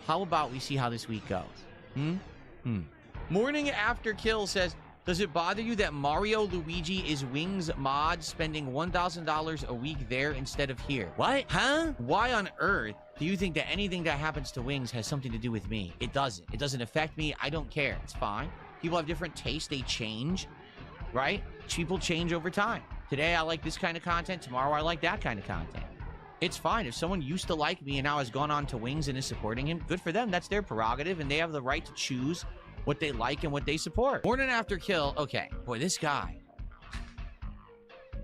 How about we see how this week goes? Morning After Kill says, does it bother you that Mario Luigi is Wings mod, spending $1,000 a week there instead of here? What? Huh? Why on earth do you think that anything that happens to Wings has something to do with me? It doesn't. It doesn't affect me. I don't care. It's fine. People have different tastes. They change, right? People change over time. Today, I like this kind of content. Tomorrow, I like that kind of content. It's fine. If someone used to like me and now has gone on to Wings and is supporting him, good for them. That's their prerogative, and they have the right to choose what they like and what they support. Morning After Kill. Okay. Boy, this guy.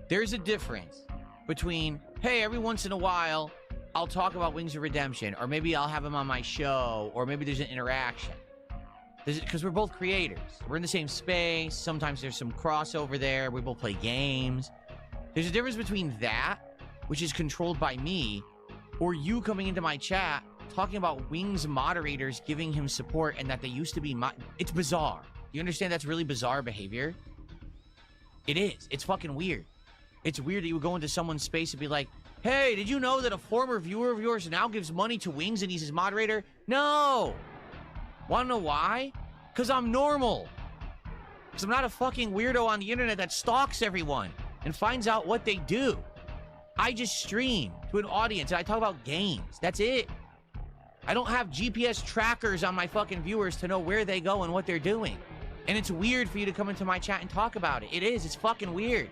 There's a difference between, hey, every once in a while, I'll talk about Wings of Redemption, or maybe I'll have him on my show, or maybe there's an interaction. Because we're both creators. We're in the same space. Sometimes there's some crossover there. We both play games. There's a difference between that, which is controlled by me, or you coming into my chat talking about Wings moderators giving him support and that they used to be it's bizarre. You understand that's really bizarre behavior? It is. It's fucking weird. It's weird that you would go into someone's space and be like, hey, did you know that a former viewer of yours now gives money to Wings and he's his moderator? No! Wanna know why? Because I'm normal. Because I'm not a fucking weirdo on the internet that stalks everyone and finds out what they do. I just stream to an audience and I talk about games. That's it. I don't have GPS trackers on my fucking viewers to know where they go and what they're doing. And it's weird for you to come into my chat and talk about it. It is. It's fucking weird.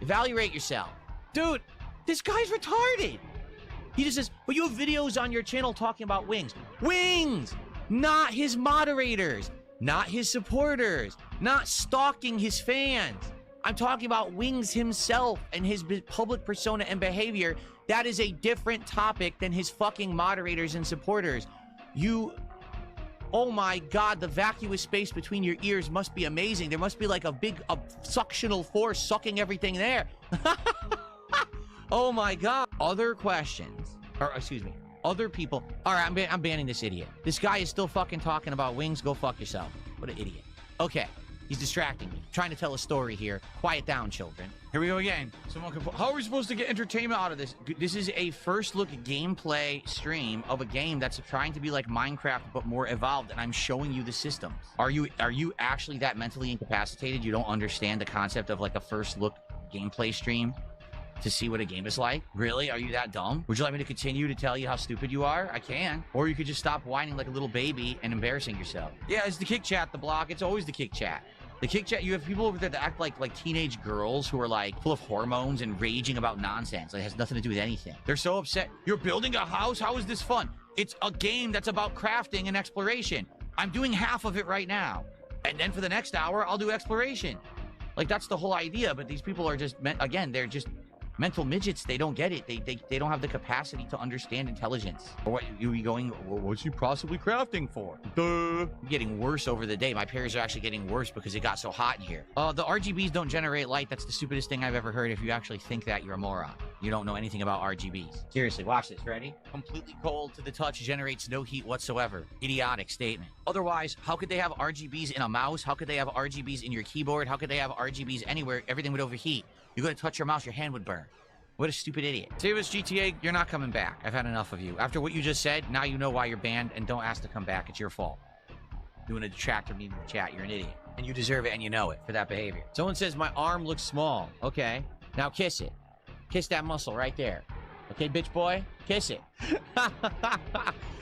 Evaluate yourself. Dude, this guy's retarded. He just says, well, you have videos on your channel talking about Wings. Wings! Not his moderators. Not his supporters. Not stalking his fans. I'm talking about Wings himself and his public persona and behavior. That is a different topic than his fucking moderators and supporters. Oh my God, the vacuous space between your ears must be amazing. There must be like a big suctional force sucking everything there. Oh my God. Other questions, or excuse me, other people. All right, I'm banning this idiot. This guy is still fucking talking about Wings. Go fuck yourself. What an idiot. Okay. He's distracting me. Trying to tell a story here. Quiet down, children. Here we go again. Someone can. How are we supposed to get entertainment out of this? This is a first look gameplay stream of a game that's trying to be like Minecraft but more evolved, and I'm showing you the systems. Are you actually that mentally incapacitated? You don't understand the concept of like a first look gameplay stream to see what a game is like? Really? Are you that dumb? Would you like me to continue to tell you how stupid you are? I can. Or you could just stop whining like a little baby and embarrassing yourself. Yeah, it's the kick chat, the block. It's always the kick chat. The kick chat, you have people over there that act like teenage girls who are like full of hormones and raging about nonsense. Like, it has nothing to do with anything. They're so upset. You're building a house? How is this fun? It's a game that's about crafting and exploration. I'm doing half of it right now. And then for the next hour, I'll do exploration. Like, that's the whole idea. But these people are just, again, they're just mental midgets. They don't get it. They don't have the capacity to understand intelligence. Or what you going, well, what's you possibly crafting for? Duh. Getting worse over the day. My parents are actually getting worse because it got so hot in here. The RGBs don't generate light. That's the stupidest thing I've ever heard. If you actually think that, you're a moron. You don't know anything about RGBs. Seriously, watch this. Ready? Completely cold to the touch, generates no heat whatsoever. Idiotic statement. Otherwise, how could they have RGBs in a mouse? How could they have RGBs in your keyboard? How could they have RGBs anywhere? Everything would overheat. You go to touch your mouse, your hand would burn. What a stupid idiot. Davis GTA, you're not coming back. I've had enough of you. After what you just said, now you know why you're banned, and don't ask to come back. It's your fault. Doing a detractor meme in the chat, you're an idiot. And you deserve it, and you know it for that behavior. Someone says my arm looks small. Okay. Now kiss it. Kiss that muscle right there. Okay, bitch boy? Kiss it.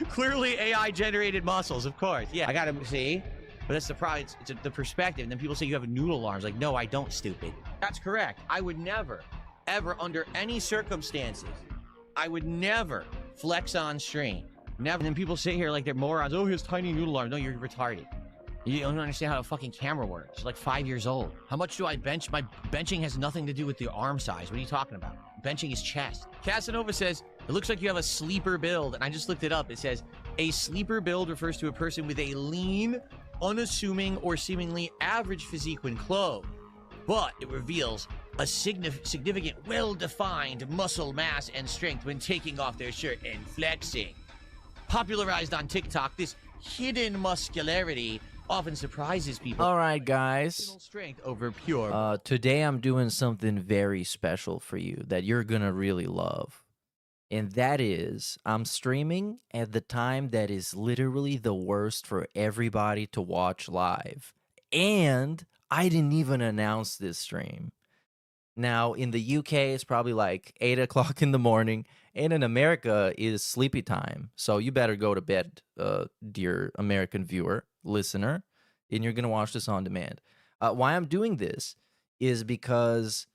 Clearly AI-generated muscles, of course. Yeah, I gotta see. But that's the problem. It's the perspective. And then people say you have noodle arms. Like, no, I don't, stupid. That's correct. I would never, ever, under any circumstances, I would never flex on stream. Never. And then people sit here like they're morons. Oh, he has tiny noodle arms. No, you're retarded. You don't understand how a fucking camera works. You're like 5 years old. How much do I bench? My benching has nothing to do with the arm size. What are you talking about? Benching is chest. Casanova says, it looks like you have a sleeper build. And I just looked it up. It says, a sleeper build refers to a person with a lean, unassuming, or seemingly average physique when clothed. But it reveals a significant, well-defined muscle mass and strength when taking off their shirt and flexing. Popularized on TikTok, this hidden muscularity often surprises people. All right, guys. Strength over pure. Today I'm doing something very special for you that you're gonna really love. And that is, I'm streaming at the time that is literally the worst for everybody to watch live. And I didn't even announce this stream. Now, in the UK, it's probably like 8 o'clock in the morning, and in America is sleepy time. So you better go to bed, dear American viewer, listener, and you're going to watch this on demand. Why I'm doing this is because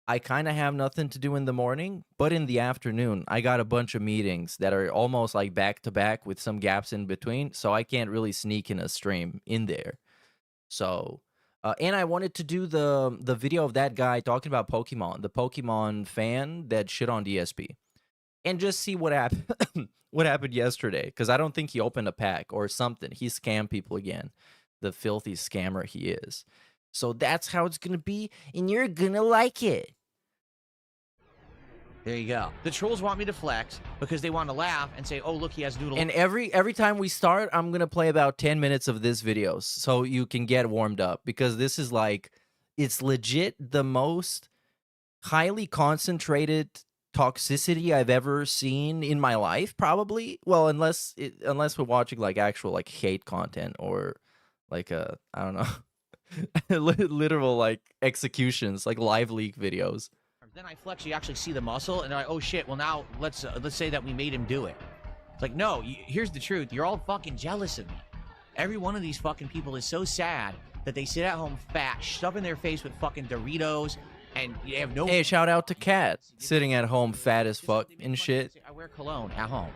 I kind of have nothing to do in the morning, but in the afternoon, I got a bunch of meetings that are almost like back to back with some gaps in between, so I can't really sneak in a stream in there. So, and I wanted to do the video of that guy talking about Pokemon, the Pokemon fan that shit on DSP, and just see what happened. What happened yesterday? Because I don't think he opened a pack or something. He scammed people again, the filthy scammer he is. So that's how it's gonna be, and you're gonna like it. There you go. The trolls want me to flex because they want to laugh and say, "Oh, look, he has noodle." And every time we start, I'm gonna play about 10 minutes of this video so you can get warmed up, because this is like, it's legit the most highly concentrated toxicity I've ever seen in my life, probably. Well, unless we're watching like actual like hate content or like I don't know. Literal like executions, like live leak videos. Then I flex, you actually see the muscle, and they're like, "Oh shit, well now let's say that we made him do it." It's like, no, here's the truth. You're all fucking jealous of me. Every one of these fucking people is so sad that they sit at home fat, stuffing their face with fucking Doritos, and you have no... Hey, shout out to Kat, sitting at home fat as fuck and shit. I wear cologne at home.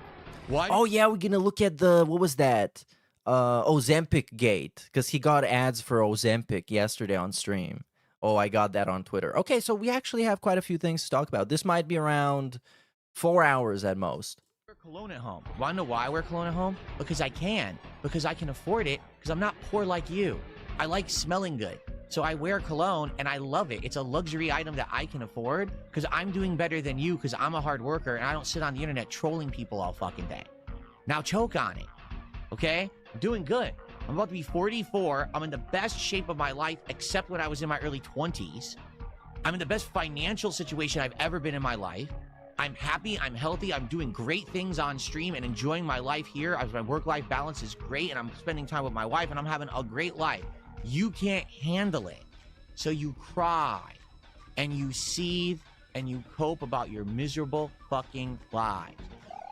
What? Oh yeah, we're gonna look at the, what was that? Ozempic gate, because he got ads for Ozempic yesterday on stream. Oh, I got that on Twitter. Okay, so we actually have quite a few things to talk about. This might be around 4 hours at most. I wear cologne at home. Want to know why I wear cologne at home? Because I can. Because I can afford it. Because I'm not poor like you. I like smelling good. So I wear cologne, and I love it. It's a luxury item that I can afford because I'm doing better than you because I'm a hard worker, and I don't sit on the internet trolling people all fucking day. Now choke on it. Okay? I'm doing good. I'm about to be 44. I'm in the best shape of my life, except when I was in my early 20s. I'm in the best financial situation I've ever been in my life. I'm happy. I'm healthy. I'm doing great things on stream and enjoying my life here. My work-life balance is great, and I'm spending time with my wife, and I'm having a great life. You can't handle it. So you cry, and you seethe, and you cope about your miserable fucking lives.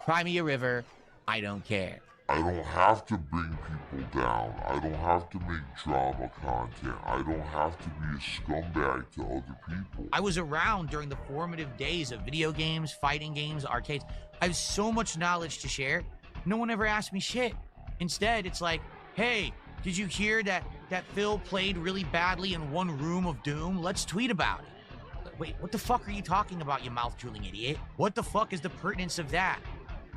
Cry me a river. I don't care. I don't have to bring people down. I don't have to make drama content. I don't have to be a scumbag to other people. I was around during the formative days of video games, fighting games, arcades. I have so much knowledge to share. No one ever asked me shit. Instead, it's like, hey, did you hear that Phil played really badly in one room of Doom? Let's tweet about it. Wait, what the fuck are you talking about, you mouth-drooling idiot? What the fuck is the pertinence of that?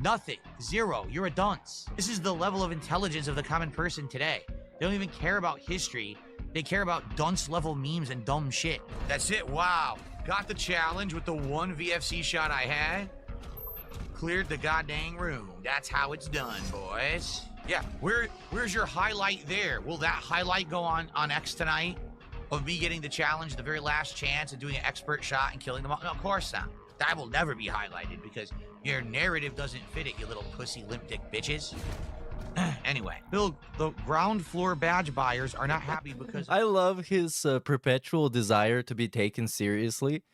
Nothing. Zero. You're a dunce. This is the level of intelligence of the common person today. They don't even care about history. They care about dunce-level memes and dumb shit. That's it. Wow. Got the challenge with the one VFC shot I had. Cleared the goddamn room. That's how it's done, boys. Yeah, where's your highlight there? Will that highlight go on X tonight? Of me getting the challenge, the very last chance, and doing an expert shot and killing them all? No, of course not. That will never be highlighted because your narrative doesn't fit it, you little pussy limp dick bitches. Anyway, Bill, the ground floor badge buyers are not happy because... I love his perpetual desire to be taken seriously.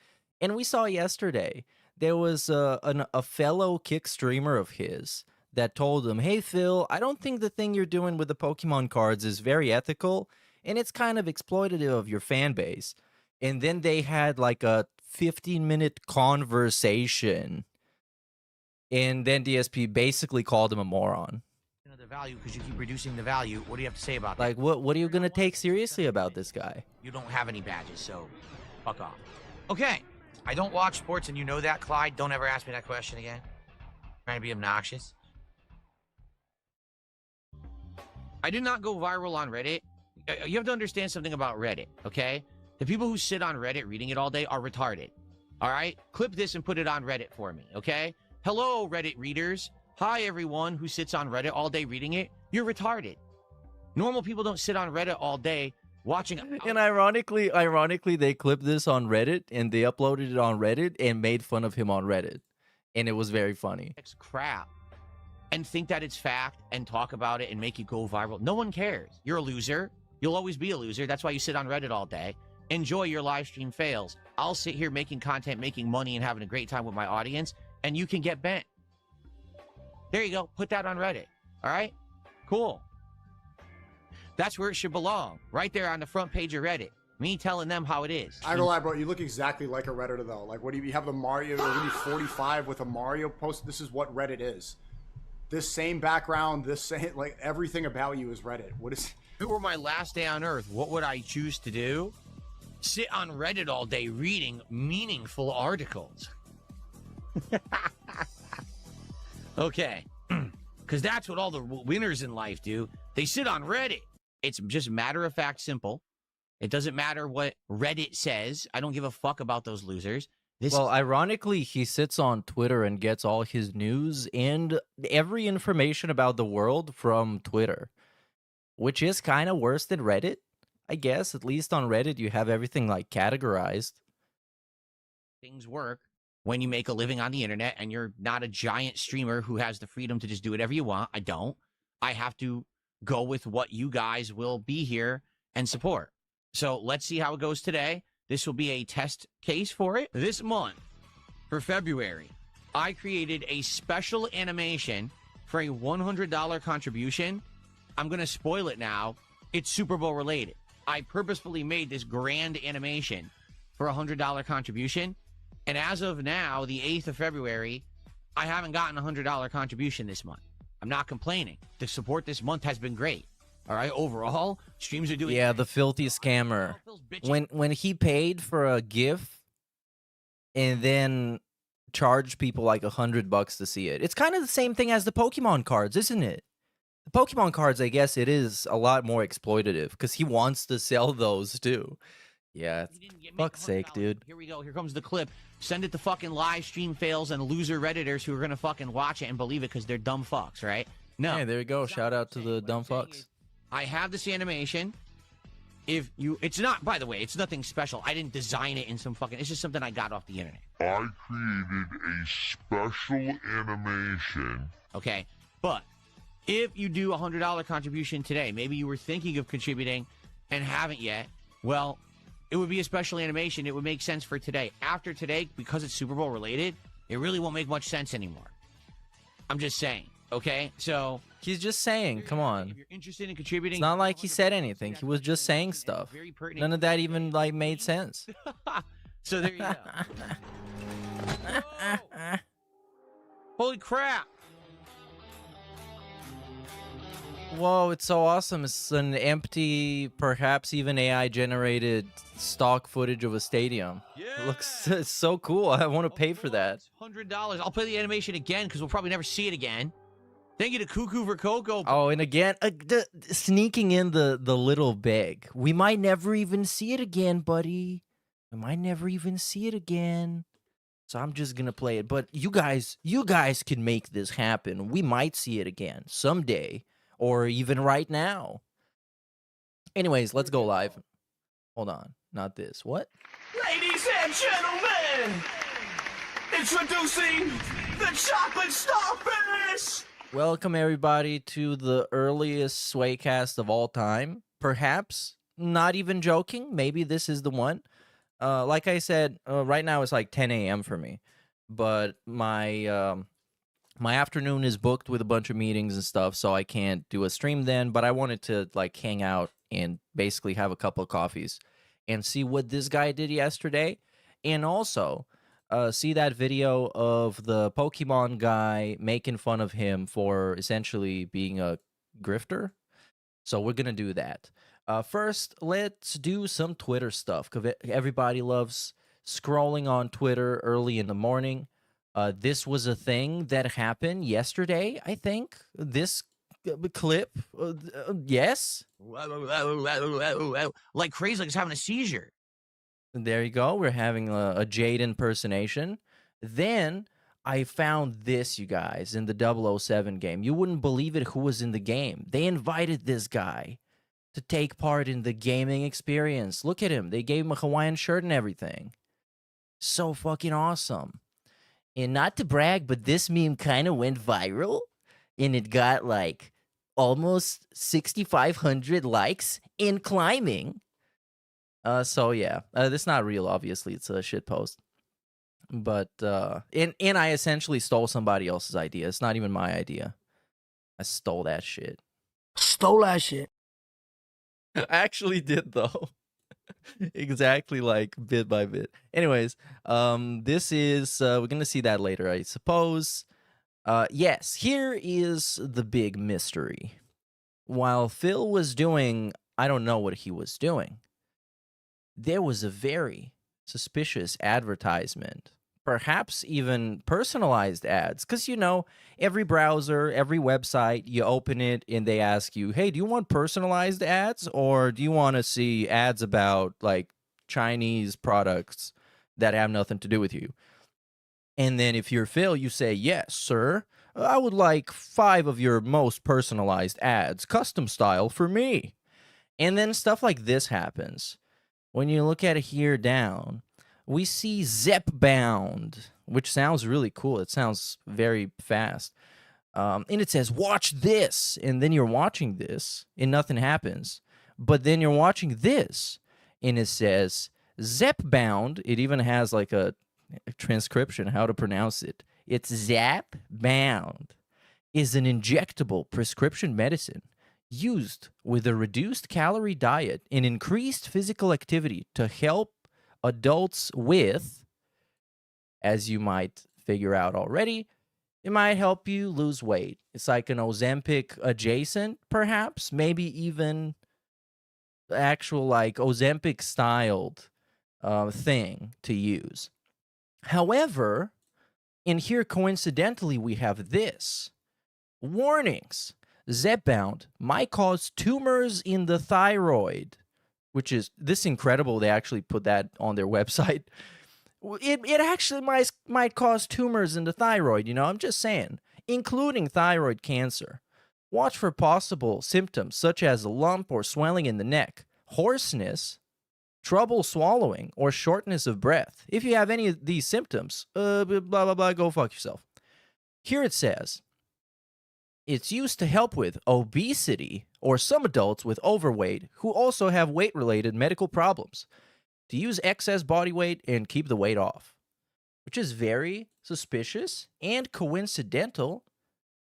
And we saw yesterday, there was a fellow Kick streamer of his that told him, hey, Phil, I don't think the thing you're doing with the Pokemon cards is very ethical, and it's kind of exploitative of your fan base. And then they had like a 15-minute conversation, and then DSP basically called him a moron. The value because you keep reducing the value. What do you have to say about that? Like, what are you gonna take seriously about this guy? You don't have any badges, so fuck off. Okay, I don't watch sports, and you know that, Clyde. Don't ever ask me that question again. Trying to be obnoxious. I did not go viral on Reddit. You have to understand something about Reddit, okay? The people who sit on Reddit reading it all day are retarded. All right? Clip this and put it on Reddit for me, okay? Hello, Reddit readers. Hi, everyone who sits on Reddit all day reading it. You're retarded. Normal people don't sit on Reddit all day watching... And ironically, they clipped this on Reddit, and they uploaded it on Reddit and made fun of him on Reddit. and it was very funny. It's crap and think that it's fact and talk about it and make it go viral. No one cares. You're a loser. You'll always be a loser. That's why you sit on Reddit all day. Enjoy your live stream fails. I'll sit here making content, making money, and having a great time with my audience, and you can get bent. There you go. Put that on Reddit. All right? Cool. That's where it should belong. Right there on the front page of Reddit. Me telling them how it is. I don't lie, bro. You look exactly like a Redditor, though. Like, what do you have the Mario? What are you 45 with a Mario post? This is what Reddit is. This same background, this same like everything about you is Reddit. What is? If it were my last day on Earth, what would I choose to do? Sit on Reddit all day reading meaningful articles. Okay, because that's what all the winners in life do. They sit on Reddit. It's just matter-of-fact simple. It doesn't matter what Reddit says. I don't give a fuck about those losers. Well, ironically, he sits on Twitter and gets all his news and every information about the world from Twitter, which is kind of worse than Reddit, I guess. At least on Reddit, you have everything like categorized. Things work when you make a living on the internet and you're not a giant streamer who has the freedom to just do whatever you want. I don't. I have to go with what you guys will be here and support. So let's see how it goes today. This will be a test case for it. This month, for February, I created a special animation for a $100 contribution. I'm going to spoil it now. It's Super Bowl related. I purposefully made this grand animation for a $100 contribution. And as of now, the 8th of February, I haven't gotten a $100 contribution this month. I'm not complaining. The support this month has been great. All right, overall, streams are doing... Yeah, the filthy scammer. When he paid for a GIF and then charged people like $100 to see it. It's kind of the same thing as the Pokemon cards, isn't it? The Pokemon cards, I guess it is a lot more exploitative because he wants to sell those too. Yeah, fuck's sake, dude. Here we go. Here comes the clip. Send it to fucking live stream fails and loser Redditors who are going to fucking watch it and believe it because they're dumb fucks, right? No. Hey, there you go. Shout out to the dumb fucks. I have this animation. If you, it's not, by the way, it's nothing special. I didn't design it in some fucking, it's just something I got off the internet. I created a special animation. Okay, but if you do a $100 contribution today, maybe you were thinking of contributing and haven't yet, well, it would be a special animation. It would make sense for today. After today, because it's Super Bowl related, it really won't make much sense anymore. I'm just saying, okay? So... He's just saying, come on. If you're interested in contributing... It's not like he said anything. He was just saying stuff. None of that even, like, made sense. So there you go. Whoa. Holy crap. Whoa, it's so awesome. It's an empty, perhaps even AI-generated stock footage of a stadium. Yeah. It looks it's so cool. I want to pay for that. $100. I'll play the animation again because we'll probably never see it again. Thank you to Cuckoo for Coco. Oh, and again, sneaking in the little bag. We might never even see it again, buddy. We might never even see it again. So I'm just going to play it. But you guys can make this happen. We might see it again someday or even right now. Anyways, let's go live. Hold on. Not this. What? Ladies and gentlemen, introducing the chocolate starfish. Welcome, everybody, to the earliest Swaycast of all time. Perhaps, not even joking, maybe this is the one. Like I said, right now it's like 10 a.m. for me. But my afternoon is booked with a bunch of meetings and stuff, so I can't do a stream then. But I wanted to, like, hang out and basically have a couple of coffees and see what this guy did yesterday. And also... see that video of the Pokemon guy making fun of him for essentially being a grifter. So we're going to do that. First, let's do some Twitter stuff, because everybody loves scrolling on Twitter early in the morning. This was a thing that happened yesterday, I think. This clip, yes? Like crazy, like it's having a seizure. There you go. We're having a Jade impersonation. Then I found this, you guys, in the 007 game. You wouldn't believe it who was in the game. They invited this guy to take part in the gaming experience. Look at him. They gave him a Hawaiian shirt and everything. So fucking awesome. And not to brag, but this meme kind of went viral, and it got like almost 6,500 likes and climbing. So yeah, this is not real. Obviously, it's a shit post. But and I essentially stole somebody else's idea. It's not even my idea. I stole that shit. Stole that shit. I actually did though. Exactly like bit by bit. Anyways, this is we're gonna see that later, I suppose. Yes, here is the big mystery. While Phil was doing, I don't know what he was doing, there was a very suspicious advertisement, perhaps even personalized ads. Because, you know, every browser, every website, you open it and they ask you, hey, do you want personalized ads or do you want to see ads about like Chinese products that have nothing to do with you? And then if you're Phil, you say, yes, sir. I would like 5 of your most personalized ads, custom style for me. And then stuff like this happens. When you look at it here down, we see Zepbound, which sounds really cool. It sounds very fast. And it says, watch this. And then you're watching this and nothing happens. But then you're watching this and it says, Zepbound. It even has like a transcription, how to pronounce it. It's Zepbound is an injectable prescription medicine used with a reduced calorie diet and increased physical activity to help adults with, as you might figure out already, it might help you lose weight. It's like an Ozempic adjacent, perhaps, maybe even actual like Ozempic styled thing to use. However, in here coincidentally we have this. Warnings. Zepbound might cause tumors in the thyroid, which is this incredible. They actually put that on their website. It actually might cause tumors in the thyroid, you know, I'm just saying, including thyroid cancer. Watch for possible symptoms such as a lump or swelling in the neck, hoarseness, trouble swallowing, or shortness of breath. If you have any of these symptoms, blah, blah, blah, go fuck yourself. Here it says, it's used to help with obesity or some adults with overweight who also have weight-related medical problems, to use excess body weight and keep the weight off, which is very suspicious and coincidental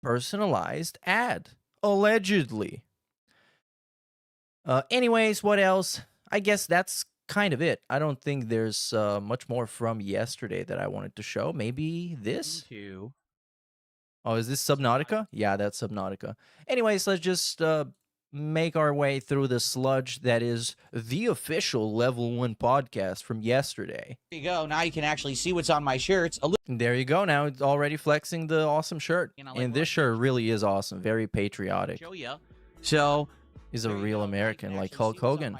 personalized ad, allegedly. Anyways, what else? I guess that's kind of it. I don't think there's much more from yesterday that I wanted to show. Maybe this? Oh, is this Subnautica? Yeah, that's Subnautica. Anyways, let's just make our way through the sludge that is the official Level 1 podcast from yesterday. There you go. Now you can actually see what's on my shirts. There you go. Now it's already flexing the awesome shirt. And this shirt really is awesome. Very patriotic. Show you. So he's a real American like Hulk Hogan.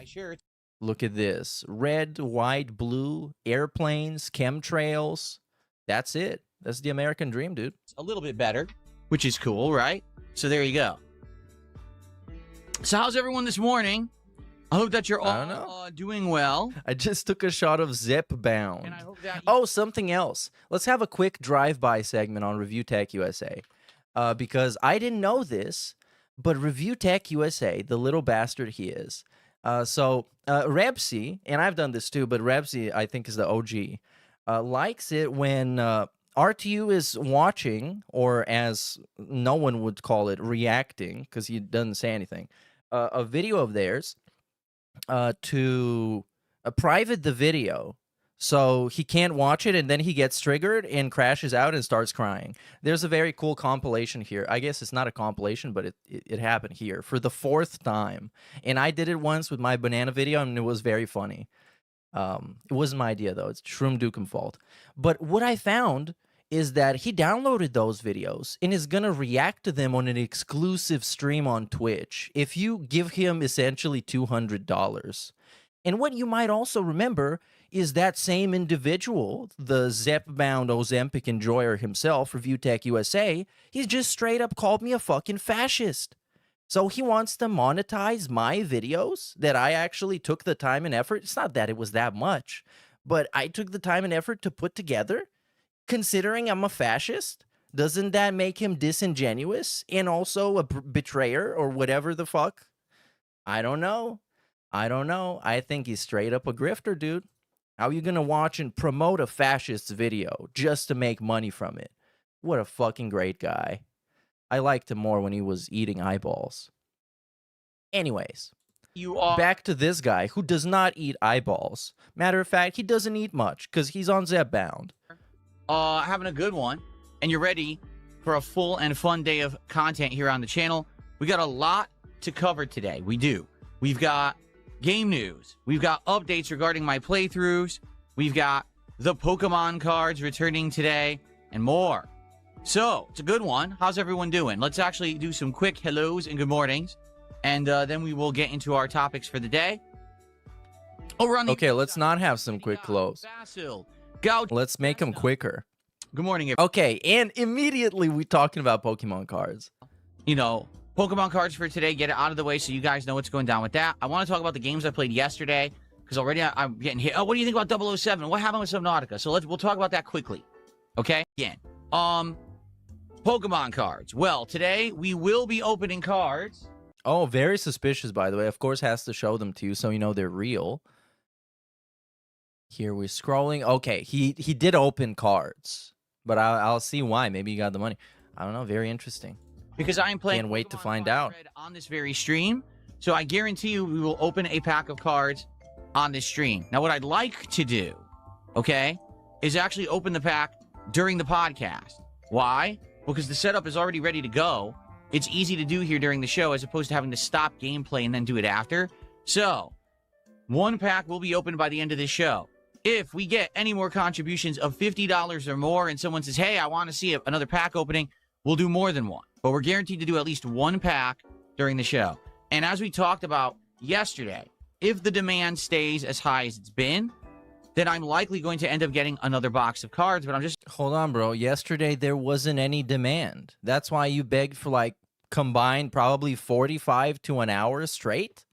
Look at this. Red, white, blue, airplanes, chemtrails. That's it. That's the American dream, dude. A little bit better, which is cool, right? So there you go. So how's everyone this morning? I hope that you're all doing well. I just took a shot of Zepbound. And I hope that oh, something else. Let's have a quick drive-by segment on Review Tech USA. Because I didn't know this, but Review Tech USA, the little bastard he is. Rebsy, and I've done this too, but Rebsy, I think, is the OG, likes it when RTU is watching, or as no one would call it, reacting, because he doesn't say anything, a video of theirs to private the video so he can't watch it, and then he gets triggered and crashes out and starts crying. There's a very cool compilation here. I guess it's not a compilation, but it happened here for the 4th time. And I did it once with my banana video, and it was very funny. It wasn't my idea, though. It's Shroom Dukem fault. But what I found is that he downloaded those videos and is going to react to them on an exclusive stream on Twitch if you give him essentially $200. And what you might also remember is that same individual, the Zepbound Ozempic enjoyer himself, Review Tech USA, he's just straight up called me a fucking fascist. So he wants to monetize my videos that I actually took the time and effort. It's not that it was that much, but I took the time and effort to put together. considering I'm a fascist, doesn't that make him disingenuous and also a betrayer or whatever the fuck? I don't know. I think he's straight up a grifter, dude. How are you going to watch and promote a fascist video just to make money from it? What a fucking great guy. I liked him more when he was eating eyeballs. Anyways, You are back to this guy who does not eat eyeballs. Matter of fact, he doesn't eat much because he's on Zepbound. having a good one, and you're ready for a full and fun day of content here on the channel. We got a lot to cover today. We do. We've got game news. We've got updates regarding my playthroughs. We've got the Pokemon cards returning today and more. So, it's a good one. How's everyone doing? Let's actually do some quick hellos and good mornings, and then we will get into our topics for the day. Over on the Okay, let's not have some quick close. Basil, Gouch. Let's make them quicker. Good morning, everyone. Okay, and immediately we talking about Pokemon cards. You know, Pokemon cards for today. Get it out of the way so you guys know what's going down with that. I want to talk about the games I played yesterday because already I'm getting hit. Oh, what do you think about 007? What happened with Subnautica? So we'll talk about that quickly. Okay? Again. Pokemon cards. Well, today we will be opening cards. Oh, very suspicious, by the way. Of course, has to show them to you so you know they're real. Here we're scrolling. Okay, he did open cards, but I'll see why. Maybe you got the money. I don't know. Very interesting. Because I am playing Can't wait to Pokemon find Fire out. Red on this very stream. So I guarantee you we will open a pack of cards on this stream. Now, what I'd like to do, okay, is actually open the pack during the podcast. Why? Because the setup is already ready to go. It's easy to do here during the show as opposed to having to stop gameplay and then do it after. So, one pack will be opened by the end of this show. If we get any more contributions of $50 or more and someone says, hey, I want to see another pack opening, we'll do more than one. But we're guaranteed to do at least one pack during the show. And as we talked about yesterday, if the demand stays as high as it's been, then I'm likely going to end up getting another box of cards, but I'm just... Hold on, bro. Yesterday, there wasn't any demand. That's why you begged for, like, combined probably 45 to an hour straight,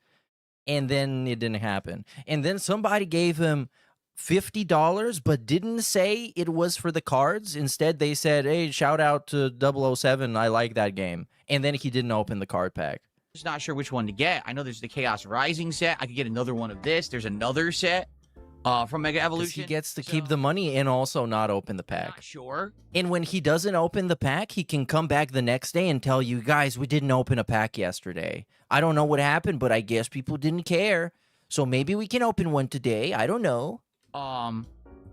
and then it didn't happen. And then somebody gave him $50, but didn't say it was for the cards. Instead, they said, hey, shout out to 007. I like that game. And then he didn't open the card pack. Just not sure which one to get. I know there's the Chaos Rising set. I could get another one of this. There's another set from Mega 'Cause Evolution. he gets to keep the money and also not open the pack. Not sure. And when he doesn't open the pack, he can come back the next day and tell you, guys, we didn't open a pack yesterday. I don't know what happened, but I guess people didn't care. So maybe we can open one today. I don't know.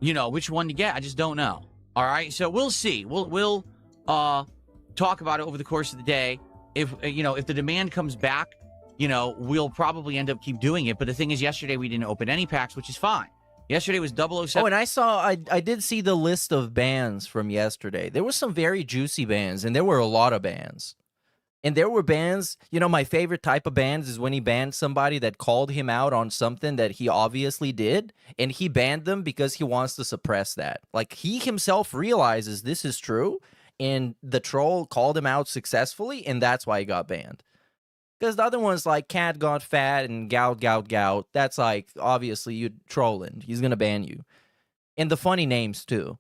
You know, which one to get. I just don't know. All right. So we'll see. We'll talk about it over the course of the day. If, you know, if the demand comes back, you know, we'll probably end up keep doing it. But the thing is, yesterday we didn't open any packs, which is fine. Yesterday was 007. Oh, and I did see the list of bans from yesterday. There were some very juicy bans, and there were a lot of bans. And there were bans, you know, my favorite type of bans is when he banned somebody that called him out on something that he obviously did, and he banned them because he wants to suppress that. Like, he himself realizes this is true, and the troll called him out successfully, and that's why he got banned. Because the other one's like cat got fat and gout. That's like, obviously, you trolling. He's going to ban you. And the funny names, too.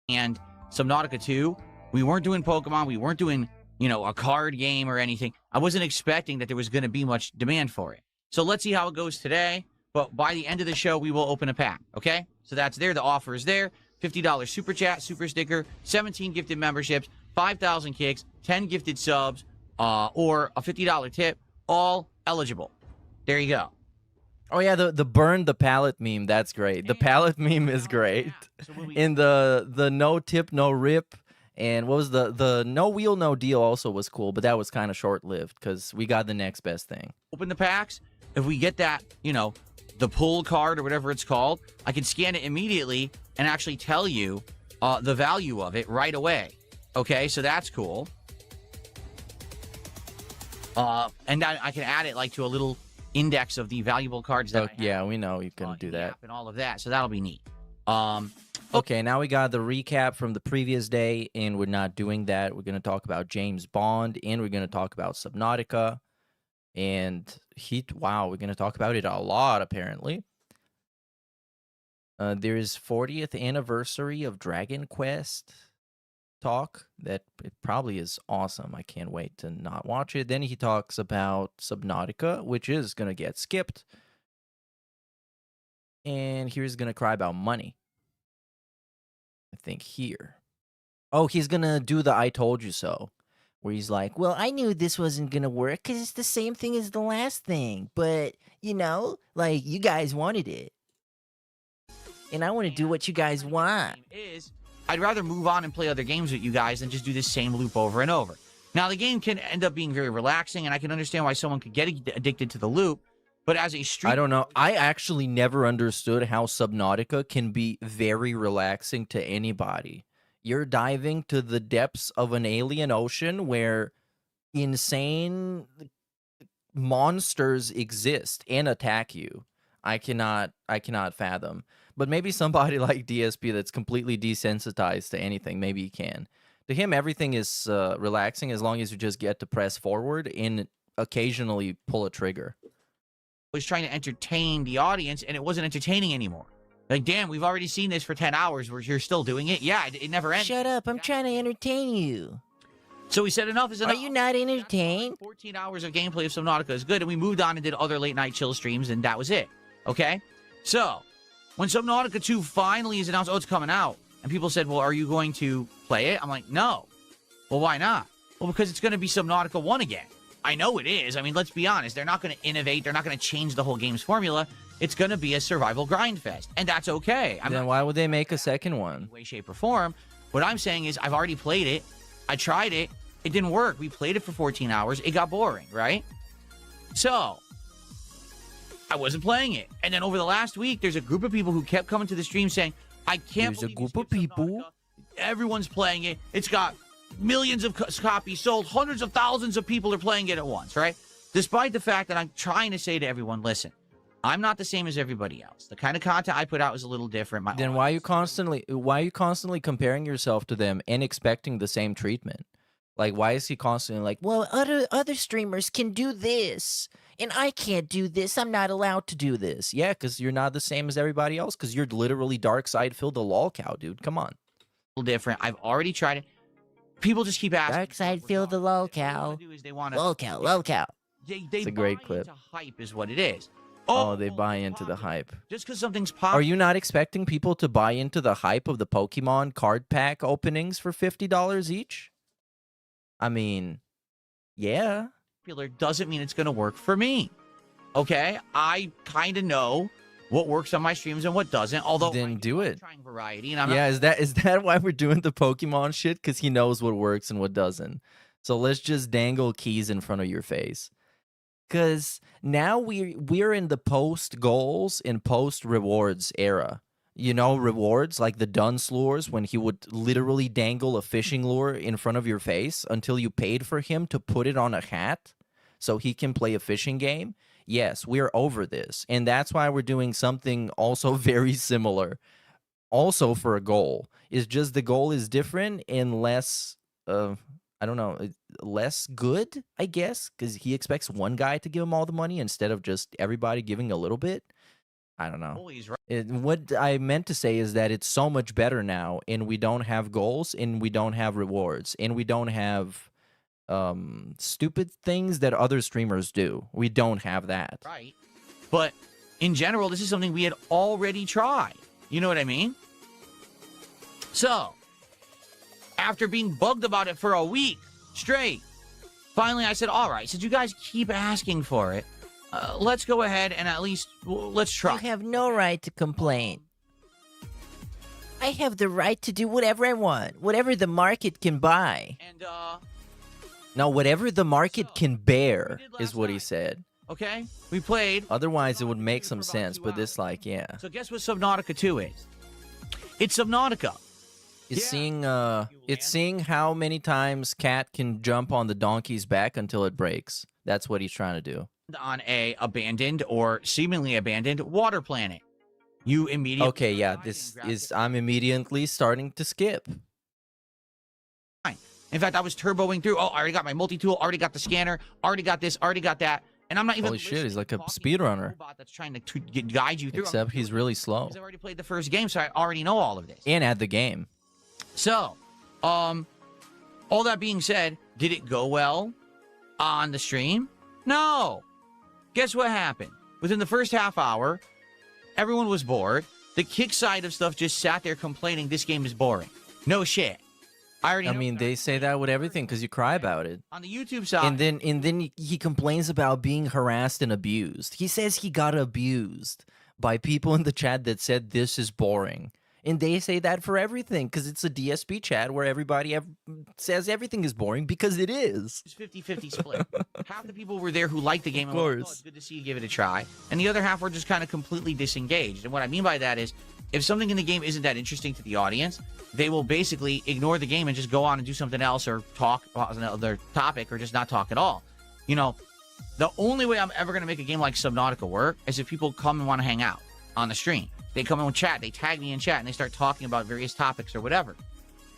And Subnautica 2, we weren't doing Pokemon. We weren't doing, you know, a card game or anything. I wasn't expecting that there was going to be much demand for it. So let's see how it goes today. But by the end of the show, we will open a pack, okay? So that's there. The offer is there. $50 super chat, super sticker, 17 gifted memberships, 5,000 kicks, 10 gifted subs, or a $50 tip, all eligible. There you go. Oh, yeah, the burn the pallet meme. That's great. The pallet meme is great. And the no tip, no rip. And what was the no wheel, no deal also was cool, but that was kind of short-lived because we got the next best thing. Open the packs. If we get that, you know, the pull card or whatever it's called, I can scan it immediately and actually tell you the value of it right away. Okay, so that's cool. And I can add it like to a little index of the valuable cards that I have, yeah, we know you can do in the that. app and all of that. So that'll be neat. Okay, now we got the recap from the previous day, and we're not doing that. We're going to talk about James Bond, and we're going to talk about Subnautica. And wow, we're going to talk about it a lot, apparently. There is 40th anniversary of Dragon Quest talk that it probably is awesome. I can't wait to not watch it. Then he talks about Subnautica, which is going to get skipped. And here's going to cry about money. I think here. Oh, he's going to do the I told you so. Where he's like, well, I knew this wasn't going to work because it's the same thing as the last thing. But, you know, like, you guys wanted it. And I want to do what you guys want. I'd rather move on and play other games with you guys than just do the same loop over and over. Now, the game can end up being very relaxing, and I can understand why someone could get addicted to the loop, but as a streamer... I don't know. I actually never understood how Subnautica can be very relaxing to anybody. You're diving to the depths of an alien ocean where insane monsters exist and attack you. I cannot fathom. But maybe somebody like DSP that's completely desensitized to anything, maybe he can. To him, everything is relaxing as long as you just get to press forward and occasionally pull a trigger. was trying to entertain the audience, and it wasn't entertaining anymore. Like, damn, we've already seen this for 10 hours. You're still doing it? Yeah, it never ends. Shut up. I'm trying to entertain you. So we said enough is enough. Are you not entertained? 14 hours of gameplay of Subnautica is good, and we moved on and did other late-night chill streams, and that was it. Okay? So, when Subnautica 2 finally is announced, oh, it's coming out, and people said, well, are you going to play it? I'm like, no. Well, why not? Well, because it's going to be Subnautica 1 again. I know it is. I mean, let's be honest. They're not going to innovate. They're not going to change the whole game's formula. It's going to be a survival grind fest, and that's okay. Then why would they make a second one? In way, shape, or form. What I'm saying is I've already played it. I tried it. It didn't work. We played it for 14 hours. It got boring, right? So, I wasn't playing it. And then over the last week, there's a group of people who kept coming to the stream saying, I can't believe There's a group you of skipped people. Subnautica. Everyone's playing it. It's got millions of copies sold. Hundreds of thousands of people are playing it at once, right? Despite the fact that I'm trying to say to everyone, listen, I'm not the same as everybody else. The kind of content I put out is a little different. Then why are you constantly comparing yourself to them and expecting the same treatment? Like, why is he constantly like, well, other streamers can do this, and I can't do this. I'm not allowed to do this. Yeah, because you're not the same as everybody else, because you're literally dark side filled a lol cow, dude. Come on. Different. I've already tried it. People just keep asking. Dark side filled the lol cow. Lol cow, lol cow. It's a great clip. Hype is what it is. Oh, they buy into the hype. Just because something's popular. Are you not expecting people to buy into the hype of the Pokemon card pack openings for $50 each? I mean, yeah. Popular doesn't mean it's going to work for me. Okay? I kind of know what works on my streams and what doesn't. Although then do it. Trying variety, and I'm yeah, is that why we're doing the Pokemon shit? Because he knows what works and what doesn't. So let's just dangle keys in front of your face. Because now we're in the post goals and post rewards era. You know, rewards like the dunce lures when he would literally dangle a fishing lure in front of your face until you paid for him to put it on a hat so he can play a fishing game. Yes, we're over this. And that's why we're doing something also very similar. Also for a goal. It's just the goal is different and less, I don't know, less good, I guess, because he expects one guy to give him all the money instead of just everybody giving a little bit. I don't know. What I meant to say is that it's so much better now, and we don't have goals, and we don't have rewards, and we don't have stupid things that other streamers do. We don't have that. Right. But in general, this is something we had already tried. You know what I mean? So, after being bugged about it for a week straight, finally I said, all right, since you guys keep asking for it, let's go ahead and at least, let's try. You have no right to complain. I have the right to do whatever I want, whatever the market can buy. And, no, whatever the market can bear is what he said. Okay? We played. Otherwise, it would make some sense, but this, like, yeah. So guess what Subnautica 2 is? It's Subnautica. It's seeing how many times Cat can jump on the donkey's back until it breaks. That's what he's trying to do. On a abandoned or seemingly abandoned water planet. You immediately... Okay, yeah, I'm immediately starting to skip. In fact, I was turboing through. Oh, I already got my multi-tool, already got the scanner, already got this, already got that. And I'm not even Holy shit, he's listening like a talking to speedrunner. robot that's trying to guide you through. Except he's really slow. Because I already played the first game, so I already know all of this. And at the game. So, all that being said, did it go well on the stream? No. Guess what happened? Within the first half hour, everyone was bored. The kick side of stuff just sat there complaining this game is boring. No shit. I mean, they say that with everything because you cry about it. on the YouTube side. And then he complains about being harassed and abused. He says he got abused by people in the chat that said this is boring. And they say that for everything because it's a DSP chat where everybody says everything is boring because it is. It's 50-50 split. Half the people were there who liked the game. Of and were like, course. oh, it's good to see you give it a try. And the other half were just kind of completely disengaged. And what I mean by that is, if something in the game isn't that interesting to the audience, they will basically ignore the game and just go on and do something else or talk about another topic or just not talk at all. You know, the only way I'm ever going to make a game like Subnautica work is if people come and want to hang out on the stream. They come in with chat, they tag me in chat, and they start talking about various topics or whatever.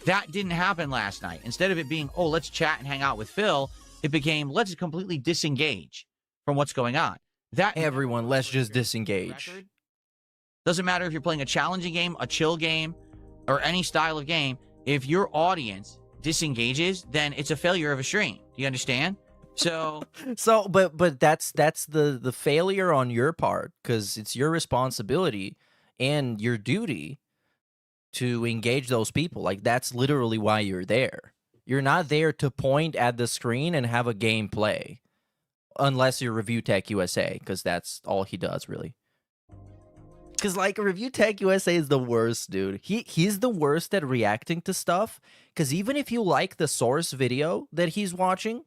That didn't happen last night. Instead of it being, oh, let's chat and hang out with Phil, it became, let's completely disengage from what's going on. That Everyone, let's just disengage. Doesn't matter if you're playing a challenging game, a chill game, or any style of game. If your audience disengages, then it's a failure of a stream. Do you understand? So, but that's the failure on your part because it's your responsibility and your duty to engage those people. Like, that's literally why you're there. You're not there to point at the screen and have a game play. Unless you're Review Tech USA, because that's all he does, really. Because, like, Review Tech USA is the worst, dude. He's the worst at reacting to stuff. Because even if you like the source video that he's watching,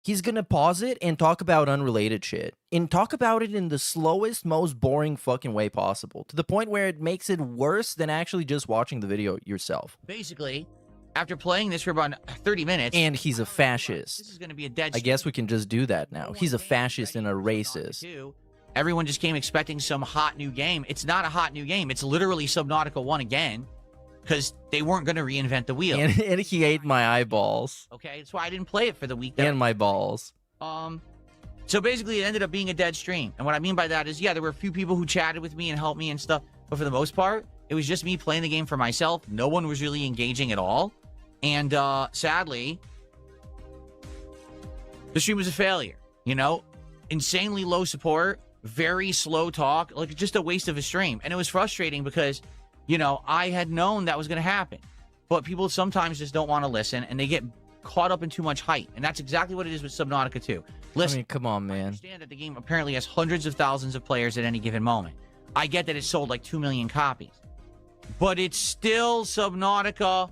he's going to pause it and talk about unrelated shit. And talk about it in the slowest, most boring fucking way possible. To the point where it makes it worse than actually just watching the video yourself. basically, after playing this for about 30 minutes... And he's a fascist. This is going to be a dead I guess we can just do that now. He's a fascist and a racist. Everyone just came expecting some hot new game. It's not a hot new game. It's literally Subnautica 1 again. Because they weren't going to reinvent the wheel. And he ate my eyeballs. Okay, that's why I didn't play it for the week. And my balls. So basically, it ended up being a dead stream. And what I mean by that is, yeah, there were a few people who chatted with me and helped me and stuff. But for the most part, it was just me playing the game for myself. No one was really engaging at all. And sadly, the stream was a failure. You know, insanely low support, very slow talk, like just a waste of a stream. And it was frustrating because, you know, I had known that was going to happen. But people sometimes just don't want to listen, and they get caught up in too much hype. And that's exactly what it is with Subnautica 2. Listen, I mean, come on, I man. understand that the game apparently has hundreds of thousands of players at any given moment. I get that it sold like 2 million copies. But it's still Subnautica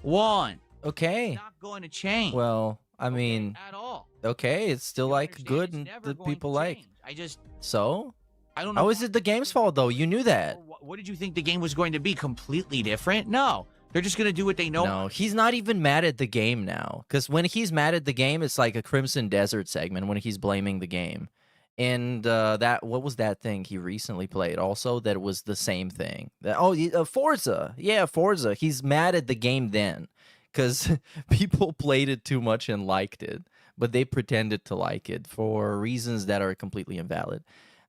1. Okay. It's not going to change. Well, I mean, at all. okay, it's still You like understand? good It's and never that going people to like. change. I just, So? I don't know. How is it the game's fault, though? You knew that. What did you think the game was going to be? Completely different? No. They're just going to do what they know. No, he's not even mad at the game now. Because when he's mad at the game, it's like a Crimson Desert segment when he's blaming the game. And what was that thing he recently played also that was the same thing? Forza. Yeah, Forza. He's mad at the game then because people played it too much and liked it. But they pretended to like it for reasons that are completely invalid.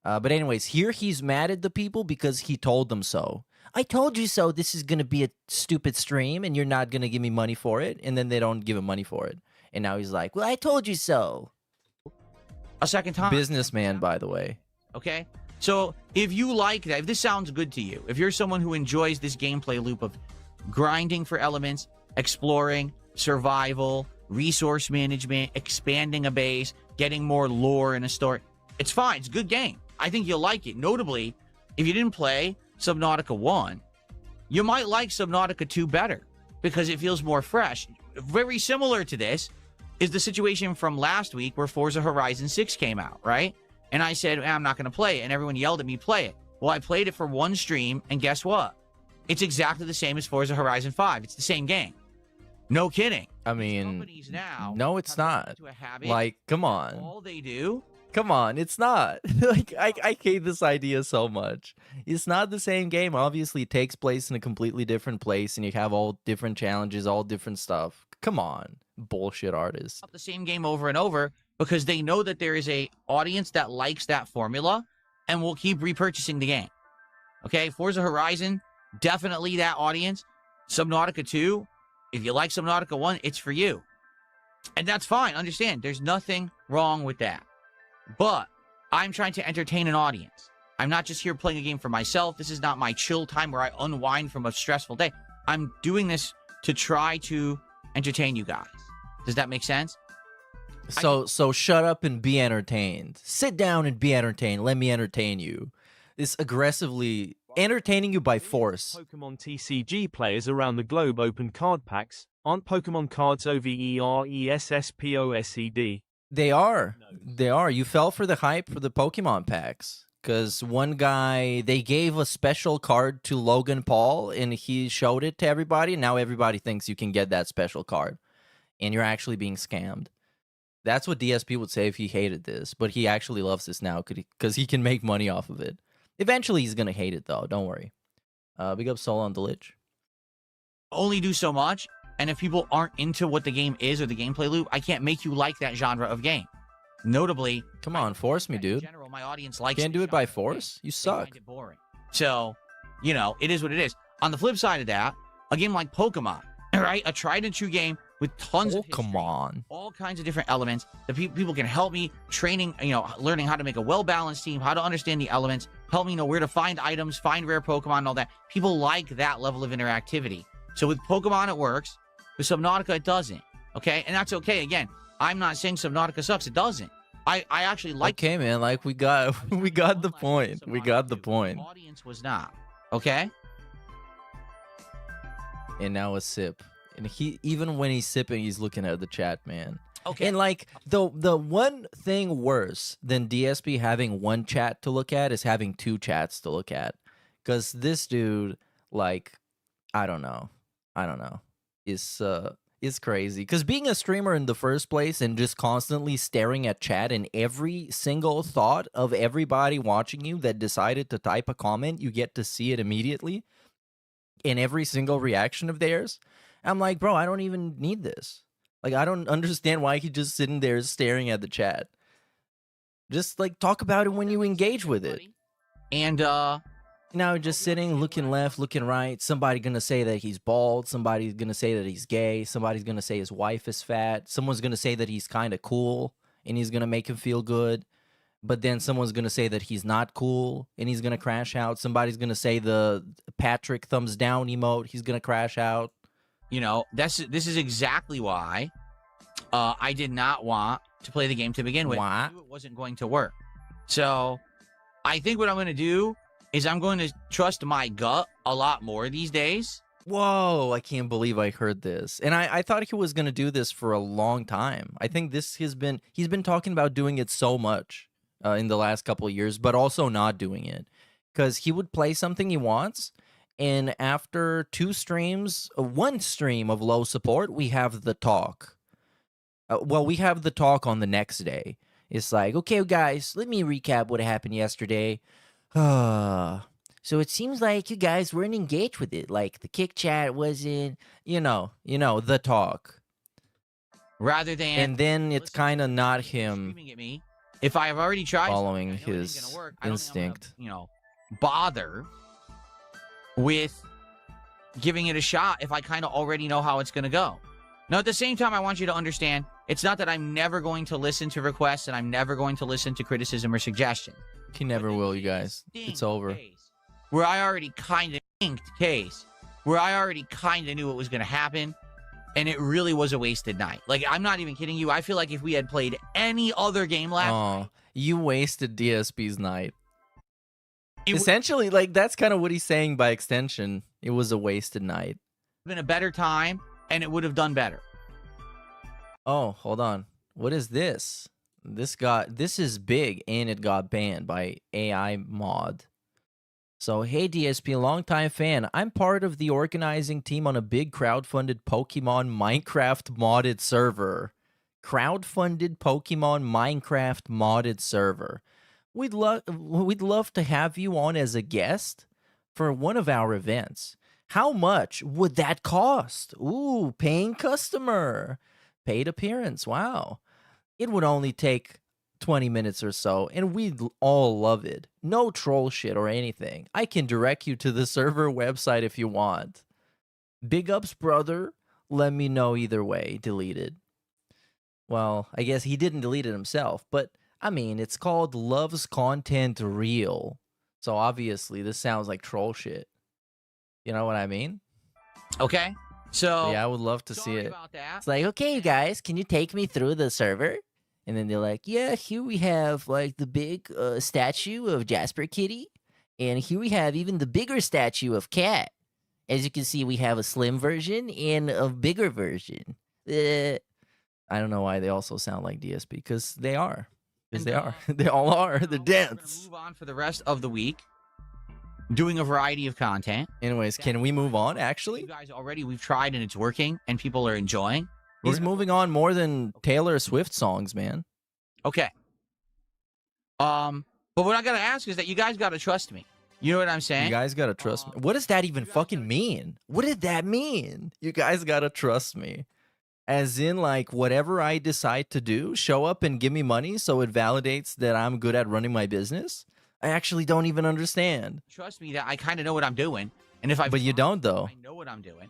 But anyways, here he's mad at the people because he told them so. I told you so. This is going to be a stupid stream and you're not going to give me money for it. And then they don't give him money for it. And now he's like, well, I told you so. A second time. Businessman, by the way. Okay? So if you like that, if this sounds good to you, if you're someone who enjoys this gameplay loop of grinding for elements, exploring, survival, resource management, expanding a base, getting more lore in a story, it's fine. It's a good game. I think you'll like it. Notably, if you didn't play Subnautica 1, you might like Subnautica 2 better because it feels more fresh. Very similar to this is the situation from last week where Forza Horizon 6 came out, right? And I said, I'm not going to play it. And everyone yelled at me, play it. Well, I played it for one stream, and guess what? It's exactly the same as Forza Horizon 5. It's the same game. No kidding. I mean, companies now no, it's have gotten not. into a habit. Like, come on. All they do. Come on, it's not. Like, I hate this idea so much. It's not the same game. Obviously, it takes place in a completely different place, and you have all different challenges, all different stuff. Come on, bullshit artists. The same game over and over because they know that there is a audience that likes that formula and will keep repurchasing the game. Okay, Forza Horizon, definitely that audience. Subnautica 2, if you like Subnautica 1, it's for you. And that's fine, understand, there's nothing wrong with that. But I'm trying to entertain an audience. I'm not just here playing a game for myself. This is not my chill time where I unwind from a stressful day. I'm doing this to try to entertain you guys. Does that make sense? So shut up and be entertained. Sit down and be entertained. Let me entertain you. It's aggressively entertaining you by force. Pokemon TCG players around the globe open card packs. Aren't Pokemon cards OVERESSPOSED? They are. They are. You fell for the hype for the Pokemon packs. Because one guy, they gave a special card to Logan Paul, and he showed it to everybody. And now everybody thinks you can get that special card. And you're actually being scammed. That's what DSP would say if he hated this. But he actually loves this now because he can make money off of it. Eventually, he's going to hate it, though. Don't worry. Big up Soul on the Lich. Only do so much. And if people aren't into what the game is or the gameplay loop, I can't make you like that genre of game. Notably, come on, force me, dude. In general, my audience likes. Can't do it by force. You suck. Find it boring. So, you know, it is what it is. On the flip side of that, a game like Pokemon, right? A tried and true game with tons of history, all kinds of different elements that people can help me training, you know, learning how to make a well-balanced team, how to understand the elements, help me know where to find items, find rare Pokemon, and all that. People like that level of interactivity. So with Pokemon, it works. With Subnautica, it doesn't. Okay, and that's okay. Again, I'm not saying Subnautica sucks. It doesn't. I actually like. Okay, man. Like we got the point. We got the point. The audience was not. Okay. And now a sip. And he, even when he's sipping, he's looking at the chat, man. Okay. And like the one thing worse than DSP having one chat to look at is having two chats to look at. Because this dude, like, I don't know, is crazy. Because being a streamer in the first place and just constantly staring at chat and every single thought of everybody watching you that decided to type a comment, you get to see it immediately in every single reaction of theirs. I'm like, bro, I don't even need this. Like, I don't understand why he's just sitting there staring at the chat. Just, like, talk about it when you engage with it. And, now just sitting, looking left, looking right. Somebody gonna say that he's bald. Somebody's gonna say that he's gay. Somebody's gonna say his wife is fat. Someone's gonna say that he's kind of cool, and he's gonna make him feel good. But then someone's gonna say that he's not cool, and he's gonna crash out. Somebody's gonna say the Patrick thumbs down emote. He's gonna crash out. You know, this is exactly why I did not want to play the game to begin with. I knew it wasn't going to work. So I think what I'm going to do is I'm going to trust my gut a lot more these days. Whoa, I can't believe I heard this. And I thought he was going to do this for a long time. I think he's been talking about doing it so much in the last couple of years, but also not doing it. Because he would play something he wants, and after one stream of low support, we have the talk. We have the talk on the next day. It's like, okay, guys, let me recap what happened yesterday. So it seems like you guys weren't engaged with it. Like, the kick chat wasn't, you know, the talk. Rather than... And then it's kind of not him at me. If I have already tried following his instinct. I don't gonna, bother with giving it a shot if I kind of already know how it's going to go. Now, at the same time, I want you to understand, it's not that I'm never going to listen to requests and I'm never going to listen to criticism or suggestion. He never will, you guys. It's over. Where I already kind of where I already kind of knew what was going to happen, and it really was a wasted night. Like, I'm not even kidding you. I feel like if we had played any other game last night... You wasted DSP's night. Essentially, like, that's kind of what he's saying by extension. It was a wasted night. Been a better time, and it would have done better. Oh, hold on. What is this? This is big, and it got banned by AI mod. So, hey DSP, longtime fan. I'm part of the organizing team on a big crowdfunded Pokemon Minecraft modded server. Crowdfunded Pokemon Minecraft modded server. We'd love to have you on as a guest for one of our events. How much would that cost? Ooh, paying customer. Paid appearance. Wow. it would only take 20 minutes or so, and we'd all love it. No troll shit or anything. I can direct you to the server website if you want. Big ups, brother. Let me know either way. Deleted. Well, I guess he didn't delete it himself, but I mean, it's called Loves Content Real. So obviously, this sounds like troll shit. You know what I mean? Okay. So Yeah, I would love to see sorry it. about that. It's like, okay, you guys, can you take me through the server? And then they're like, yeah, here we have like the big statue of Jasper Kitty. And here we have even the bigger statue of Cat. As you can see, we have a slim version and a bigger version. I don't know why they also sound like DSP, because they are. Because they are. They all are. They're We're gonna dense. move on for the rest of the week, doing a variety of content. Anyways, can we move on, You actually? guys already, we've tried and it's working, and people are enjoying. He's moving on more than Taylor Swift songs, man. Okay. But what I gotta ask is that you guys gotta trust me. You know what I'm saying? You guys gotta trust me. What does that even fucking mean? What did that mean? You guys gotta trust me. As in, like, whatever I decide to do, show up and give me money so it validates that I'm good at running my business? I actually don't even understand. Trust me that I kind of know what I'm doing. And if I But you don't, though. I know what I'm doing.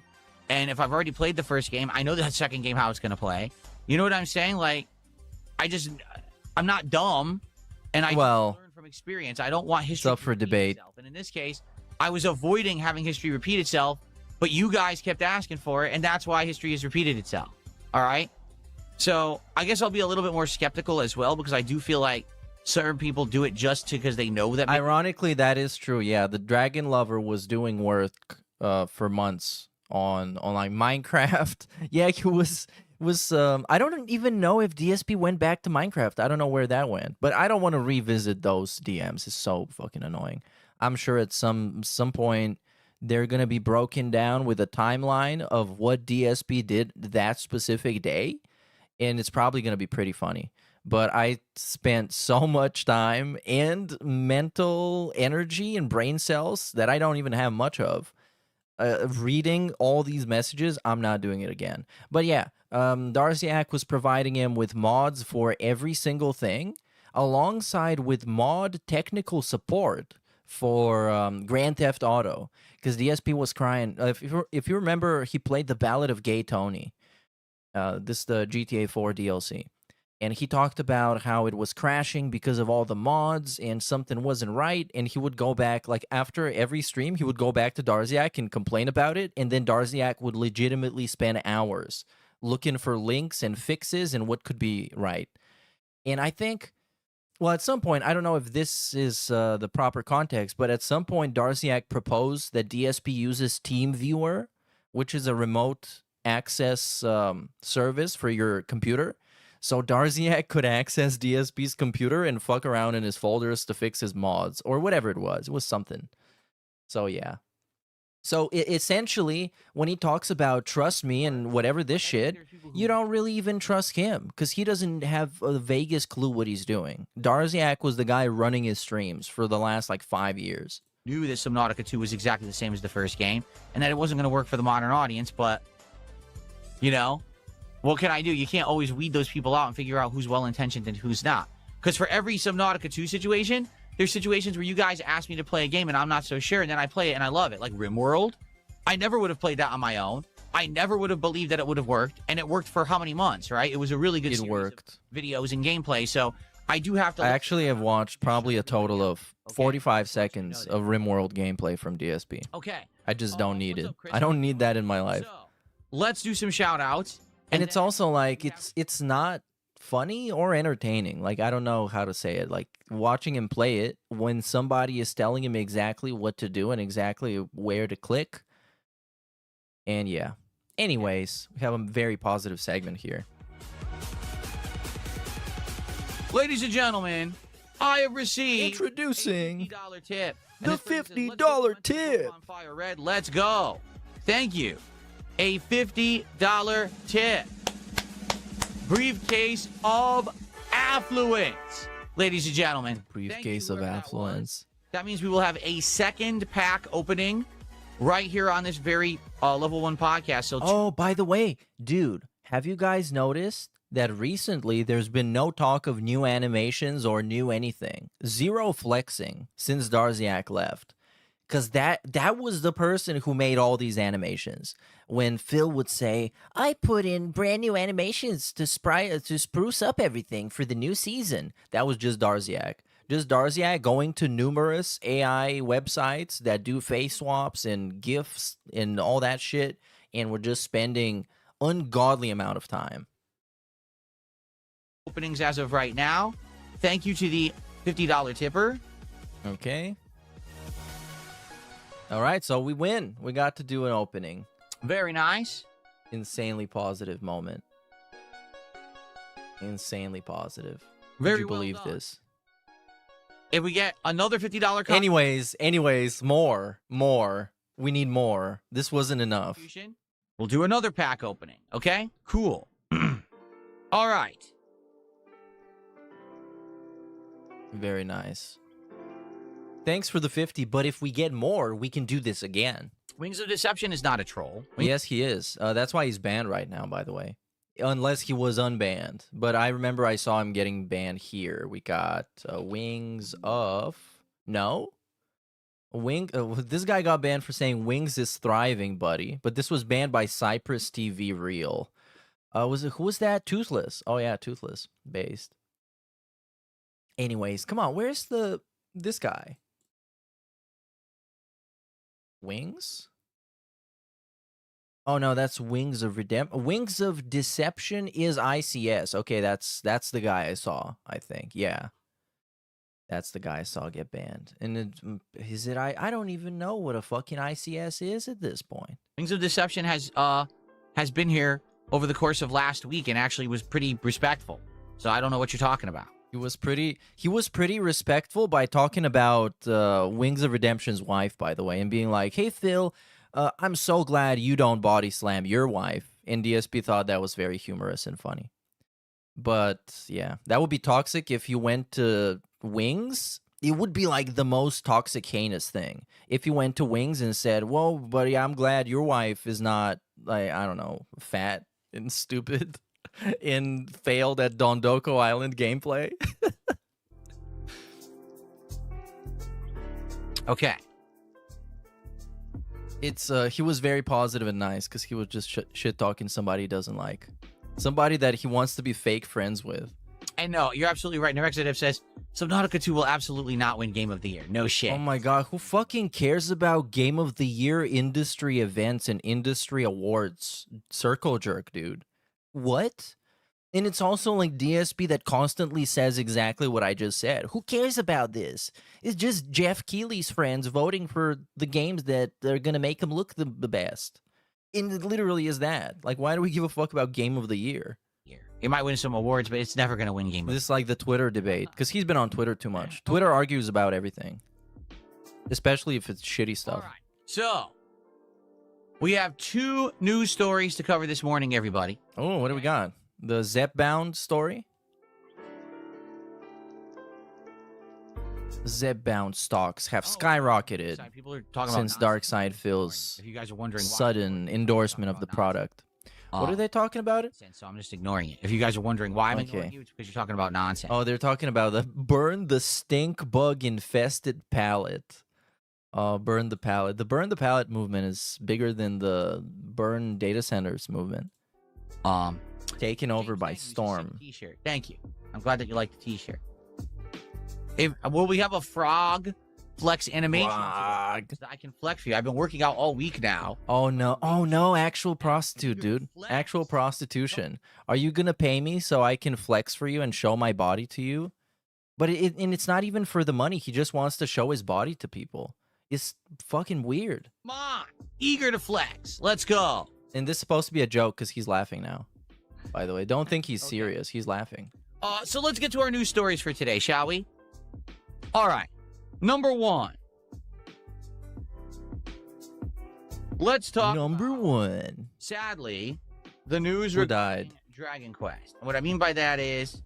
And if I've already played the first game, I know that second game how it's gonna play. You know what I'm saying? Like, I'm not dumb, and I Well, learn from experience. I don't want history up to for repeat debate. itself. And in this case, I was avoiding having history repeat itself, but you guys kept asking for it, and that's why history has repeated itself. All right? So I guess I'll be a little bit more skeptical as well, because I do feel like certain people do it just because they know that. Ironically, that is true. Yeah, the Dragon Lover was doing work for months on like Minecraft. Yeah, he was I don't even know if DSP went back to Minecraft. I don't know where that went, but I don't want to revisit those DMs. It's so fucking annoying. I'm sure at some point they're gonna be broken down with a timeline of what DSP did that specific day, and it's probably gonna be pretty funny. But I spent so much time and mental energy and brain cells that I don't even have much of. Reading all these messages, I'm not doing it again. But yeah, Darziak was providing him with mods for every single thing, alongside with mod technical support for Grand Theft Auto, because DSP was crying. If you remember, he played the Ballad of Gay Tony. This is the GTA 4 DLC. And he talked about how it was crashing because of all the mods and something wasn't right. And he would go back, like after every stream, he would go back to Darziak and complain about it. And then Darziak would legitimately spend hours looking for links and fixes and what could be right. And I think, well, at some point, I don't know if this is the proper context, but at some point, Darziak proposed that DSP uses TeamViewer, which is a remote access service for your computer. So Darziak could access DSP's computer and fuck around in his folders to fix his mods or whatever it was. It was something. So yeah. So essentially, when he talks about trust me and whatever this shit, you don't really even trust him because he doesn't have the vaguest clue what he's doing. Darziak was the guy running his streams for the last like 5 years. Knew that Subnautica 2 was exactly the same as the first game, and that it wasn't going to work for the modern audience, but, you know, what can I do? You can't always weed those people out and figure out who's well-intentioned and who's not. Because for every Subnautica 2 situation, there's situations where you guys ask me to play a game and I'm not so sure, and then I play it and I love it. Like RimWorld, I never would have played that on my own. I never would have believed that it would have worked, and it worked for how many months, right? It was a really good series of videos and gameplay, so I do have to... I actually have watched probably a total of 45 seconds of RimWorld gameplay from DSP. Okay. I just don't need it. I don't need that in my life. So, let's do some shout-outs. And it's also like it's not funny or entertaining. Like, I don't know how to say it. Like, watching him play it when somebody is telling him exactly what to do and exactly where to click. And yeah. Anyways, we have a very positive segment here. Ladies and gentlemen, I have received Introducing a $50 tip. the And this person says, $50 "Let's go, tip." On fire red. Let's go. Thank you. A $50 tip. Briefcase of affluence. Ladies and gentlemen. Briefcase of affluence. That means we will have a second pack opening right here on this very Level 1 podcast. So Oh, by the way, dude, have you guys noticed that recently there's been no talk of new animations or new anything. Zero flexing since Darziak left. Because that was the person who made all these animations. When Phil would say, I put in brand new animations to spruce up everything for the new season. That was just Darziak. Just Darziak going to numerous AI websites that do face swaps and GIFs and all that shit. And we're just spending ungodly amount of time. Openings as of right now. Thank you to the $50 tipper. Okay. All right, so we win. We got to do an opening. Very nice. Insanely positive moment. Insanely positive. Very Would you well believe done. this? If we get another $50 Anyways, more. We need more. This wasn't enough. contribution, we'll do another pack opening. Okay? Cool. All right. Very nice. Thanks for the 50, but if we get more, we can do this again. Wings of Deception is not a troll. Yes, he is. That's why he's banned right now, by the way. Unless he was unbanned. But I remember I saw him getting banned here. We got Wings of... No? This guy got banned for saying Wings is thriving, buddy. But this was banned by Cypress TV Real. Who was that? Toothless. Oh, yeah, Toothless. Based. Anyways, come on. Where's this guy? Wings? Oh no, that's Wings of Wings of Deception is ICS. Okay, that's the guy I saw, I think. Yeah. That's the guy I saw get banned. And is it I don't even know what a fucking ICS is at this point. Wings of Deception has been here over the course of last week and actually was pretty respectful. So I don't know what you're talking about. He was pretty respectful by talking about Wings of Redemption's wife, by the way, and being like, "Hey Phil, I'm so glad you don't body slam your wife." And DSP thought that was very humorous and funny. But yeah, that would be toxic if you went to Wings. It would be like the most toxic, heinous thing if you went to Wings and said, "Whoa, buddy, I'm glad your wife is not like I don't know, fat and stupid." And failed at Dondoko Island gameplay. Okay. It's he was very positive and nice because he was just shit talking somebody he doesn't like, somebody that he wants to be fake friends with. And no, you're absolutely right. Nexative says Subnautica 2 will absolutely not win Game of the Year. No shit. Oh my god, who fucking cares about Game of the Year industry events and industry awards? Circle jerk, dude. What? And it's also like DSP that constantly says exactly what I just said. Who cares about this? It's just Jeff Keighley's friends voting for the games that are going to make him look the best. And it literally is that. Like, why do we give a fuck about Game of the Year? It might win some awards, but it's never going to win Game of the Year. This is like the Twitter debate, because he's been on Twitter too much. Twitter argues about everything, especially if it's shitty stuff. All right. So, we have 2 news stories to cover this morning, everybody. Oh, what do we got? The Zepbound story? Zepbound stocks have skyrocketed People are talking since about Darkseid feels if you guys are wondering why, sudden endorsement of the product. What are they talking about it? So I'm just ignoring it. If you guys are wondering why I'm Okay. ignoring you, it's because you're talking about nonsense. Oh, they're talking about the burn the stink bug infested pallet. Burn the pallet. The burn the pallet movement is bigger than the burn data centers movement. Taken over by storm. T-shirt. Thank you. I'm glad that you like the T-shirt. Will we have a frog flex animation? Frog. I can flex for you. I've been working out all week now. Oh no, actual prostitute, dude. Actual prostitution. Are you gonna pay me so I can flex for you and show my body to you? But it's not even for the money. He just wants to show his body to people. It's fucking weird. Come on. Eager to flex. Let's go. And this is supposed to be a joke because he's laughing now. By the way, don't think he's serious. He's laughing. So let's get to our news stories for today, shall we? All right. Number 1. Let's talk Number about, 1. sadly, the news Who regarding died? Dragon Quest. And what I mean by that is...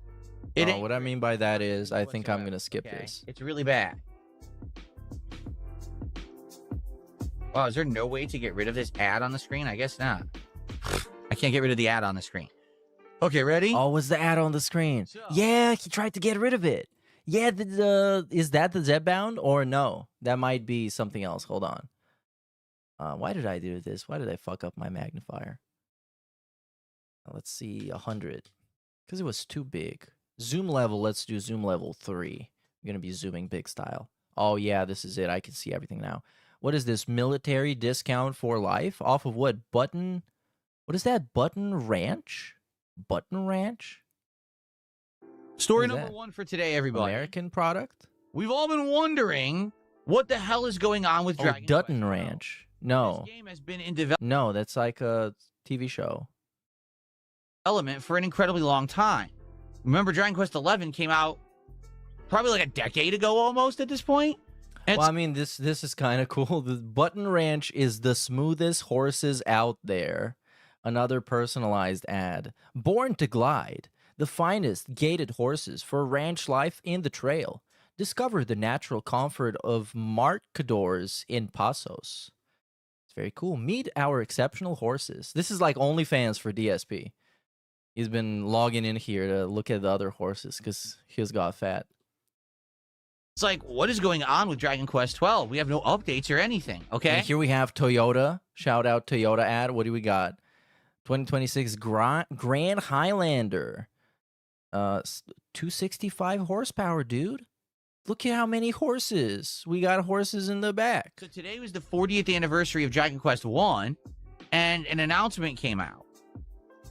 What I mean by that is I think I'm going to skip this. It's really bad. Wow, is there no way to get rid of this ad on the screen? I guess not. I can't get rid of the ad on the screen. Okay, ready? Oh, was the ad on the screen? So- Yeah, he tried to get rid of it. Yeah, is that the Z-bound or no? That might be something else. Hold on. Why did I do this? Why did I fuck up my magnifier? Let's see, 100. Because it was too big. Zoom level, let's do zoom level 3. I'm going to be zooming big style. Oh, yeah, this is it. I can see everything now. What is this? Military discount for life? Off of what? Button? What is that? Button Ranch? Button Ranch? Story What is number that? 1 for today, everybody. American product? We've all been wondering what the hell is going on with Oh, Dragon Dutton Quest. Ranch. No. This game has been in development No, that's like a TV show. for an incredibly long time. Remember, Dragon Quest XI came out probably like a decade ago almost at this point. And Well, I mean, this is kind of cool. The Button Ranch is the smoothest horses out there. Another personalized ad. Born to glide. The finest gated horses for ranch life in the trail. Discover the natural comfort of marcadors in Pasos. It's very cool. Meet our exceptional horses. This is like OnlyFans for DSP. He's been logging in here to look at the other horses because he's got fat. it's like, what is going on with Dragon Quest 12? We have no updates or anything, okay? And here we have Toyota. Shout out Toyota ad. What do we got? 2026 Grand Highlander. 265 horsepower, dude. Look at how many horses. We got horses in the back. So today was the 40th anniversary of Dragon Quest 1, and an announcement came out.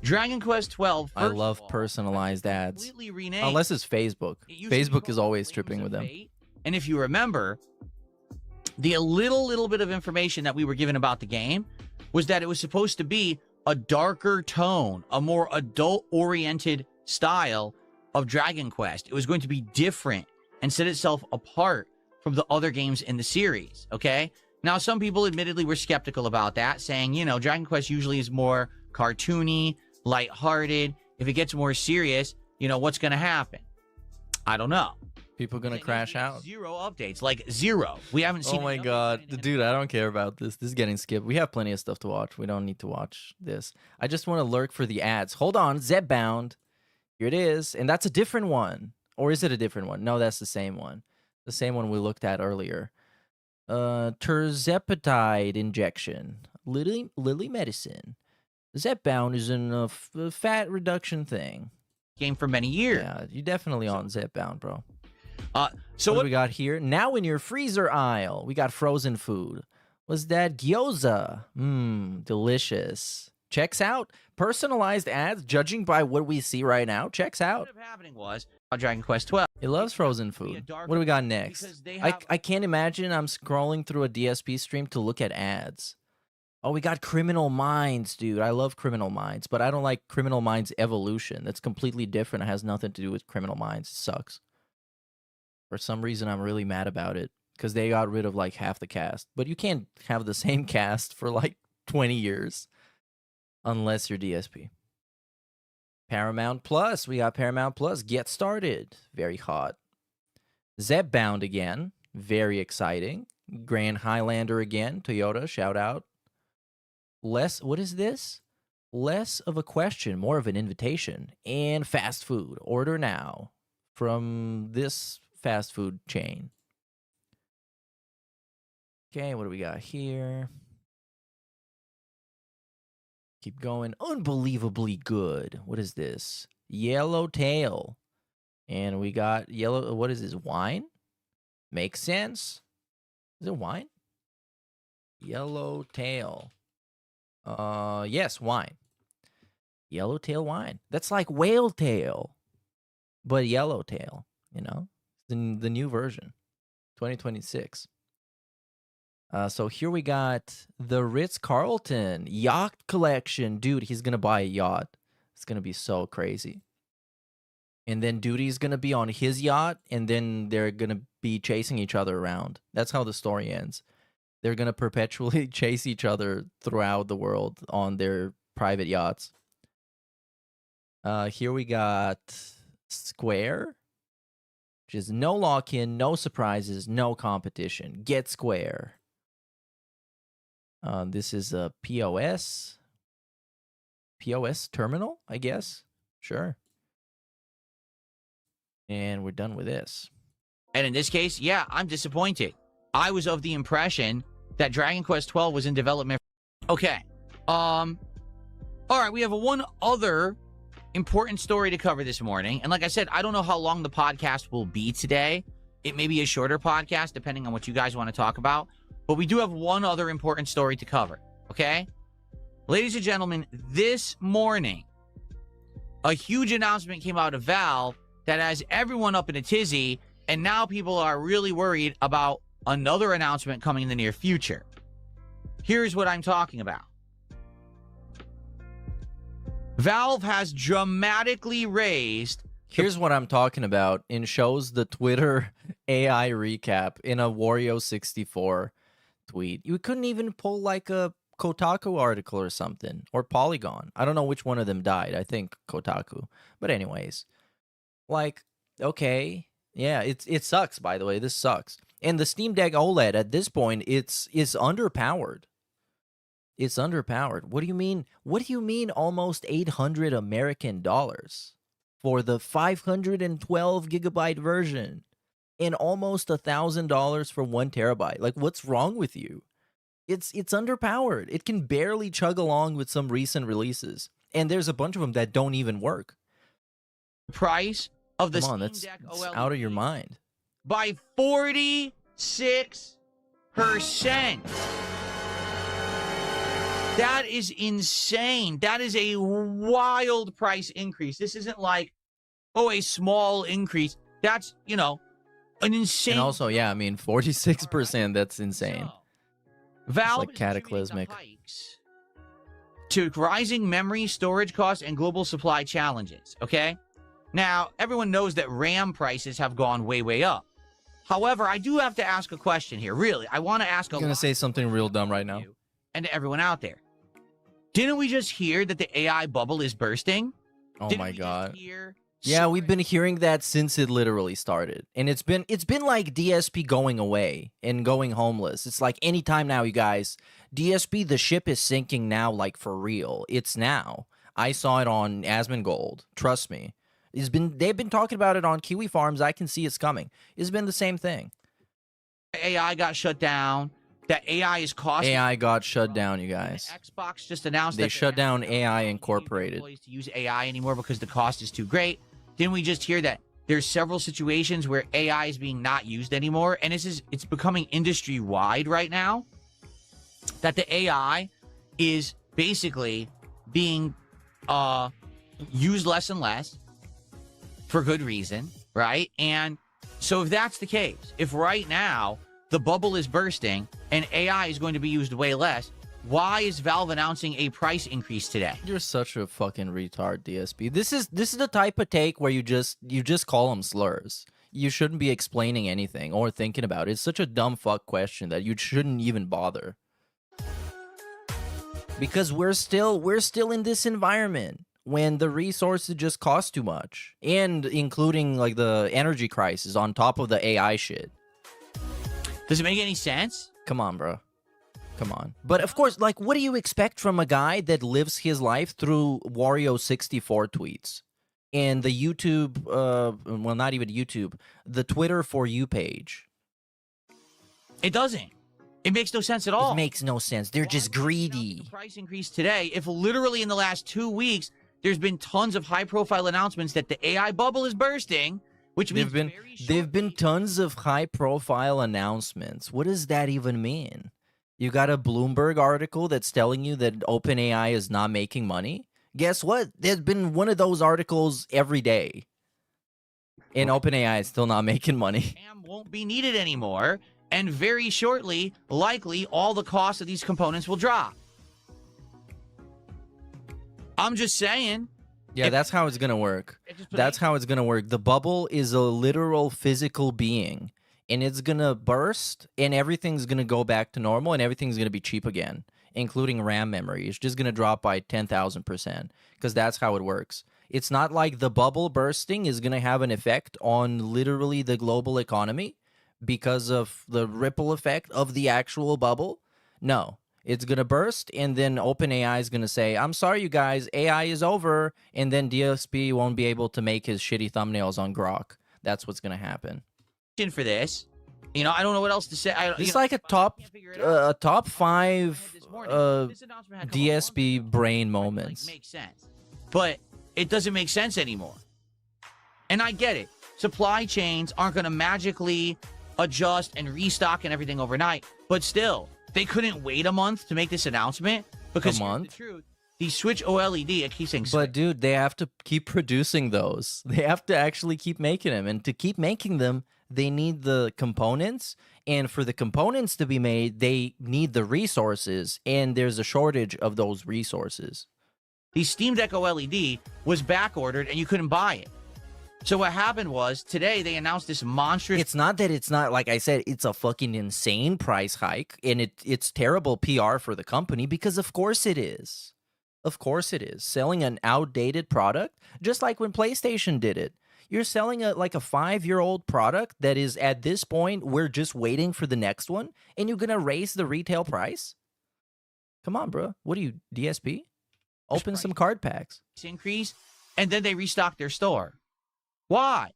Dragon Quest 12, I love personalized ads. completely renamed. Unless it's Facebook. It used to be Facebook is called always Flames tripping of with them. Fate. And if you remember, the little bit of information that we were given about the game was that it was supposed to be a darker tone, a more adult-oriented style of Dragon Quest. It was going to be different and set itself apart from the other games in the series, okay? Now, some people admittedly were skeptical about that, saying, you know, Dragon Quest usually is more cartoony, lighthearted. If it gets more serious, you know, what's going to happen? I don't know. People gonna There's crash been out. 0 updates, like 0. We haven't seen. Oh my any updates god. or anything. Dude, I don't care about this. This is getting skipped. We have plenty of stuff to watch. We don't need to watch this. I just want to lurk for the ads. Hold on. Z-bound. Here it is. And that's a different one. Or is it a different one? No, that's the same one. The same one we looked at earlier. Terzepatide injection. Lily medicine. Z-bound is a fat reduction thing. Game for many years. Yeah, you definitely on Z-bound, bro. So What what do we got here? Now in your freezer aisle, we got frozen food. Was that gyoza? Delicious. Checks out. Personalized ads, judging by what we see right now. Checks out. ended up happening was Dragon Quest 12. It loves frozen be a food. darker What do we got tone next? because they I, have- I can't imagine I'm scrolling through a DSP stream to look at ads. Oh, we got Criminal Minds, dude. I love Criminal Minds, but I don't like Criminal Minds Evolution. That's completely different. It has nothing to do with Criminal Minds. It sucks. For some reason, I'm really mad about it because they got rid of like half the cast. But you can't have the same cast for like 20 years unless you're DSP. Paramount Plus. We got Paramount Plus. Get started. Very hot. Z-bound again. Very exciting. Grand Highlander again. Toyota. Shout out. What is this? Less of a question, more of an invitation. And fast food. Order now from this fast food chain. Okay, what do we got here? Keep going. Unbelievably good. What is this? Yellowtail. And we got yellow. What is this? Wine? Makes sense. Is it wine? Yellowtail. Yes, wine. Yellowtail wine. That's like whale tail, but yellowtail. You know, the new version, 2026. So here we got the Ritz-Carlton yacht collection. Dude, he's going to buy a yacht. It's going to be so crazy. And then Duty's going to be on his yacht, and then they're going to be chasing each other around. That's how the story ends. They're going to perpetually chase each other throughout the world on their private yachts. Here we got Square, which is no lock-in, no surprises, no competition. Get Square. This is a POS terminal, I guess. Sure. And we're done with this. And in this case, yeah, I'm disappointed. I was of the impression that Dragon Quest 12 was in development. Okay. All right, we have one other important story to cover this morning. And like I said, I don't know how long the podcast will be today. It may be a shorter podcast, depending on what you guys want to talk about. But we do have one other important story to cover, okay? Ladies and gentlemen, this morning, a huge announcement came out of Valve that has everyone up in a tizzy, and now people are really worried about another announcement coming in the near future. Here's what I'm talking about. Valve has dramatically raised... Here's what I'm talking about. And shows the Twitter AI recap in a Wario64 tweet. You couldn't even pull like a Kotaku article or something, or Polygon. I don't know which one of them died. I think Kotaku. But anyways, like, okay, yeah, it sucks. By the way, this sucks. And the Steam Deck OLED at this point, it's underpowered. It's underpowered. What do you mean? What do you mean? Almost 800 American dollars for the 512 gigabyte version, and almost $1,000 for 1 terabyte. Like, what's wrong with you? It's underpowered. It can barely chug along with some recent releases, and there's a bunch of them that don't even work. Price of the Come on, Steam Deck that's OLED out of your mind. by 46%. That is insane. That is a wild price increase. This isn't like, oh, a small increase. That's, you know, an insane. And also, yeah, I mean, 46%, that's insane. So, Valve like is cataclysmic. attributing the hikes to rising memory, storage costs, and global supply challenges, okay? Now, everyone knows that RAM prices have gone way, way up. However, I do have to ask a question here. Really, I want to ask a I'm going to say something real dumb right now. and to everyone out there. Didn't we just hear that the AI bubble is bursting? Oh Didn't my we just god. hear Yeah, we've been storage- hearing that since it literally started. And it's been like DSP going away and going homeless. It's like anytime now, you guys. DSP, the ship is sinking now, like for real. It's now. I saw it on Asmongold. Trust me. They've been talking about it on Kiwi Farms. I can see it's coming. It's been the same thing. AI got shut down. That AI is costing. AI got shut down, you guys. Xbox just announced They that shut down AI not allowing Incorporated. employees to use AI anymore because the cost is too great. Didn't we just hear that there's several situations where AI is being not used anymore, and it's becoming industry wide right now? That the AI is basically being used less and less for good reason, right? And so if that's the case, if right now the bubble is bursting and AI is going to be used way less, why is Valve announcing a price increase today? You're such a fucking retard, DSP. This is the type of take where you just call them slurs. You shouldn't be explaining anything or thinking about it. It's such a dumb fuck question that you shouldn't even bother. Because we're still in this environment when the resources just cost too much, and including like the energy crisis on top of the AI shit. Does it make any sense? Come on, bro. Come on. But of course, like, what do you expect from a guy that lives his life through Wario64 tweets and the YouTube, well, not even YouTube, the Twitter For You page? It doesn't. It makes no sense at all. It makes no sense. They're just Why would they announce greedy. a price increase today if literally in the last 2 weeks there's been tons of high-profile announcements that the AI bubble is bursting, which means They've been tons of high-profile announcements. What does that even mean? You got a Bloomberg article that's telling you that OpenAI is not making money? Guess what? There's been one of those articles every day. And OpenAI is still not making money. RAM won't be needed anymore, and very shortly, likely, all the costs of these components will drop. I'm just saying. Yeah, that's how it's going to work. Just That's how it's going to work. The bubble is a literal physical being, and it's going to burst, and everything's going to go back to normal, and everything's going to be cheap again, including RAM memory. It's just going to drop by 10,000%, because that's how it works. It's not like the bubble bursting is going to have an effect on literally the global economy because of the ripple effect of the actual bubble. No, It's going to burst, and then OpenAI is going to say, I'm sorry, you guys, AI is over, and then DSP won't be able to make his shitty thumbnails on Grok. That's what's going to happen. For this, you know, I don't know what else to say. It's like a top 5 DSP brain moments. Makes sense, but it doesn't make sense anymore. And I get it. Supply chains aren't going to magically adjust and restock and everything overnight, but still, they couldn't wait a month to make this announcement because a month? The truth, the Switch OLED, I keep saying, but dude, they have to keep producing those. They have to actually keep making them, and to keep making them, they need the components, and for the components to be made, they need the resources, and there's a shortage of those resources. The Steam Deck OLED was back ordered and you couldn't buy it. So what happened was today they announced this monstrous. It's not that it's not, like I said, it's a fucking insane price hike, and it's terrible PR for the company, because of course it is. Of course it is. Selling an outdated product, just like when PlayStation did it. You're selling a 5-year-old product that is, at this point, we're just waiting for the next one, and you're going to raise the retail price? Come on, bro. What are you, DSP? Open some card packs. Increase, and then they restock their store. Why?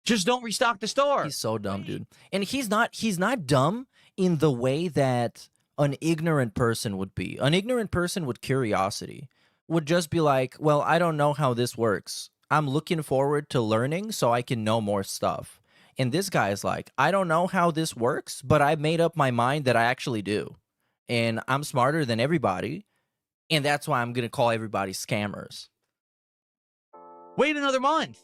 Just don't restock the store. He's so dumb, dude. And he's not dumb in the way that an ignorant person would be. An ignorant person with curiosity would just be like, well, I don't know how this works. I'm looking forward to learning so I can know more stuff. And this guy is like, I don't know how this works, but I made up my mind that I actually do. And I'm smarter than everybody. And that's why I'm going to call everybody scammers. Wait another month.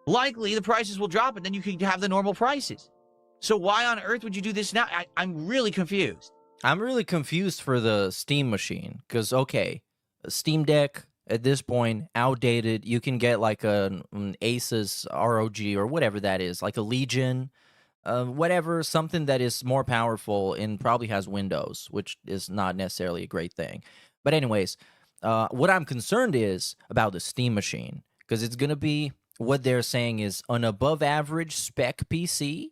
Likely the prices will drop and then you can have the normal prices. So why on earth would you do this now? I'm really confused. I'm really confused for the Steam machine. Because, okay, a Steam Deck at this point, outdated. You can get like an Asus ROG or whatever that is, like a Legion, whatever, something that is more powerful and probably has Windows, which is not necessarily a great thing. But anyways, what I'm concerned is about the Steam machine, because it's going to be, what they're saying is an above average spec PC,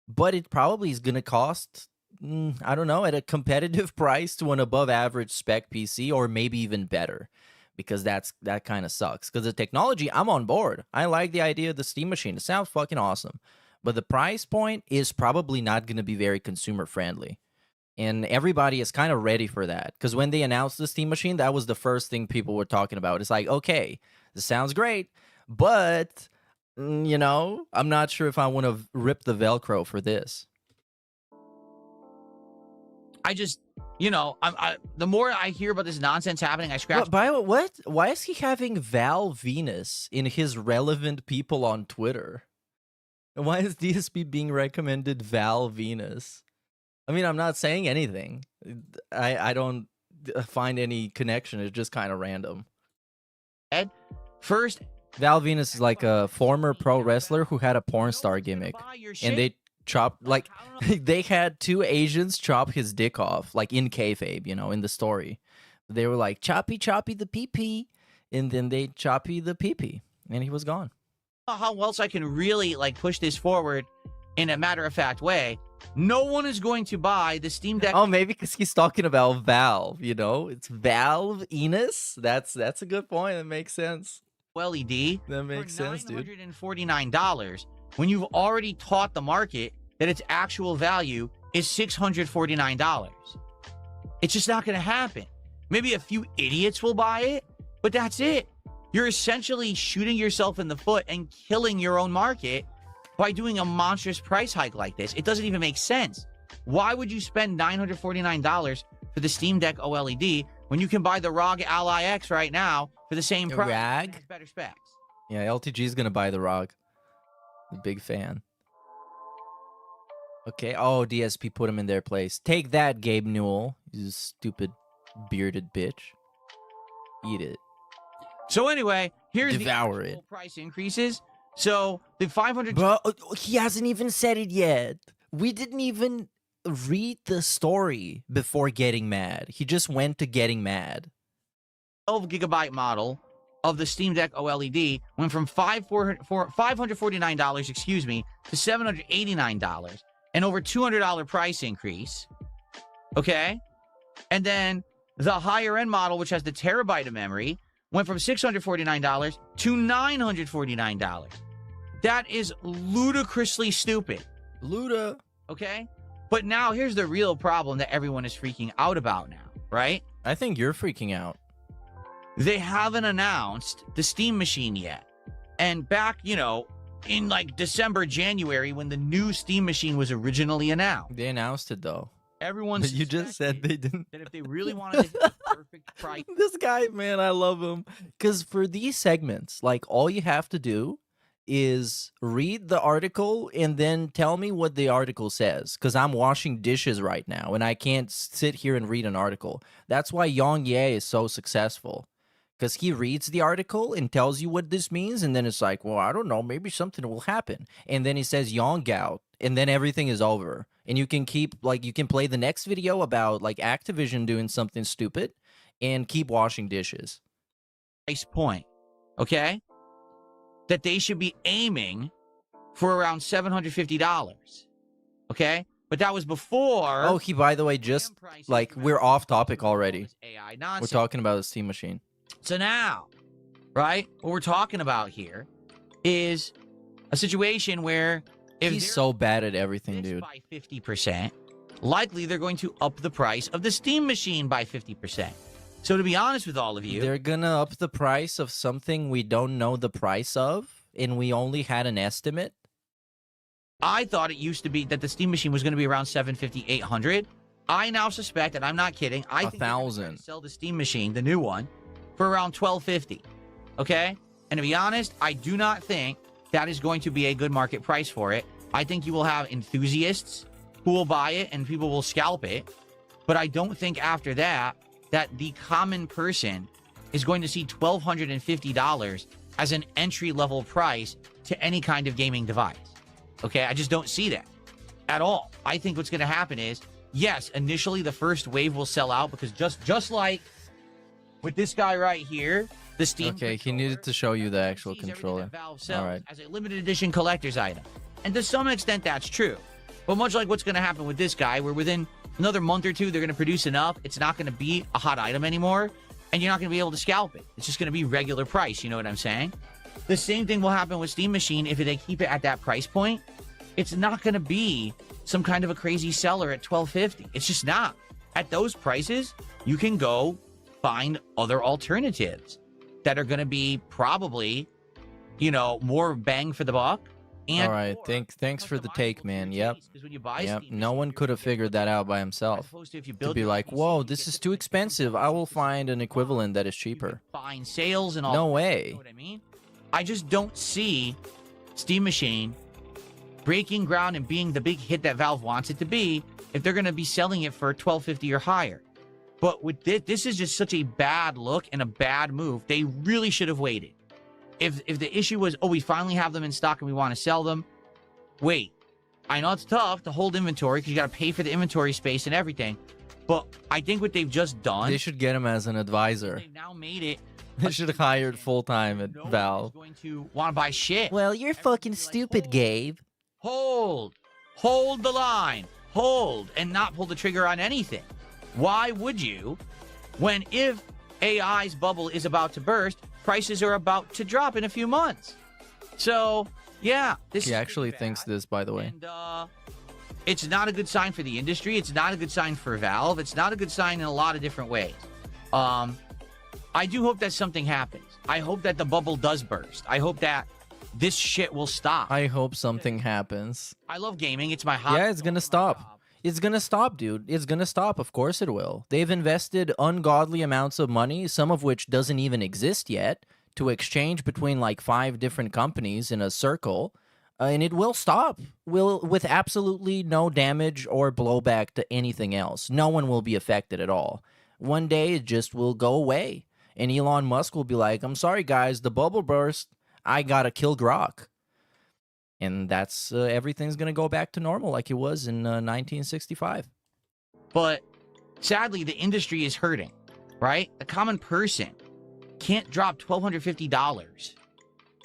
but it probably is going to cost, I don't know, at a competitive price to an above average spec PC, or maybe even better, because that kind of sucks. Because the technology, I'm on board. I like the idea of the Steam machine. It sounds fucking awesome. But the price point is probably not going to be very consumer friendly. And everybody is kind of ready for that. Because when they announced the Steam machine, that was the first thing people were talking about. It's like, okay, this sounds great, but, you know, I'm not sure if I want to rip the Velcro for this. I just, you know, the more I hear about this nonsense happening, I scratch. What? Why is he having Val Venus in his relevant people on Twitter? And why is DSP being recommended Val Venus? I mean, I'm not saying anything. I don't find any connection. It's just kind of random. Ed, first, Val Venus is like a former pro wrestler who had a porn star gimmick, and they chopped, like, they had two Asians chop his dick off, like in kayfabe, you know, in the story. They were like, choppy the pee-pee, and then they choppy the pee-pee, and he was gone. How else I can really, like, push this forward in a matter-of-fact way. No one is going to buy the Steam Deck. Oh, maybe because he's talking about Valve, you know? It's Valve Venus? That's a good point. That makes sense. LED. That makes sense, dude. $949 when you've already taught the market that its actual value is $649. It's just not going to happen. Maybe a few idiots will buy it, but that's it. You're essentially shooting yourself in the foot and killing your own market by doing a monstrous price hike like this. It doesn't even make sense. Why would you spend $949 for the Steam Deck OLED when you can buy the ROG Ally X right now for the same price? ROG? Better specs. Yeah, LTG is going to buy the ROG. A big fan. Okay. Oh, DSP put him in their place. Take that, Gabe Newell. You stupid bearded bitch. Eat it. So anyway, here's Devour the it. price increases. So the 500. Bro, he hasn't even said it yet. We didn't even read the story before getting mad. He just went to getting mad. 12 gigabyte model of the Steam Deck OLED went from $549, excuse me, to $789. an over $200 price increase. Okay? And then the higher end model, which has the terabyte of memory, went from $649 to $949. That is ludicrously stupid. Luda. Okay? But now here's the real problem that everyone is freaking out about now, right? I think you're freaking out. They haven't announced the Steam Machine yet. And back, in like December, January, when the new Steam Machine was originally announced, They announced it though. everyone But you just said they didn't. that if they really wanted to hit the perfect price, This guy, man, I love him. Because for these segments, like, all you have to do is read the article and then tell me what the article says. Because I'm washing dishes right now and I can't sit here and read an article. That's why Yang Ye is so successful. Because he reads the article and tells you what this means, and then it's like, well, I don't know, maybe something will happen. And then he says Yang out, and then everything is over. And you can you can play the next video about, like, Activision doing something stupid and keep washing dishes. price point, okay? That they should be aiming for around $750, okay? But that was before. Oh, he, by the way, just, like, we're off topic already. AI We're nonsense. talking about the Steam Machine. So now, right, what we're talking about here is a situation where if He's they're so bad at everything, this dude. by 50%, likely they're going to up the price of the Steam Machine by 50%. So to be honest with all of you, They're gonna up the price of something we don't know the price of, and we only had an estimate. I thought it used to be that the Steam Machine was going to be around $750, $800. I now suspect, and I'm not kidding, I think they're gonna try to $1,000. sell the Steam Machine, the new one, for around $1,250. Okay? And to be honest, I do not think that is going to be a good market price for it. I think you will have enthusiasts who will buy it and people will scalp it. But I don't think after that the common person is going to see $1,250 as an entry-level price to any kind of gaming device. Okay? I just don't see that at all. I think what's going to happen is, yes, initially the first wave will sell out because just like with this guy right here, the Steam Okay, he controller, needed to show you the actual sees everything controller. that Valve sells All right. as a limited edition collector's item. And to some extent, that's true. But much like what's going to happen with this guy, where within another month or two, they're going to produce enough, it's not going to be a hot item anymore, and you're not going to be able to scalp it. It's just going to be regular price, you know what I'm saying? The same thing will happen with Steam Machine if they keep it at that price point. It's not going to be some kind of a crazy seller at $1,250. It's just not. At those prices, you can go find other alternatives that are going to be probably, more bang for the buck. And All right, more thanks for the customizable take, to man. your Yep. taste, 'cause when you buy Yep. Steam No Machine, one you're could have gonna figured that out by himself. as opposed to if you To build be your own like, PC, whoa, you this get is the too different expensive. I will features, find an equivalent that is you can cheaper. find sales and all. No that, way. You know what I mean? I just don't see Steam Machine breaking ground and being the big hit that Valve wants it to be if they're going to be selling it for $1,250 or higher. But with this is just such a bad look and a bad move. They really should have waited. If the issue was, oh, we finally have them in stock and we want to sell them, wait. I know it's tough to hold inventory because you got to pay for the inventory space and everything. But I think what they've just done, They should get him as an advisor. they've now made it. They should have hired full time at No one is Valve. going to want to buy shit. Well, you're fucking stupid, Gabe. Hold the line, hold, and not pull the trigger on anything. Why would you, when if AI's bubble is about to burst, prices are about to drop in a few months? So, yeah, this He is actually pretty thinks bad. this, by the way. And it's not a good sign for the industry. It's not a good sign for Valve. It's not a good sign in a lot of different ways. I do hope that something happens. I hope that the bubble does burst. I hope that this shit will stop. I hope something happens. I love gaming. It's my hobby. Yeah, it's gonna stop. It's gonna stop, dude. It's gonna stop. Of course it will. They've invested ungodly amounts of money, some of which doesn't even exist yet, to exchange between like 5 different companies in a circle, and it will stop. With absolutely no damage or blowback to anything else. No one will be affected at all. One day it just will go away, and Elon Musk will be like, "I'm sorry, guys, the bubble burst. I gotta kill Grok." And that's everything's going to go back to normal like it was in 1965. But sadly, the industry is hurting, right? The common person can't drop $1,250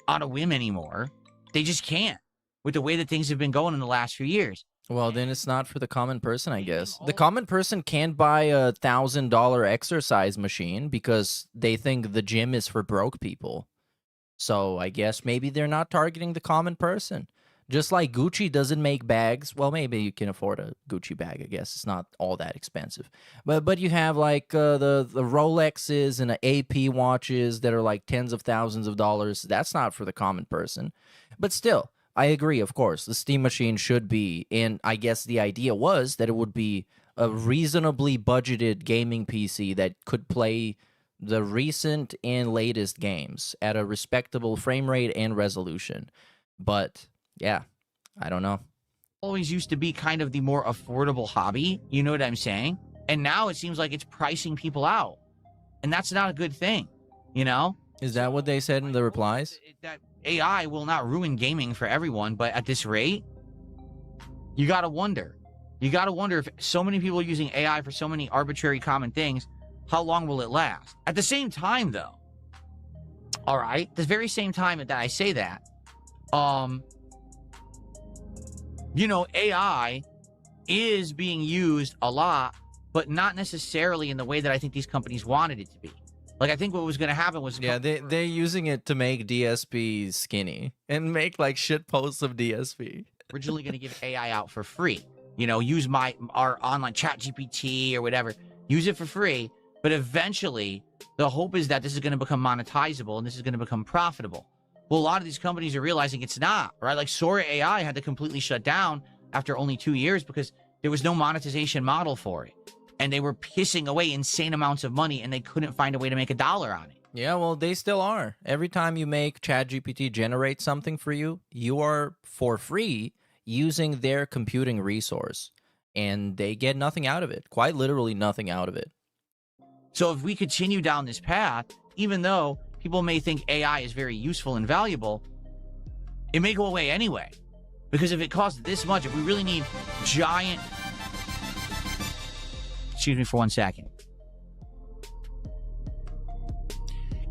on a whim anymore. They just can't with the way that things have been going in the last few years. Well, then it's not for the common person, I guess. The common person can't buy a $1,000 exercise machine because they think the gym is for broke people. So I guess maybe they're not targeting the common person. Just like Gucci doesn't make bags. Well, maybe you can afford a Gucci bag, I guess. It's not all that expensive. But you have like the Rolexes and the AP watches that are like tens of thousands of dollars. That's not for the common person. But still, I agree, of course. The Steam machine should be, and I guess the idea was that it would be a reasonably budgeted gaming PC that could play the recent and latest games at a respectable frame rate and resolution. But yeah, I don't know. Always used to be kind of the more affordable hobby. You know what I'm saying? And now it seems like it's pricing people out. And that's not a good thing, you know? Is that what they said in the replies? That AI will not ruin gaming for everyone, but at this rate, you got to wonder. You got to wonder if so many people are using AI for so many arbitrary common things, how long will it last? At the same time, though, all right, the very same time that I say that, you know, AI is being used a lot, but not necessarily in the way that I think these companies wanted it to be. Like, I think what was going to happen was... Yeah, they're using it to make DSP skinny and make, like, shit posts of DSP. Originally going to give AI out for free. You know, use our online chat GPT or whatever. Use it for free. But eventually, the hope is that this is going to become monetizable and this is going to become profitable. Well, a lot of these companies are realizing it's not, right? Like Sora AI had to completely shut down after only 2 years because there was no monetization model for it. And they were pissing away insane amounts of money and they couldn't find a way to make $1 on it. Yeah, well, they still are. Every time you make ChatGPT generate something for you, you are, for free, using their computing resource. And they get nothing out of it. Quite literally nothing out of it. So if we continue down this path, even though people may think AI is very useful and valuable, it may go away anyway. Because if it costs this much, if we really need giant... Excuse me for 1 second.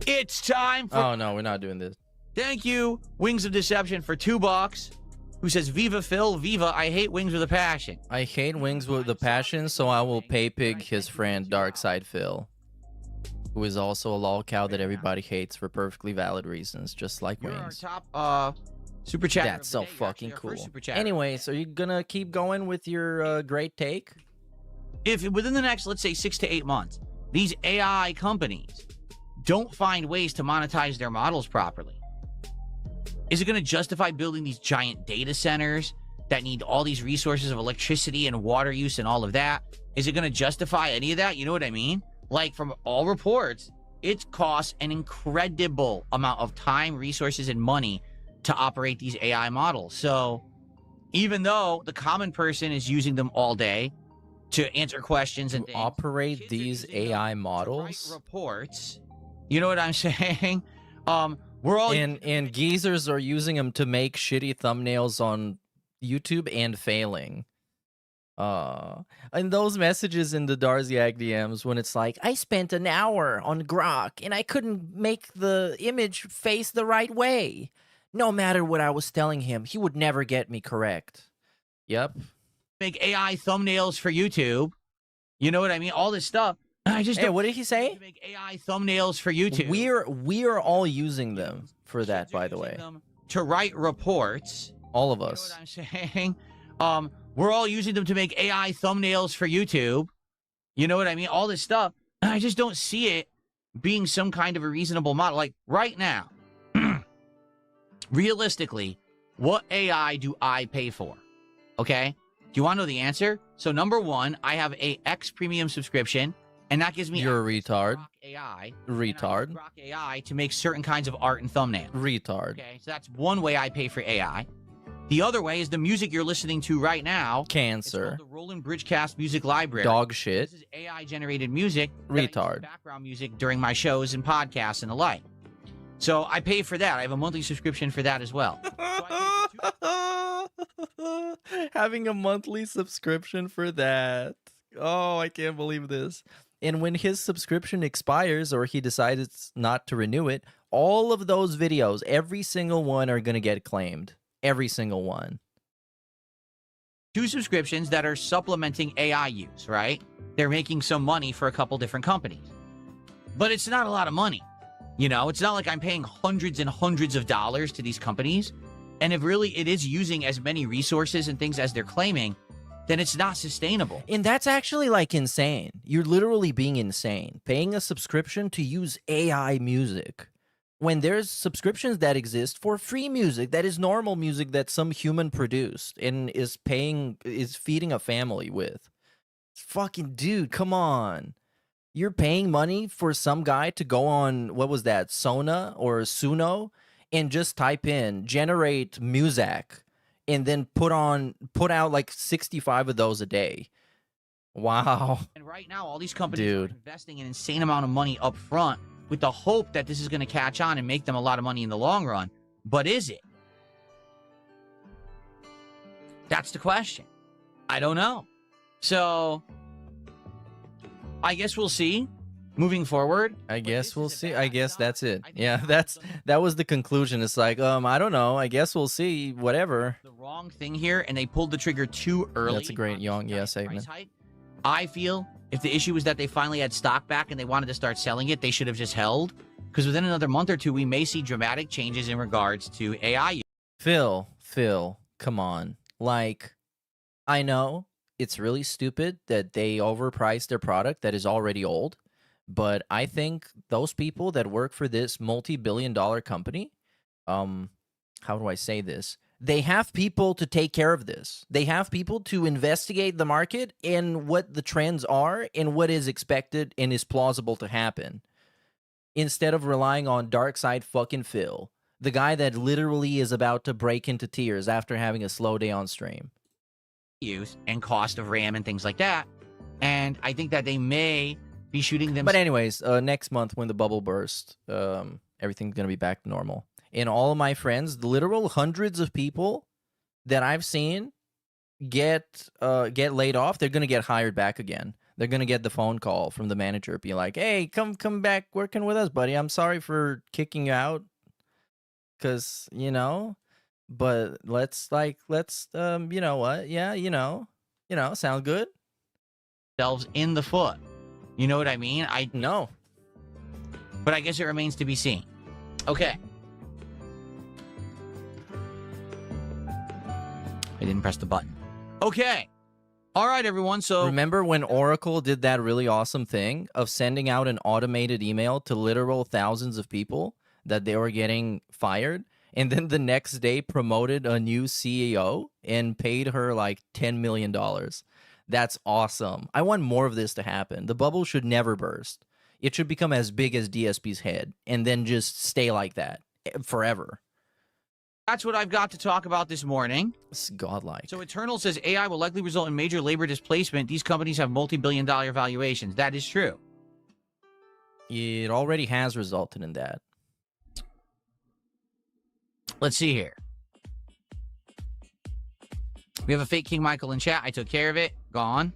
It's time for... Oh, no, we're not doing this. Thank you, Wings of Deception, for $2. Who says, Viva Phil, Viva, I hate Wings with a passion. I hate Wings with a passion, so I will pay pig his friend Darkside Phil, who is also a lol cow that everybody hates for perfectly valid reasons, just like You're Wings. our top super chat. That's so fucking cool. Anyways, are you gonna keep going with your great take? If within the next, let's say, 6 to 8 months, these AI companies don't find ways to monetize their models properly, is it going to justify building these giant data centers that need all these resources of electricity and water use and all of that? Is it going to justify any of that? You know what I mean? Like, from all reports, it costs an incredible amount of time, resources, and money to operate these AI models. So even though the common person is using them all day to answer questions and things, operate these AI models, write reports, you know what I'm saying? We're all and geezers are using them to make shitty thumbnails on YouTube and failing. And those messages in the Darziak DMs when it's like, I spent an hour on Grok and I couldn't make the image face the right way. No matter what I was telling him, he would never get me correct. Yep. Make AI thumbnails for YouTube. You know what I mean? All this stuff. I just Hey, what did he say? make AI thumbnails for YouTube. We're all using them for that, by the way. To write reports. All of You know us. what I'm saying? We're all using them to make AI thumbnails for YouTube. You know what I mean? All this stuff. I just don't see it being some kind of a reasonable model. Like, right now, realistically, what AI do I pay for? Okay? Do you want to know the answer? So, number one, I have a X premium subscription, and that gives me You're a access to retard. Grok AI. Retard. And I use Grok AI to make certain kinds of art and thumbnails. Retard. Okay, so that's one way I pay for AI. The other way is the music you're listening to right now. It's Cancer. called the Roland Bridgecast Music Library. Dog shit. This is AI-generated music. that I use as Retard. background music during my shows and podcasts and the like. So I pay for that. I have a monthly subscription for that as well. So I pay for Having a monthly subscription for that. Oh, I can't believe this. And when his subscription expires or he decides not to renew it, all of those videos, every single one, are going to get claimed. Every single one. 2 subscriptions that are supplementing AI use, right? They're making some money for a couple different companies. But it's not a lot of money. You know, it's not like I'm paying hundreds and hundreds of dollars to these companies. And if really it is using as many resources and things as they're claiming, then it's not sustainable. And that's actually like insane. You're literally being insane. Paying a subscription to use AI music when there's subscriptions that exist for free music that is normal music that some human produced and is feeding a family with. Fucking dude, come on. You're paying money for some guy to go on, what was that, Sona or Suno, and just type in generate music and then put out like 65 of those a day. Wow. And right now, all these companies are investing an insane amount of money up front with the hope that this is going to catch on and make them a lot of money in the long run. But is it? That's the question. I don't know. So I guess we'll see moving forward. I guess we'll see. I guess that's it. Yeah, that was the conclusion. It's like, I don't know. I guess we'll see. Whatever. The wrong thing here, and they pulled the trigger too early. That's a great young segment. I feel if the issue was that they finally had stock back and they wanted to start selling it, they should have just held. Because within another month or two, we may see dramatic changes in regards to AI. Phil, come on. Like, I know it's really stupid that they overpriced their product that is already old, but I think those people that work for this multi-billion-dollar company, how do I say this? They have people to take care of this. They have people to investigate the market and what the trends are and what is expected and is plausible to happen. Instead of relying on Dark Side fucking Phil, the guy that literally is about to break into tears after having a slow day on stream. Use and cost of RAM and things like that. And I think that they may be shooting them. But anyways, next month when the bubble bursts, everything's going to be back to normal. And all of my friends, the literal hundreds of people that I've seen get laid off, they're going to get hired back again. They're going to get the phone call from the manager being like, hey, come back working with us, buddy. I'm sorry for kicking you out. Because, you know, but let's you know what? Yeah, you know, sound good? Themselves in the foot. You know what I mean? I know. But I guess it remains to be seen. Okay. I didn't press the button. Okay. All right, everyone. So remember when Oracle did that really awesome thing of sending out an automated email to literal thousands of people that they were getting fired, and then the next day promoted a new CEO and paid her like $10 million? That's awesome. I want more of this to happen. The bubble should never burst. It should become as big as DSP's head and then just stay like that forever. That's what I've got to talk about this morning. It's godlike. So Eternal says AI will likely result in major labor displacement. These companies have multi-billion-dollar valuations. That is true. It already has resulted in that. Let's see here. We have a fake King Michael in chat. I took care of it. Gone.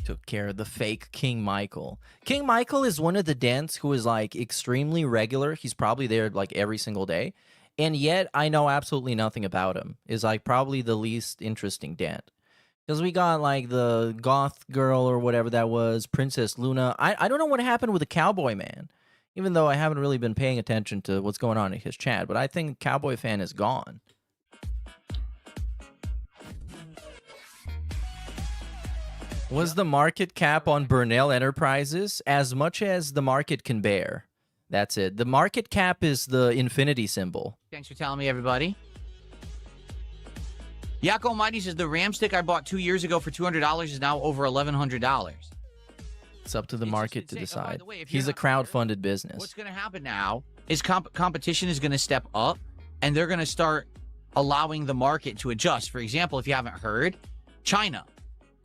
Took care of the fake King Michael. King Michael is one of the dents who is like extremely regular. He's probably there like every single day. And yet I know absolutely nothing about him. Is like probably the least interesting dent. Because we got like the goth girl or whatever that was, Princess Luna. I don't know what happened with the Cowboy Man. Even though I haven't really been paying attention to what's going on in his chat. But I think Cowboy Fan is gone. Was the market cap on Burnell Enterprises as much as the market can bear? That's it. The market cap is the infinity symbol. Thanks for telling me, everybody. Yak Almighty says the RAM stick I bought 2 years ago for $200 is now over $1,100. It's up to the market to decide. The way, He's a crowd-funded business. What's going to happen now is competition is going to step up, and they're going to start allowing the market to adjust. For example, if you haven't heard, China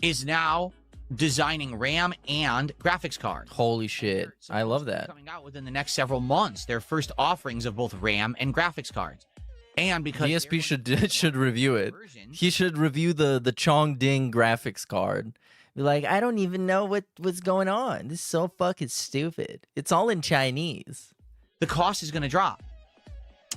is now designing RAM and graphics cards. Holy shit. I love that. Coming out within the next several months, their first offerings of both RAM and graphics cards. And because DSP should review it. He should review the Chongding graphics card. Be like, I don't even know what's going on. This is so fucking stupid. It's all in Chinese. The cost is going to drop.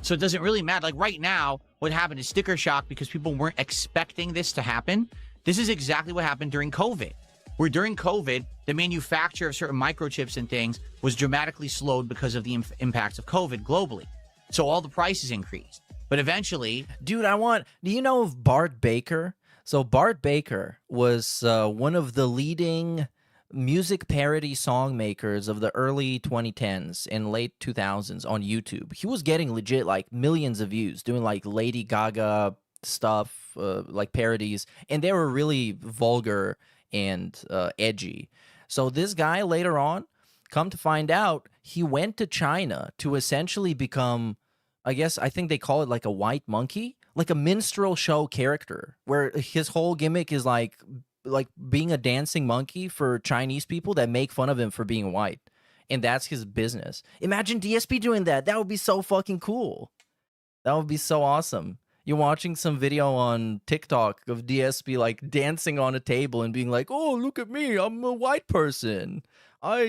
So it doesn't really matter. Like right now, what happened is sticker shock because people weren't expecting this to happen. This is exactly what happened during COVID. Where during COVID, the manufacture of certain microchips and things was dramatically slowed because of the impacts of COVID globally. So all the prices increased. But eventually... Dude, do you know of Bart Baker? So Bart Baker was one of the leading music parody song makers of the early 2010s and late 2000s on YouTube. He was getting legit like millions of views, doing like Lady Gaga stuff, like parodies, and they were really vulgar and edgy. So this guy later on, come to find out, he went to China to essentially become, I think they call it like a white monkey, like a minstrel show character, where his whole gimmick is like being a dancing monkey for Chinese people that make fun of him for being white. And that's his business. Imagine DSP doing that. That would be so fucking cool. That would be so awesome. You're watching some video on TikTok of DSP like dancing on a table and being like, oh, look at me, I'm a white person. I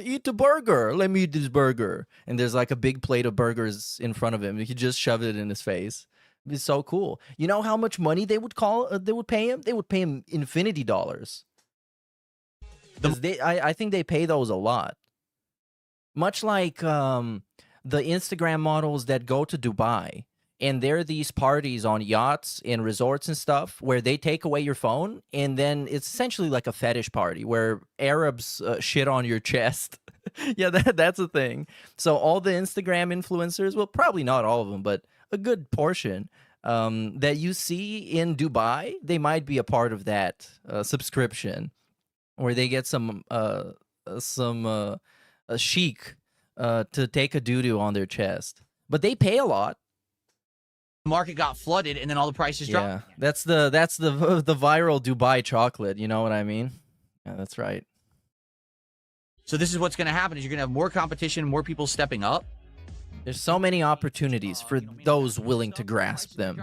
eat a burger. Let me eat this burger. And there's like a big plate of burgers in front of him. He just shoved it in his face. It'd be so cool. You know how much money they would pay him? They would pay him infinity dollars. I think they pay those a lot. Much like the Instagram models that go to Dubai. And there are these parties on yachts and resorts and stuff where they take away your phone, and then it's essentially like a fetish party where Arabs shit on your chest. Yeah, that's a thing. So all the Instagram influencers, well, probably not all of them, but a good portion that you see in Dubai, they might be a part of that subscription where they get some chic to take a doo-doo on their chest. But they pay a lot. Market got flooded and then all the prices dropped. Yeah, that's the viral Dubai chocolate. You know what I mean? Yeah, that's right. So this is what's going to happen: is you're going to have more competition, more people stepping up. There's so many opportunities for those willing to grasp them.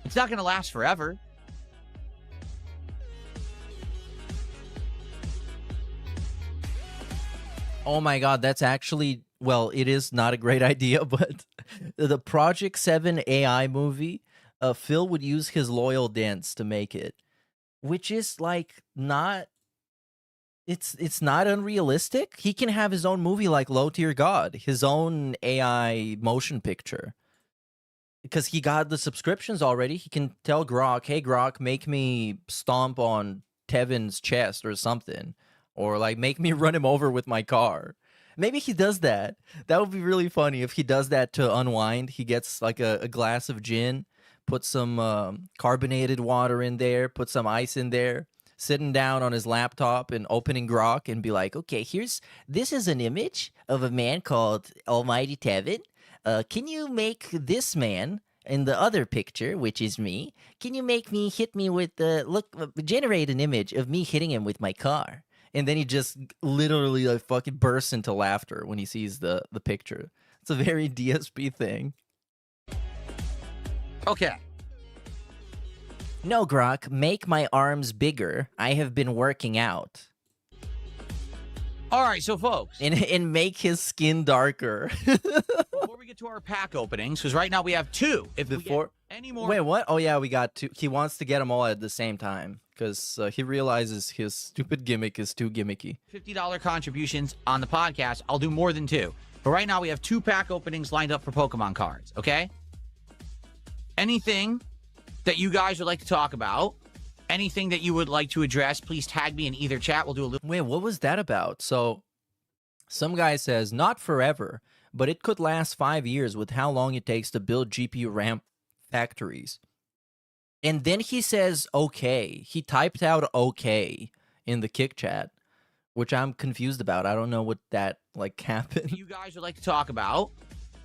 It's not going to last forever. Oh my God, that's actually, well, it is not a great idea, but the Project 7 AI movie, Phil would use his loyal dents to make it, which is like not, it's not unrealistic. He can have his own movie like Low Tier God, his own AI motion picture. Because he got the subscriptions already, he can tell Grok, hey Grok, make me stomp on Tevin's chest or something. Or like make me run him over with my car. Maybe he does that. That would be really funny if he does that to unwind. He gets like a glass of gin, put some carbonated water in there, put some ice in there, sitting down on his laptop and opening Grok and be like, okay, this is an image of a man called Almighty Tevin. Can you make this man in the other picture, which is me, can you make me hit me with generate an image of me hitting him with my car? And then he just literally like fucking bursts into laughter when he sees the picture. It's a very DSP thing. Okay. No, Grok, make my arms bigger. I have been working out. All right, so folks. And make his skin darker. Before we get to our pack openings, because right now we have two. If we get any more... Wait, what? Oh, yeah, we got two. He wants to get them all at the same time because he realizes his stupid gimmick is too gimmicky. $50 contributions on the podcast. I'll do more than two. But right now we have two pack openings lined up for Pokemon cards, okay? Anything that you guys would like to talk about, anything that you would like to address, please tag me in either chat. We'll do a little... Wait, what was that about? So, some guy says, not forever, but it could last 5 years with how long it takes to build GPU RAM factories. And then he says, okay. He typed out okay in the Kick chat, which I'm confused about. I don't know what that, like, happened. You guys would like to talk about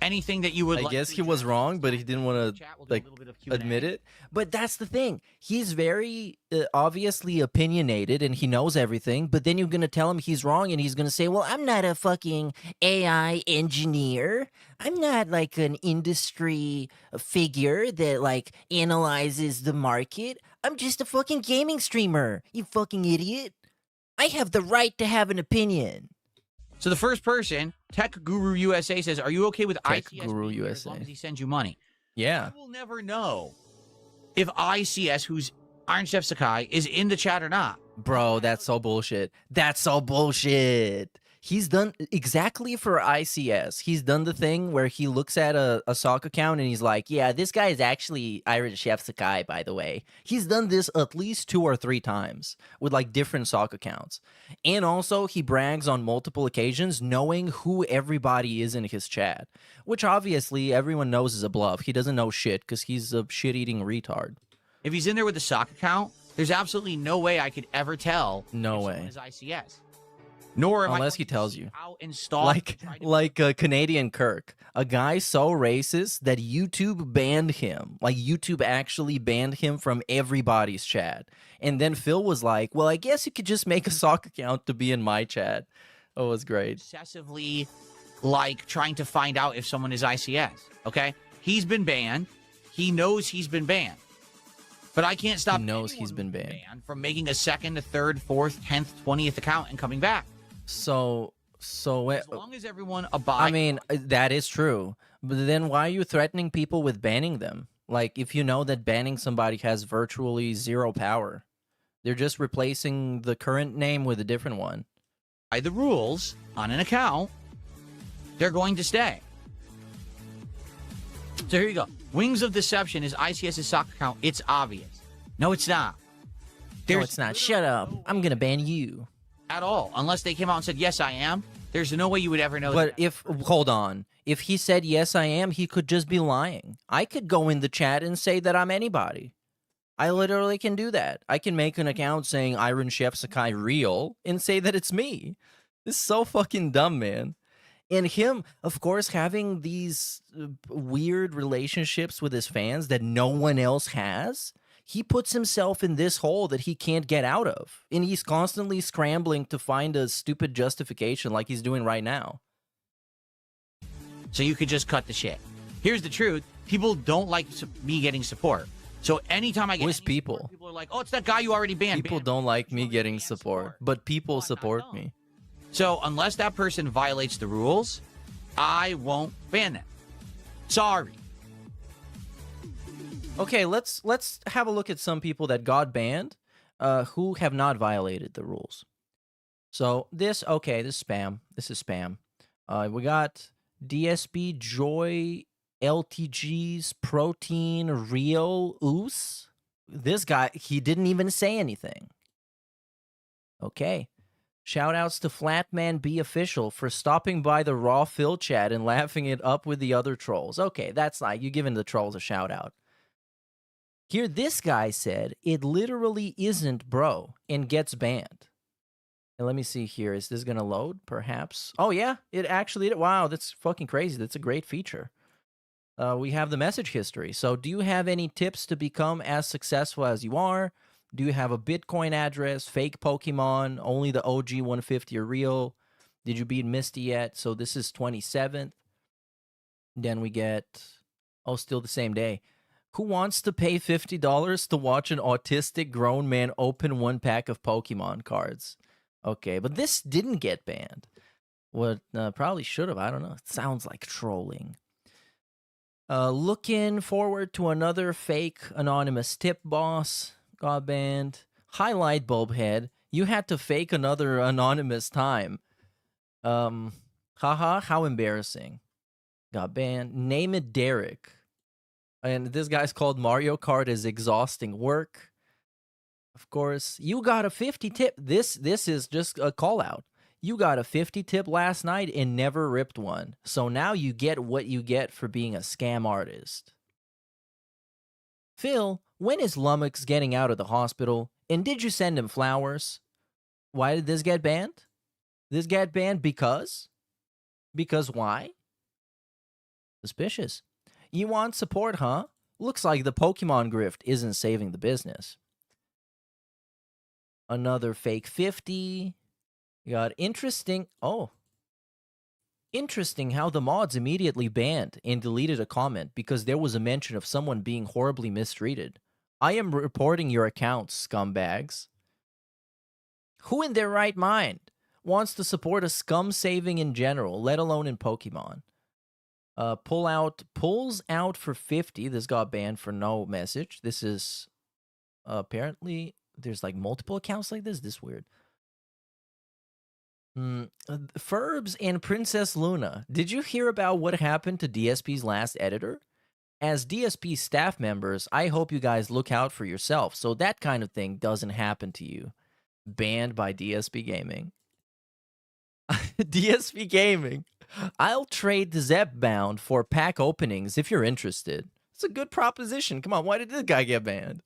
anything that you would I like guess to he was wrong, but he didn't want to, we'll like, admit it. But that's the thing. He's very obviously opinionated, and he knows everything, but then you're going to tell him he's wrong, and he's going to say, well, I'm not a fucking AI engineer. I'm not, like, an industry figure that, like, analyzes the market. I'm just a fucking gaming streamer, you fucking idiot. I have the right to have an opinion. So the first person, Tech Guru USA, says, "Are you okay with Tech ICS Guru being here as USA. long as he sends you money?" Yeah. I will never know if ICS, who's Iron Chef Sakai, is in the chat or not. Bro, that's so bullshit. That's so bullshit. He's done exactly for ICS. He's done the thing where he looks at a sock account and he's like, yeah, this guy is actually Iron Chef Sakai, by the way. He's done this at least 2 or 3 times with like different sock accounts. And also he brags on multiple occasions knowing who everybody is in his chat, which obviously everyone knows is a bluff. He doesn't know shit because he's a shit-eating retard. If he's in there with the sock account, there's absolutely no way I could ever tell. No if way. someone is ICS. Nor am I Unless going he to tells seek you. out and stalk Like and try to- like a Canadian Kirk, a guy so racist that YouTube banned him. Like YouTube actually banned him from everybody's chat. And then Phil was like, "Well, I guess you could just make a sock account to be in my chat." Oh, it was great. obsessively like trying to find out if someone is ICS. Okay, he's been banned. He knows he's been banned, but I can't stop. He knows anyone he's been who's banned. from making a second, a third, fourth, 10th, 20th account and coming back. So As long as everyone abides. I mean, that is true. But then why are you threatening people with banning them? Like, if you know that banning somebody has virtually 0 power, they're just replacing the current name with a different one. by the rules on an account, they're going to stay. So here you go. Wings of Deception is ICS's sock account. It's obvious. No, it's not. No, it's not. Shut up. I'm going to ban you. At all, unless they came out and said, yes, I am. There's no way you would ever know. But that. hold on. If he said, yes, I am, he could just be lying. I could go in the chat and say that I'm anybody. I literally can do that. I can make an account saying Iron Chef Sakai real and say that it's me. This is so fucking dumb, man. And him, of course, having these weird relationships with his fans that no one else has, he puts himself in this hole that he can't get out of. And he's constantly scrambling to find a stupid justification like he's doing right now. So you could just cut the shit. Here's the truth. People don't like me getting support. So anytime I get Who's any people? support, people are like, oh, it's that guy you already banned. People Ban him. don't like You me already getting banned support, but people But I support don't. me. So unless that person violates the rules, I won't ban them. Sorry. Okay, let's have a look at some people that got banned who have not violated the rules. So this is spam. This is spam. We got DSB Joy LTG's Protein Real Oos. This guy, he didn't even say anything. Okay. Shout outs to Flatman B Official for stopping by the Raw Phil chat and laughing it up with the other trolls. Okay, that's like you giving the trolls a shout out. Here, this guy said it literally isn't bro and gets banned. And let me see here. Is this going to load? Perhaps. Oh, yeah, it actually. Wow, that's fucking crazy. That's a great feature. We have the message history. So, do you have any tips to become as successful as you are? Do you have a Bitcoin address, fake Pokemon, only the OG 150 are real? Did you beat Misty yet? So this is 27th. Then we get, still the same day. Who wants to pay $50 to watch an autistic grown man open 1 pack of Pokemon cards? Okay, but this didn't get banned. What probably should have. I don't know. It sounds like trolling. Looking forward to another fake anonymous tip boss. Got banned. Highlight bulb head. You had to fake another anonymous time. Haha, how embarrassing. Got banned. Name it Derek. And this guy's called Mario Kart is exhausting work. Of course, you got a 50 tip. This is just a call out. You got a 50 tip last night and never ripped one. So now you get what you get for being a scam artist. Phil, when is Lummox getting out of the hospital? And did you send him flowers? Why did this get banned? This got banned because? Because why? Suspicious. You want support, huh? Looks like the Pokemon grift isn't saving the business. Another fake 50. You got interesting. Interesting how the mods immediately banned and deleted a comment because there was a mention of someone being horribly mistreated. I am reporting your accounts, scumbags. Who in their right mind wants to support a scum saving in general, let alone in Pokemon. Pulls out for 50. This got banned for no message. This is apparently there's like multiple accounts like this. This weird. Ferbs and Princess Luna. Did you hear about what happened to DSP's last editor? As DSP staff members, I hope you guys look out for yourself so that kind of thing doesn't happen to you. Banned by DSP Gaming. DSP Gaming. I'll trade the Zepbound for pack openings if you're interested. It's a good proposition. Come on, why did this guy get banned?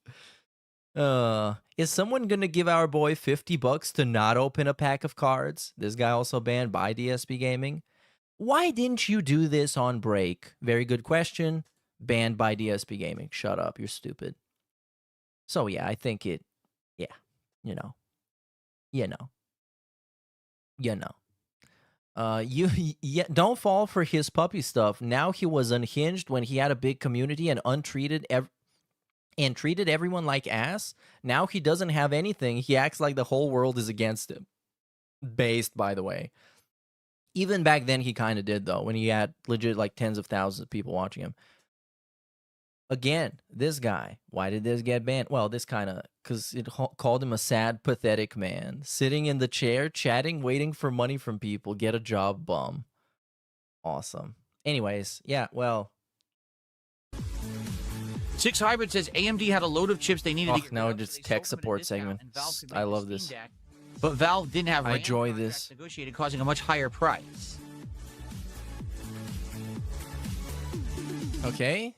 Is someone gonna give our boy $50 to not open a pack of cards? This guy also banned by DSP Gaming. Why didn't you do this on break? Very good question. Banned by DSP Gaming. Shut up, you're stupid. So yeah, I think it, yeah, you know. Don't fall for his puppy stuff. Now he was unhinged when he had a big community and treated everyone like ass. Now he doesn't have anything. He acts like the whole world is against him. Based, by the way. Even back then he kind of did, though, when he had legit like tens of thousands of people watching him. Again, this guy, why did this get banned? Well, this kind of, because it called him a sad, pathetic man. Sitting in the chair, chatting, waiting for money from people. Get a job, bum. Awesome. Anyways, yeah, well. 6 Hybrid says AMD had a load of chips they needed to get no, rid of, just so they tech sold them at a support discount, segment. and Valve could I make love a this. Steam Deck, but Valve didn't have I random enjoy contracts this. negotiated, causing a much higher price. Okay.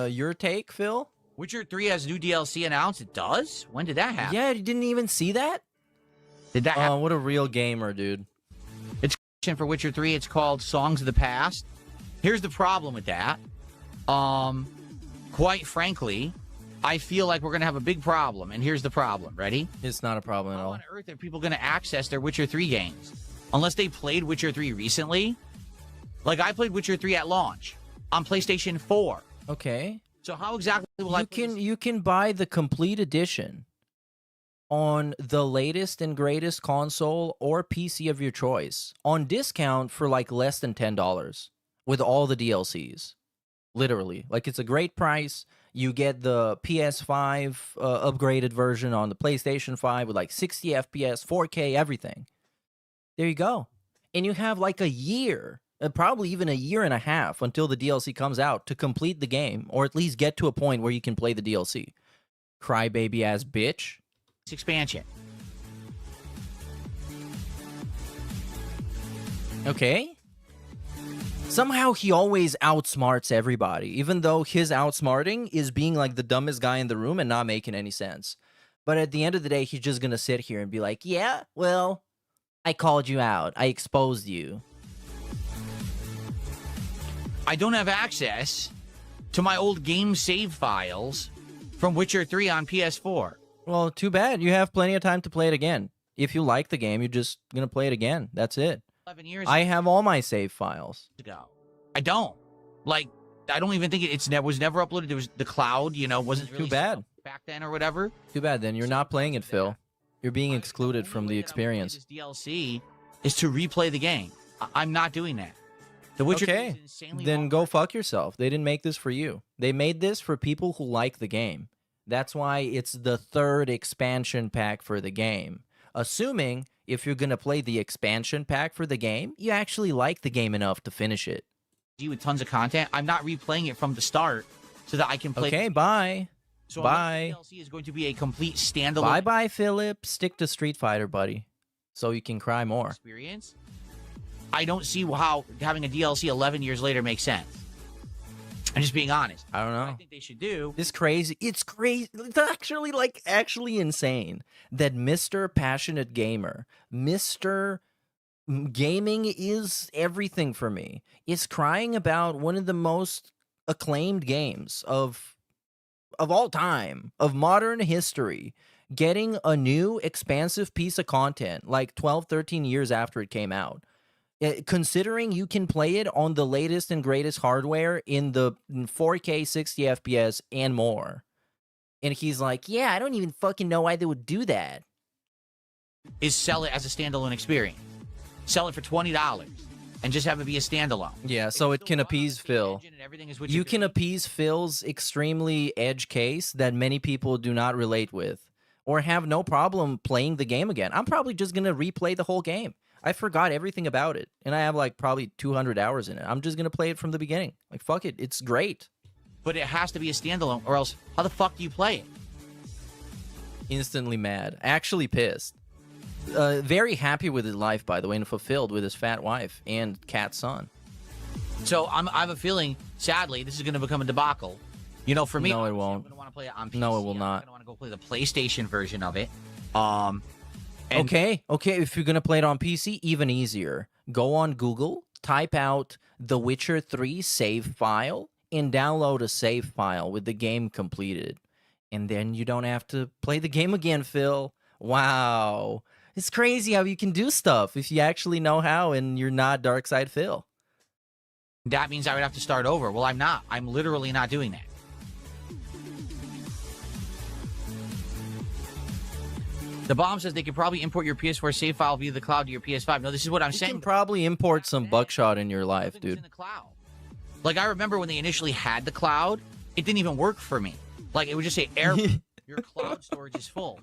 Your take, Phil? Witcher 3 has new DLC announced. It does? When did that happen? Yeah, you didn't even see that? Did that happen? Oh, what a real gamer, dude. For Witcher 3, it's called Songs of the Past. Here's the problem with that. Quite frankly, I feel like we're going to have a big problem, and here's the problem. Ready? It's not a problem at How all. on earth are people going to access their Witcher 3 games? Unless they played Witcher 3 recently. Like, I played Witcher 3 at launch on PlayStation 4. Okay. So how exactly will I play this? You can buy the complete edition on the latest and greatest console or PC of your choice on discount for like less than $10 with all the DLCs. Literally. Like, it's a great price. You get the PS5 upgraded version on the PlayStation 5 with like 60 FPS, 4K, everything. There you go. And you have like a year, probably even a year and a half until the DLC comes out to complete the game, or at least get to a point where you can play the DLC. Crybaby ass bitch. Expansion? Okay. Somehow he always outsmarts everybody, even though his outsmarting is being like the dumbest guy in the room and not making any sense. But at the end of the day, he's just gonna sit here and be like, yeah, well, I called you out. I exposed you. I don't have access to my old game save files from Witcher 3 on PS4. Well, too bad. You have plenty of time to play it again. If you like the game, you're just gonna play it again. That's it. 11 years I have all my save files. ago. I don't. Like, I don't even think was never uploaded. There was the cloud, wasn't really Too bad. back then or whatever. Too bad then. You're not playing it, Phil. You're being excluded from the experience. This DLC is to replay the game. I'm not doing that. The Witcher 3 is Okay, an insanely then long- go fuck yourself. They didn't make this for you. They made this for people who like the game. That's why it's the third expansion pack for the game. Assuming if you're going to play the expansion pack for the game, you actually like the game enough to finish it. with tons of content. I'm not replaying it from the start so that I can play. Okay, bye. So bye. unless the DLC is going to be a complete standalone Bye-bye, Philip. Stick to Street Fighter, buddy, so you can cry more. experience. I don't see how having a DLC 11 years later makes sense. I'm just being honest. I don't What I know. think they should do. It's crazy. It's crazy. It's actually insane that Mr. Passionate Gamer, Mr. Gaming is everything for me, is crying about one of the most acclaimed games of all time, of modern history, getting a new expansive piece of content like 12, 13 years after it came out. Considering you can play it on the latest and greatest hardware in the 4K 60 FPS and more. And he's like, yeah, I don't even fucking know why they would do that. Is sell it as a standalone experience. sell it for $20 and just have it be a standalone. Yeah, so it can appease Phil. You can appease Phil's extremely edge case that many people do not relate with or have no problem playing the game again. I'm probably just going to replay the whole game. I forgot everything about it, and I have like probably 200 hours in it. I'm just going to play it from the beginning. Like, fuck it. It's great. But it has to be a standalone, or else how the fuck do you play it? Instantly mad. Actually pissed. Very happy with his life, by the way, and fulfilled with his fat wife and cat son. So I have a feeling, sadly, this is going to become a debacle. You know, for me, No, it won't. I'm going to want to play it on PC. No, it will not. I'm going to want to go play the PlayStation version of it. Okay, if you're going to play it on PC, even easier. Go on Google, type out The Witcher 3 save file, and download a save file with the game completed. And then you don't have to play the game again, Phil. Wow. It's crazy how you can do stuff if you actually know how and you're not Dark Side Phil. That means I would have to start over. Well, I'm not. I'm literally not doing that. The bomb says they could probably import your PS4 save file via the cloud to your PS5. No, this is what I'm You saying. can probably import some buckshot in your life, Everything was dude. in the cloud. Like, I remember when they initially had the cloud, it didn't even work for me. Like, it would just say, error, your cloud storage is full.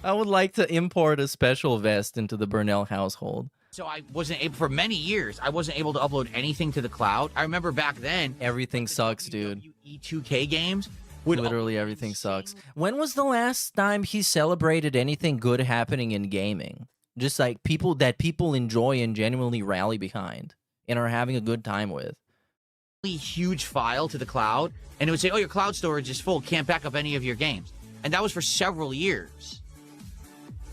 I would like to import a special vest into the Burnell household. So I wasn't able, for many years, I wasn't able to upload anything to the cloud. I remember back then, Everything sucks, dude. WWE 2K games would Literally everything sucks. When was the last time he celebrated anything good happening in gaming? Just like people that people enjoy and genuinely rally behind and are having a good time with. huge file to the cloud, and it would say, oh, your cloud storage is full, can't back up any of your games. And that was for several years.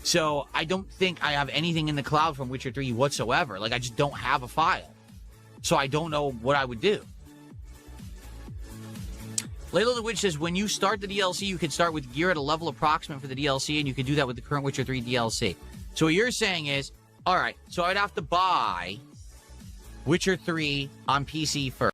So I don't think I have anything in the cloud from Witcher 3 whatsoever. Like, I just don't have a file. So I don't know what I would do. Layla the Witch says, when you start the DLC, you can start with gear at a level approximate for the DLC, and you can do that with the current Witcher 3 DLC. So what you're saying is, all right, so I'd have to buy Witcher 3 on PC first.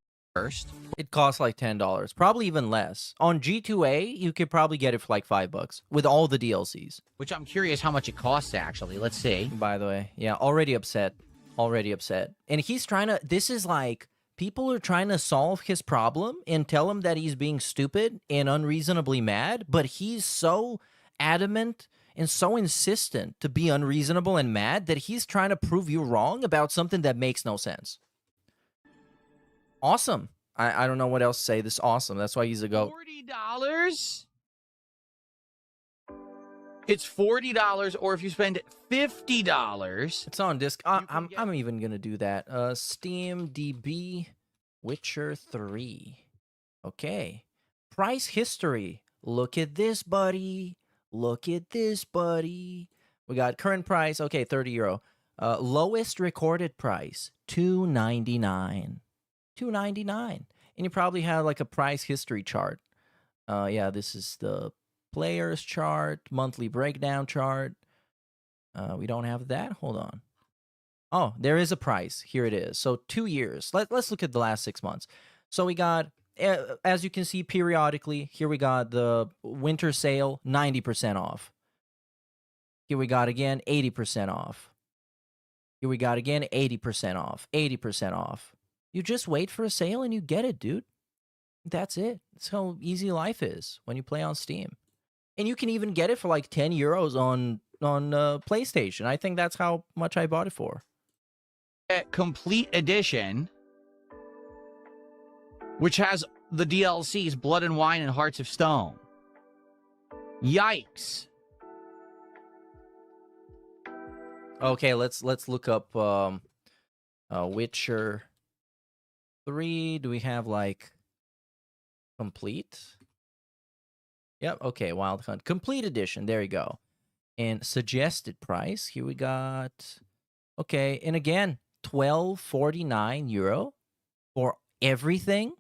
It costs like $10, probably even less. On G2A, you could probably get it for like $5 with all the DLCs. Which I'm curious how much it costs, actually. Let's see. By the way, yeah, already upset. Already upset. And he's trying to, this is like, people are trying to solve his problem and tell him that he's being stupid and unreasonably mad, but he's so adamant and so insistent to be unreasonable and mad that he's trying to prove you wrong about something that makes no sense. Awesome. I don't know what else to say. This is awesome. That's why he's a GOAT. $40? It's $40, or if you spend $50... It's on disc. I'm even going to do that. Steam DB Witcher 3. Okay. Price history. Look at this, buddy. Look at this, buddy. We got current price. Okay, €30. Lowest recorded price, $2.99. $2.99. And you probably have like a price history chart. Yeah, this is the players chart, monthly breakdown chart. We don't have that. Hold on. Oh, there is a price. Here it is. So 2 years. Let's look at the last 6 months. So we got, as you can see periodically, here we got the winter sale, 90% off. Here we got again, 80% off. Here we got again, 80% off, 80% off. You just wait for a sale and you get it, dude. That's it. That's how easy life is when you play on Steam. And you can even get it for like €10 on PlayStation. I think that's how much I bought it for. Complete edition, which has the DLCs Blood and Wine and Hearts of Stone. Yikes. Okay, let's look up Witcher 3. Do we have like complete? Yep, okay, Wild Hunt. Complete edition, there you go. And suggested price, here we got, okay, and again, €12.49 for everything.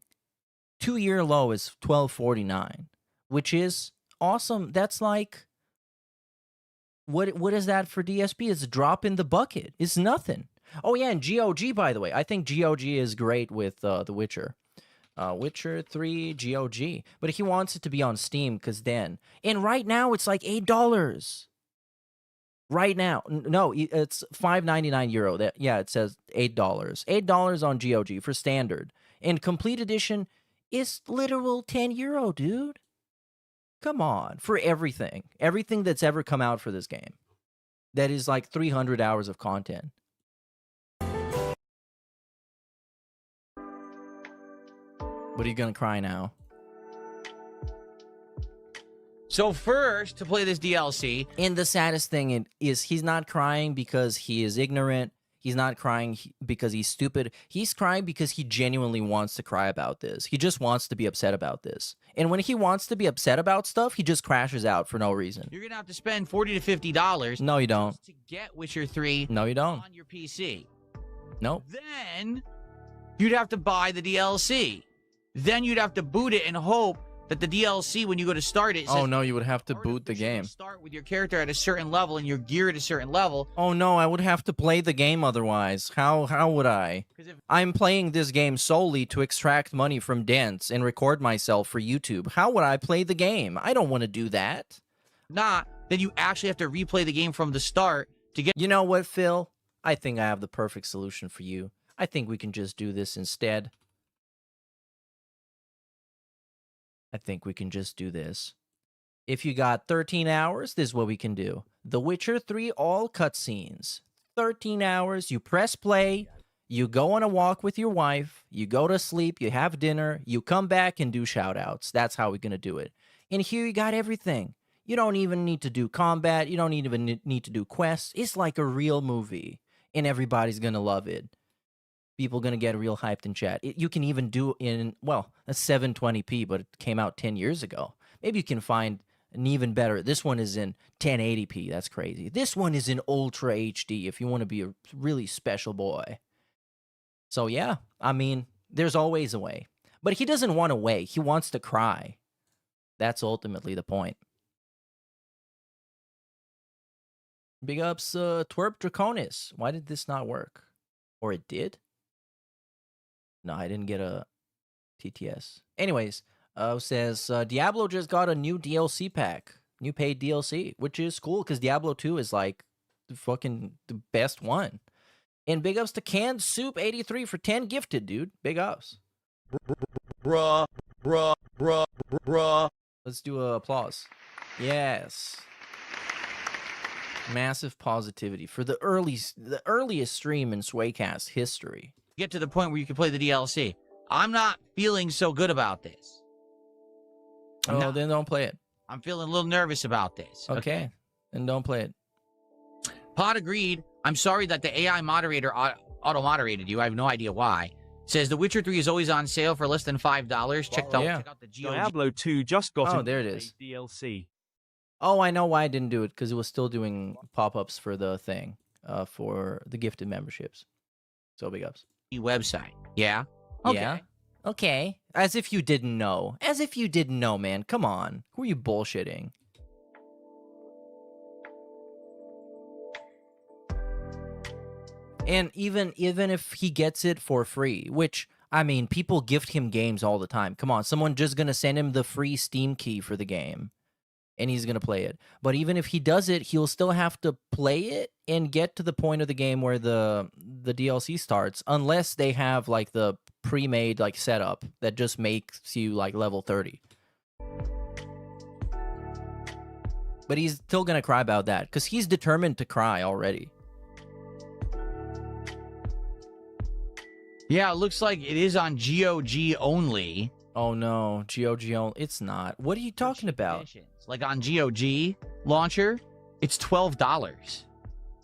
2-year low is $12.49, which is awesome. That's like, what is that for DSP? It's a drop in the bucket. It's nothing. Oh, yeah, and GOG, by the way. I think GOG is great with The Witcher. Witcher 3 GOG. But he wants it to be on Steam, because then... And right now, it's like $8. Right now. No, it's €5.99. Yeah, it says $8. $8 on GOG for standard. And complete edition is literal €10, dude. Come on, for everything. Everything that's ever come out for this game. That is like 300 hours of content. What are you gonna cry now? So first, to play this DLC, And the saddest thing is he's not crying because he is ignorant. He's not crying because he's stupid. He's crying because he genuinely wants to cry about this. He just wants to be upset about this. And when he wants to be upset about stuff, he just crashes out for no reason. you're gonna have to spend $40 to $50 No, you don't. just to get Witcher 3 No, you don't. on your PC. Nope. Then you'd have to buy the DLC. Then you'd have to boot it and hope that the DLC, when you go to start it, Oh says, no, you would have to boot the artificially game. Start with your character at a certain level and your gear at a certain level. Oh no, I would have to play the game otherwise. How would I? 'Cause if I'm playing this game solely to extract money from dents and record myself for YouTube. How would I play the game? I don't want to do that. not, then you actually have to replay the game from the start to get. You know what, Phil? I think I have the perfect solution for you. I think we can just do this instead. I think we can just do this. If you got 13 hours, this is what we can do. The Witcher 3 all cutscenes. 13 hours, you press play, you go on a walk with your wife, you go to sleep, you have dinner, you come back and do shoutouts. That's how we're going to do it. And here you got everything. You don't even need to do combat. You don't even need to do quests. It's like a real movie, and everybody's going to love it. People going to get real hyped in chat. You can even do in, well, a 720p, but it came out 10 years ago. Maybe you can find an even better. This one is in 1080p. That's crazy. This one is in Ultra HD if you want to be a really special boy. So, yeah, I mean, there's always a way. But he doesn't want a way. He wants to cry. That's ultimately the point. Big ups, Twerp Draconis. Why did this not work? Or it did? No, I didn't get a TTS. Anyways, says Diablo just got a new DLC pack, new paid DLC, which is cool because Diablo 2 is like the best one. And big ups to Canned Soup 83 for 10 gifted, dude. Big ups. Bruh. Let's do a applause. Yes. Massive positivity for the earliest stream in Swaycast history. Get to the point where you can play the DLC. I'm not feeling so good about this. Then don't play it. I'm feeling a little nervous about this. Okay. Then don't play it. Pod agreed. I'm sorry that the AI moderator auto-moderated you. I have no idea why. Says The Witcher 3 is always on sale for less than $5. Check out the GOG. Diablo 2 just got there it is. DLC. Oh, I know why I didn't do it, because it was still doing pop-ups for the thing, for the gifted memberships. So big ups. Website. Yeah? Yeah. Okay. As if you didn't know. As if you didn't know, man. Come on. Who are you bullshitting? And even if he gets it for free, which, I mean, people gift him games all the time. Come on, someone just gonna send him the free Steam key for the game, and he's gonna play it. But even if he does it, he'll still have to play it and get to the point of the game where the DLC starts, unless they have like the pre-made like setup that just makes you like level 30. But he's still gonna cry about that because he's determined to cry already. Yeah, it looks like it is on GOG only. Oh no, GOG only. It's not. What are you talking about? Editions. Like on GOG launcher, it's $12.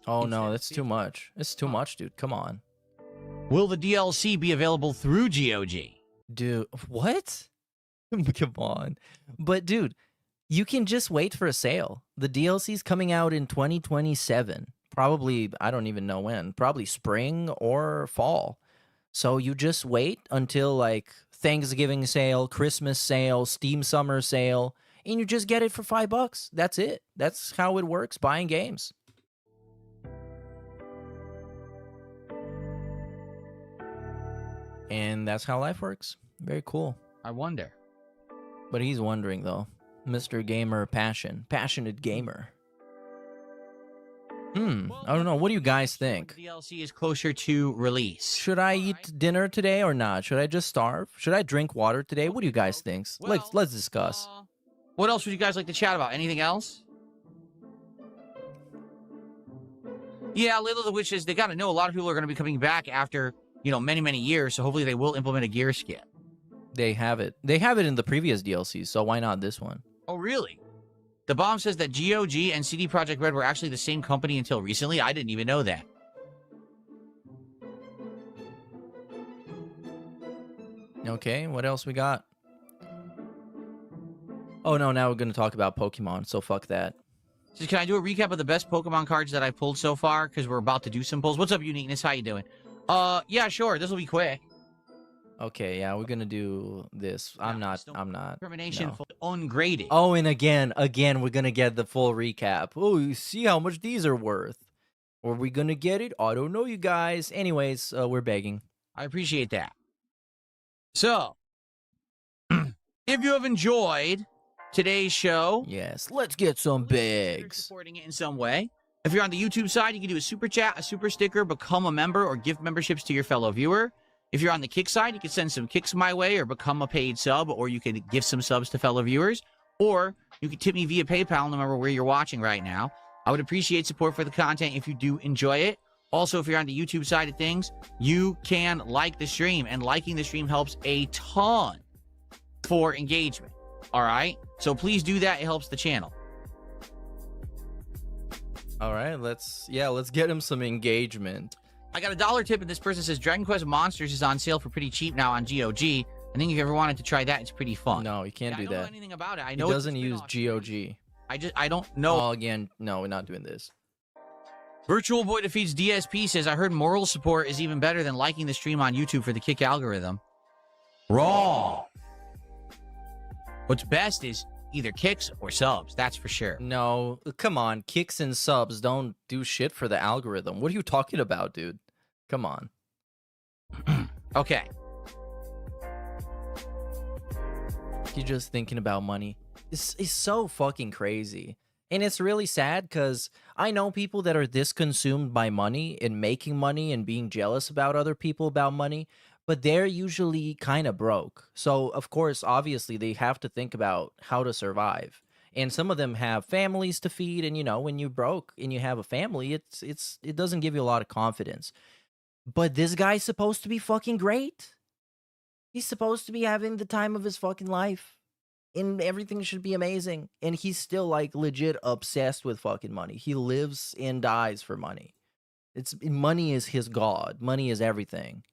Oh no, that's too much. It's too much, dude. Come on. Will the DLC be available through GOG? Dude, what? Come on. But dude, you can just wait for a sale. The DLC's coming out in 2027. Probably, I don't even know when. Probably spring or fall. So you just wait until like Thanksgiving sale, Christmas sale, Steam summer sale, and you just get it for $5. That's it. That's how it works buying games. And that's how life works. Very cool. I wonder. But he's wondering though. Mr. Gamer Passionate Gamer. I don't know. What do you guys think? The DLC is closer to release. Should I eat dinner today or not? Should I just starve? Should I drink water today? What do you guys think? Let's discuss. What else would you guys like to chat about? Anything else? Yeah, Layla of the Witches, they got to know a lot of people are going to be coming back after, many, many years. So hopefully they will implement a gear skin. They have it. They have it in the previous DLCs, so why not this one? Oh, really? The Bomb says that GOG and CD Projekt Red were actually the same company until recently. I didn't even know that. Okay, what else we got? Oh, no, now we're going to talk about Pokemon, so fuck that. So can I do a recap of the best Pokemon cards that I pulled so far? Because we're about to do some pulls. What's up, Uniqueness? How you doing? Yeah, sure. This will be quick. Okay, yeah, we're gonna do this. I'm not. Termination No. ungraded. Oh, and again, we're gonna get the full recap. Oh, you see how much these are worth. Are we gonna get it? I don't know, you guys. Anyways, we're begging. I appreciate that. So, if you have enjoyed today's show, Yes, let's get some consider bags. supporting it in some way. If you're on the YouTube side, you can do a super chat, a super sticker, become a member, or gift memberships to your fellow viewer. If you're on the Kick side, you can send some kicks my way or become a paid sub, or you can give some subs to fellow viewers, or you can tip me via PayPal no matter where you're watching right now. I would appreciate support for the content if you do enjoy it. Also, if you're on the YouTube side of things, you can like the stream, and liking the stream helps a ton for engagement. All right? So please do that. It helps the channel. All right, let's get him some engagement. I got a $1 tip, and this person says Dragon Quest Monsters is on sale for pretty cheap now on GOG. I think if you ever wanted to try that, it's pretty fun. No, you can't Yeah, do I don't that. know anything about it. I He know it's a doesn't use spin-off. GOG. I don't know. Oh, again, no, we're not doing this. Virtual Boy Defeats DSP says, I heard moral support is even better than liking the stream on YouTube for the Kick algorithm. Wrong. What's best is either kicks or subs, that's for sure. No, come on. Kicks and subs don't do shit for the algorithm. What are you talking about, dude? Come on. Okay. You're just thinking about money. It's so fucking crazy. And it's really sad because I know people that are this consumed by money and making money and being jealous about other people about money, but they're usually kind of broke. So, of course, obviously, they have to think about how to survive. And some of them have families to feed. And, when you're broke and you have a family, it doesn't give you a lot of confidence. But this guy's supposed to be fucking great. He's supposed to be having the time of his fucking life. And everything should be amazing. And he's still, like, legit obsessed with fucking money. He lives and dies for money. Money is his god. Money is everything.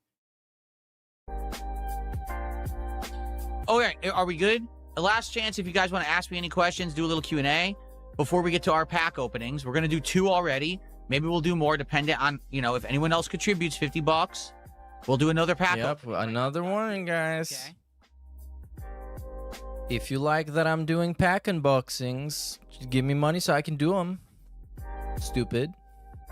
Okay, are we good? The last chance, if you guys want to ask me any questions, do a little Q&A before we get to our pack openings. We're going to do 2 already. Maybe we'll do more dependent on, if anyone else contributes $50, we'll do another pack opening. Another one, guys. Okay. If you like that I'm doing pack unboxings, just give me money so I can do them. Stupid.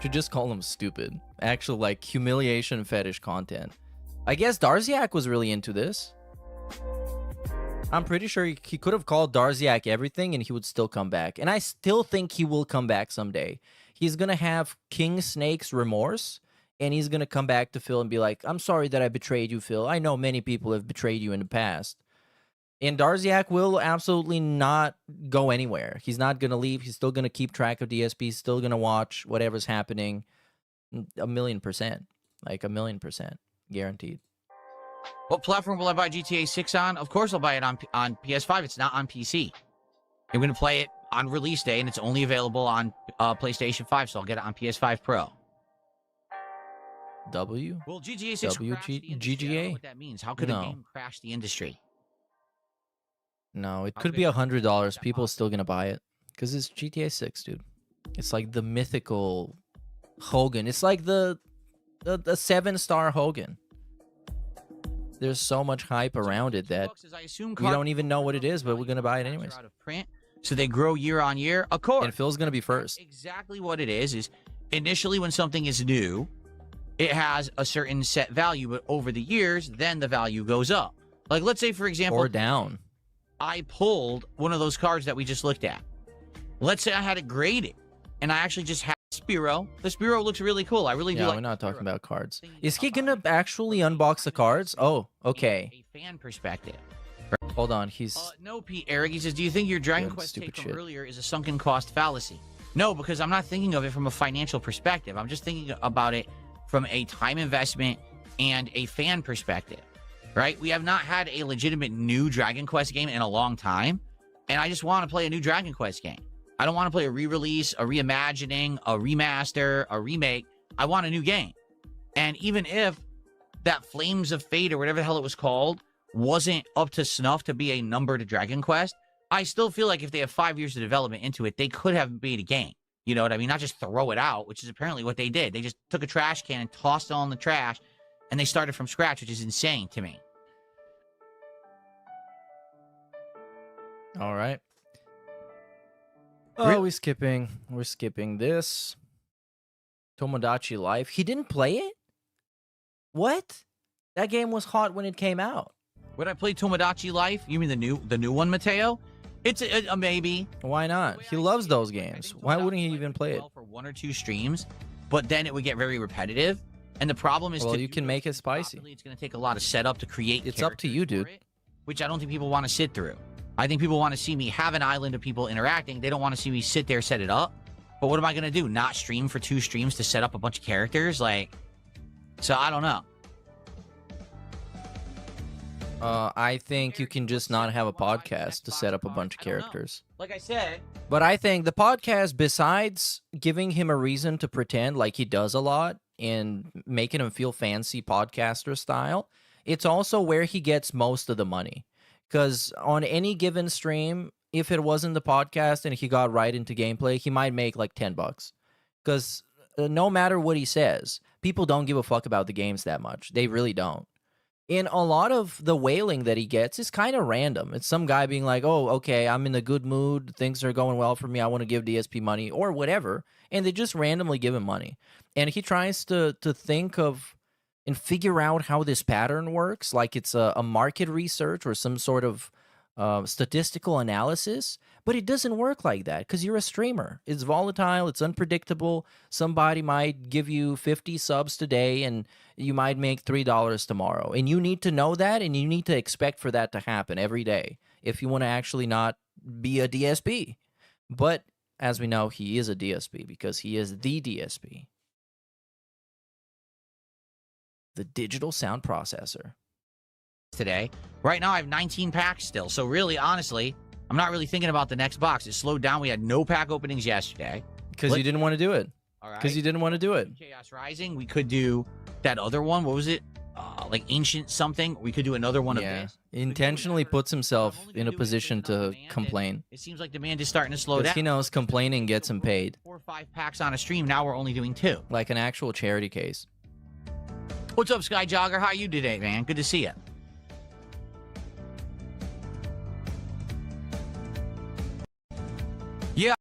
Should just call them stupid. Actual, like, humiliation fetish content. I guess Darziak was really into this. I'm pretty sure he could have called Darziak everything and he would still come back. And I still think he will come back someday. He's going to have King Snake's remorse, and he's going to come back to Phil and be like, I'm sorry that I betrayed you, Phil. I know many people have betrayed you in the past. And Darziak will absolutely not go anywhere. He's not going to leave. He's still going to keep track of DSP. He's still going to watch whatever's happening 1,000,000%. Like 1,000,000%. Guaranteed. What platform will I buy GTA 6 on? Of course I'll buy it on PS5. It's not on PC. I'm going to play it on release day, and it's only available on PlayStation 5, so I'll get it on PS5 Pro. W? Will GTA 6 crash the industry? I don't know what that means. How could a game crash the industry? No, it could be $100. People are still going to buy it because it's GTA 6, dude. It's like the mythical Hogan. It's like the 7-star Hogan. There's so much hype around it that we don't even know what it is, but we're going to buy it anyways. Out of print, so they grow year on year. Of course. And Phil's going to be first. Exactly what it is initially when something is new, it has a certain set value, but over the years, then the value goes up. Like, let's say, for example, or down. I pulled one of those cards that we just looked at. Let's say I had it graded, and I actually just had Spearow. The Spearow looks really cool. I really do Yeah, like we're not the talking Spearow. about cards. Thinking Is he about gonna actually unbox the cards? Oh, and okay. A fan perspective. Hold on, he's No, Pete Eric. He says, do you think your Dragon Doing Quest stupid take from shit. earlier is a sunken cost fallacy? No, because I'm not thinking of it from a financial perspective. I'm just thinking about it from a time investment and a fan perspective, right? We have not had a legitimate new Dragon Quest game in a long time, and I just want to play a new Dragon Quest game. I don't want to play a re-release, a reimagining, a remaster, a remake. I want a new game. And even if that Flames of Fate or whatever the hell it was called wasn't up to snuff to be a number to Dragon Quest, I still feel like if they have 5 years of development into it, they could have made a game. You know what I mean? Not just throw it out, which is apparently what they did. They just took a trash can and tossed it all in the trash, and they started from scratch, which is insane to me. all right. Oh, we're skipping this. Tomodachi Life. He didn't play it? What? That game was hot when it came out. Would I play Tomodachi Life? You mean the new one, Mateo? It's a maybe. Why not? He loves those games. Why wouldn't he even play it? For 1 or 2 streams, but then it would get very repetitive. And the problem is, Well, you can make it spicy. It's going to take a lot of setup to create. It's up to you, characters dude. for it, which I don't think people want to sit through. I think people want to see me have an island of people interacting. They don't want to see me sit there, set it up. But what am I going to do? Not stream for 2 streams to set up a bunch of characters? So I don't know. I think you can just not have a podcast to set up a bunch of characters. Like I said, But I think the podcast, besides giving him a reason to pretend like he does a lot and making him feel fancy podcaster style, it's also where he gets most of the money. Because on any given stream, if it wasn't the podcast and he got right into gameplay, he might make like $10. Because no matter what he says, people don't give a fuck about the games that much. They really don't. And a lot of the wailing that he gets is kind of random. It's some guy being like, oh, okay, I'm in a good mood. Things are going well for me. I want to give DSP money or whatever. And they just randomly give him money. And he tries to think of and figure out how this pattern works, like it's a market research or some sort of statistical analysis. But it doesn't work like that because you're a streamer. It's volatile. It's unpredictable. Somebody might give you 50 subs today and you might make $3 tomorrow. And you need to know that, and you need to expect for that to happen every day if you want to actually not be a DSP. But as we know, he is a DSP because he is the DSP. The digital sound processor. today. Right now, I have 19 packs still. So really, honestly, I'm not really thinking about the next box. It slowed down. We had no pack openings yesterday. Because you didn't want to do it. All right. Because you didn't want to do it. Chaos Rising. We could do that other one. What was it? Like Ancient something. We could do another one of this. He intentionally puts himself in a position to complain. It seems like demand is starting to slow Because down. he knows complaining gets him paid. 4 or 5 packs on a stream. Now we're only doing 2. Like an actual charity case. What's up, Sky Jogger? How are you today, man? Good to see you. Yeah.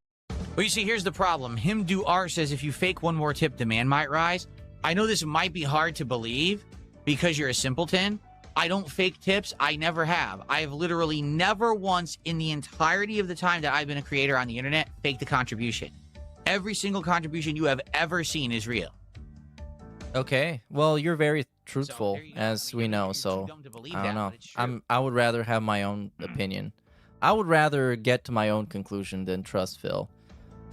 Well, you see, here's the problem. Him do R says if you fake one more tip, demand might rise. I know this might be hard to believe because you're a simpleton. I don't fake tips. I never have. I have literally never once in the entirety of the time that I've been a creator on the internet faked a contribution. Every single contribution you have ever seen is real. Okay. Well, you're very truthful, there you go. as we know, so Dumb to believe I that, don't know. but it's true. I would rather have my own opinion. I would rather get to my own conclusion than trust Phil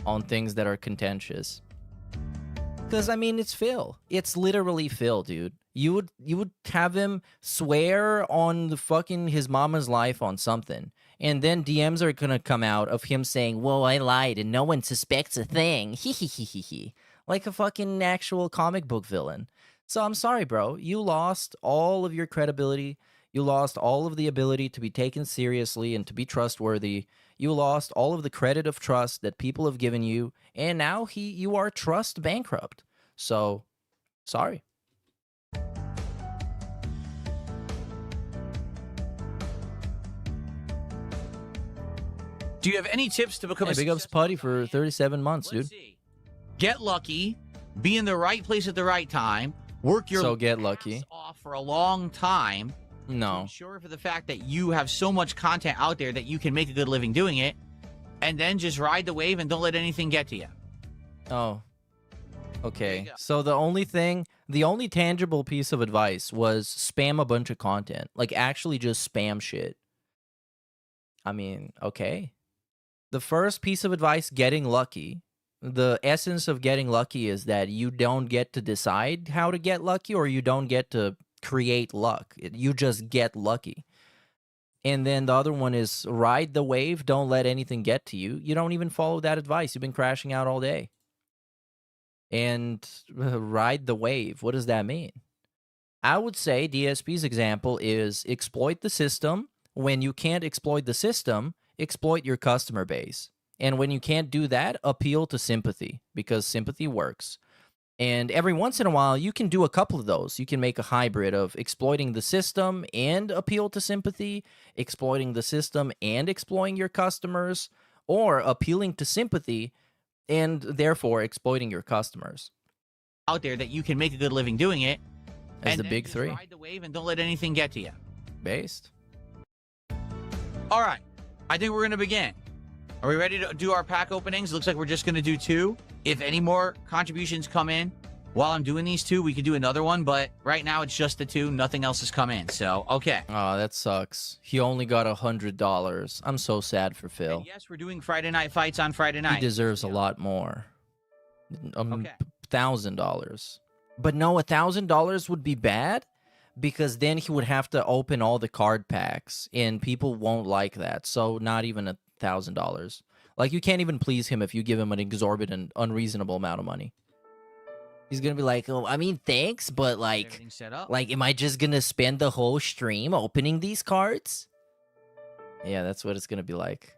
on things that are contentious. Because I mean, it's Phil. It's literally Phil, dude. You would have him swear on the fucking his mama's life on something, and then DMs are gonna come out of him saying, "Whoa, I lied, and no one suspects a thing." He he. Like a fucking actual comic book villain. So I'm sorry, bro. You lost all of your credibility. You lost all of the ability to be taken seriously and to be trustworthy. You lost all of the credit of trust that people have given you, and now you are trust bankrupt. So, sorry. Do you have any tips to become Hey, a big ups successful Putty for 37 months, Let's dude. see. Get lucky, be in the right place at the right time, work your So get ass lucky. off for a long time. To No. ensure for the fact that you have so much content out there that you can make a good living doing it, and then just ride the wave and don't let anything get to you. Oh, Okay, go. so the only tangible piece of advice was spam a bunch of content. Like, actually just spam shit. I mean, okay. The first piece of advice, getting lucky. The essence of getting lucky is that you don't get to decide how to get lucky, or you don't get to create luck. You just get lucky. And then the other one is ride the wave. Don't let anything get to you. You don't even follow that advice. You've been crashing out all day. And ride the wave. What does that mean? I would say DSP's example is exploit the system. When you can't exploit the system, exploit your customer base. And when you can't do that, appeal to sympathy, because sympathy works. And every once in a while, you can do a couple of those. You can make a hybrid of exploiting the system and appeal to sympathy, exploiting the system and exploiting your customers, or appealing to sympathy and therefore exploiting your customers. Out there that you can make a good living doing it. As and the then big just three. Ride the wave and don't let anything get to you. Based. All right. I think we're going to begin. Are we ready to do our pack openings? It looks like we're just going to do 2. If any more contributions come in while I'm doing these 2, we could do another one. But right now, it's just the 2. Nothing else has come in. So, okay. Oh, that sucks. He only got $100. I'm so sad for Phil. And yes, we're doing Friday night fights on Friday night. He deserves a lot more. Okay. $1,000. But no, $1,000 would be bad, because then he would have to open all the card packs, and people won't like that. So not even $1,000. Like, you can't even please him if you give him an exorbitant, unreasonable amount of money. He's gonna be like, "Oh, I mean, thanks, but Everything's set up. am I just gonna spend the whole stream opening these cards?" Yeah, that's what it's gonna be like.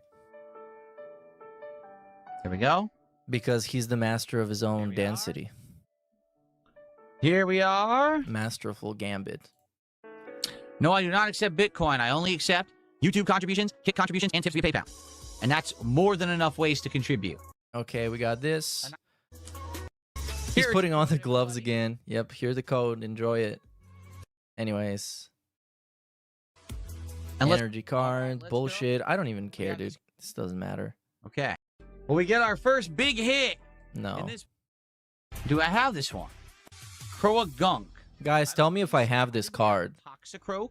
Here we go. Because he's the master of his own we are. density. Here we are. Masterful gambit. No, I do not accept Bitcoin. I only accept YouTube contributions, Kit contributions, and tips via PayPal. And that's more than enough ways to contribute. Okay, we got this. He's Here's putting on the everybody. gloves again. Yep, here's the code. Enjoy it. Anyways. And let's- Energy card. let's Bullshit. I don't even care, got dude. this. This doesn't matter. Okay. Well, we get our first big hit. No. In this... Do I have this one? Croa Gunk. Guys, tell me if I have this card. Toxicroak?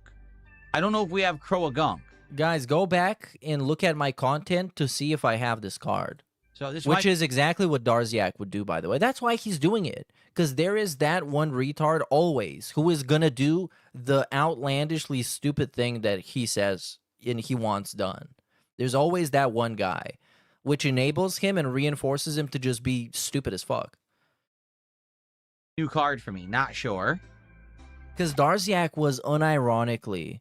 I don't know if we have Croa Gunk. Guys, go back and look at my content to see if I have this card. So this Which might... is exactly what Darziak would do, by the way. That's why he's doing it. Because there is that one retard always who is going to do the outlandishly stupid thing that he says and he wants done. There's always that one guy, which enables him and reinforces him to just be stupid as fuck. New card for me. Not sure. Because Darziak was unironically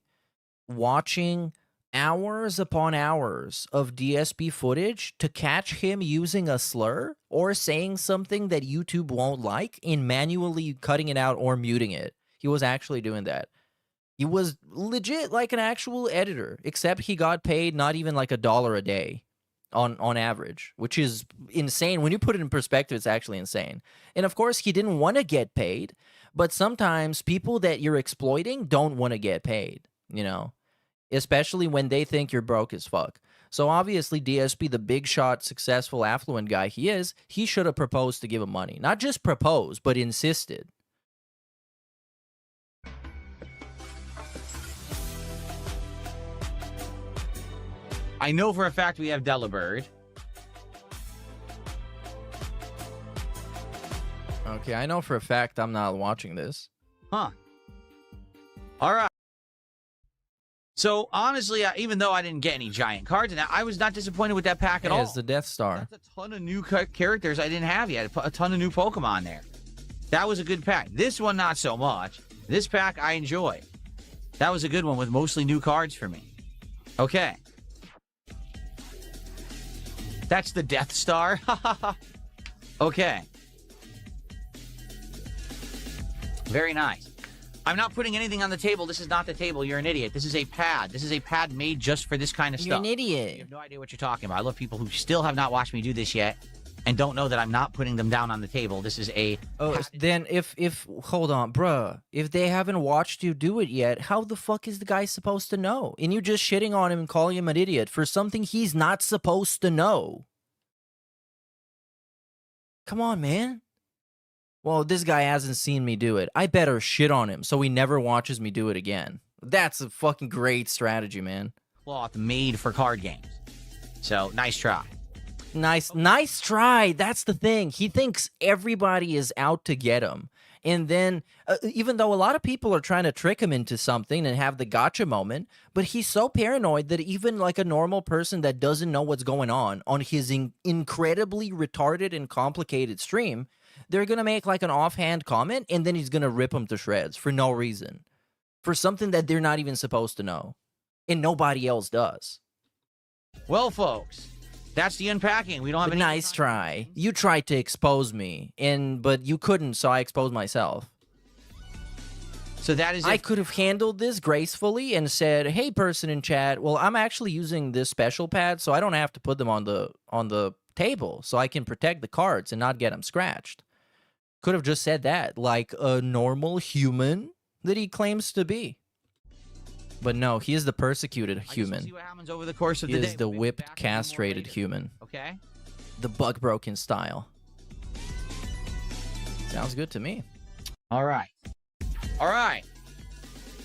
watching hours upon hours of DSP footage to catch him using a slur or saying something that YouTube won't like and manually cutting it out or muting it. He was actually doing that. He was legit like an actual editor, except he got paid not even like $1 a day on average, which is insane. When you put it in perspective, it's actually insane. And of course, he didn't want to get paid, but sometimes people that you're exploiting don't want to get paid, you know? Especially when they think you're broke as fuck. So obviously DSP, the big shot, successful, affluent guy he is, he should have proposed to give him money. Not just proposed, but insisted. I know for a fact we have Delibird. Okay, I know for a fact I'm not watching this. Huh. All right. So, honestly, even though I didn't get any giant cards in that, I was not disappointed with that pack at Hey, all. it's the Death Star. That's a ton of new characters I didn't have yet. A ton of new Pokemon there. That was a good pack. This one, not so much. This pack, I enjoy. That was a good one with mostly new cards for me. Okay. That's the Death Star. Okay. Very nice. I'm not putting anything on the table. This is not the table. You're an idiot. This is a pad. This is a pad made just for this kind of You're stuff. an idiot. You have no idea what you're talking about. I love people who still have not watched me do this yet and don't know that I'm not putting them down on the table. This is a... Oh, then if hold on, bruh. If they haven't watched you do it yet, how the fuck is the guy supposed to know? And you're just shitting on him and calling him an idiot for something he's not supposed to know. Come on, man. Well, this guy hasn't seen me do it. I better shit on him so he never watches me do it again. That's a fucking great strategy, man. Cloth made for card games. So, nice try. Nice try. That's the thing. He thinks everybody is out to get him. And then, even though a lot of people are trying to trick him into something and have the gotcha moment, but he's so paranoid that even like a normal person that doesn't know what's going on his incredibly retarded and complicated stream, they're going to make like an offhand comment and then he's going to rip them to shreds for no reason. For something that they're not even supposed to know. And nobody else does. Well, folks, that's the unpacking. We don't have any. Nice try. You tried to expose me, but you couldn't, so I exposed myself. So that is. I could have handled this gracefully and said, "Hey, person in chat, well, I'm actually using this special pad, so I don't have to put them on the table, so I can protect the cards and not get them scratched." Could have just said that, like a normal human that he claims to be. But no, he is the persecuted human. See what happens over the course of He the day. is the We'll be whipped, back with more castrated later. human. Okay. The bug-broken style. Sounds good to me. All right. All right.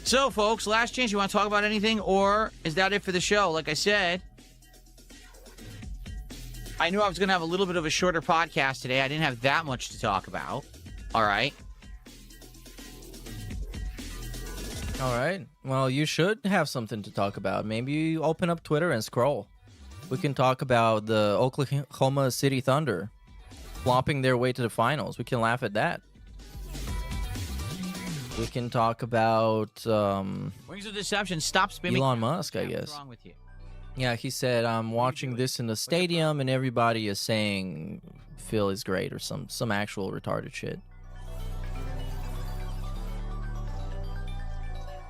So, folks, last chance. You want to talk about anything, or is that it for the show? Like I said, I knew I was going to have a little bit of a shorter podcast today. I didn't have that much to talk about. All right. All right. Well, you should have something to talk about. Maybe you open up Twitter and scroll. We can talk about the Oklahoma City Thunder flopping their way to the finals. We can laugh at that. We can talk about Wings of Deception. Stop spamming. Elon Musk, I What's guess. wrong with you? Yeah, he said, I'm watching this in the stadium and everybody is saying Phil is great or some actual retarded shit.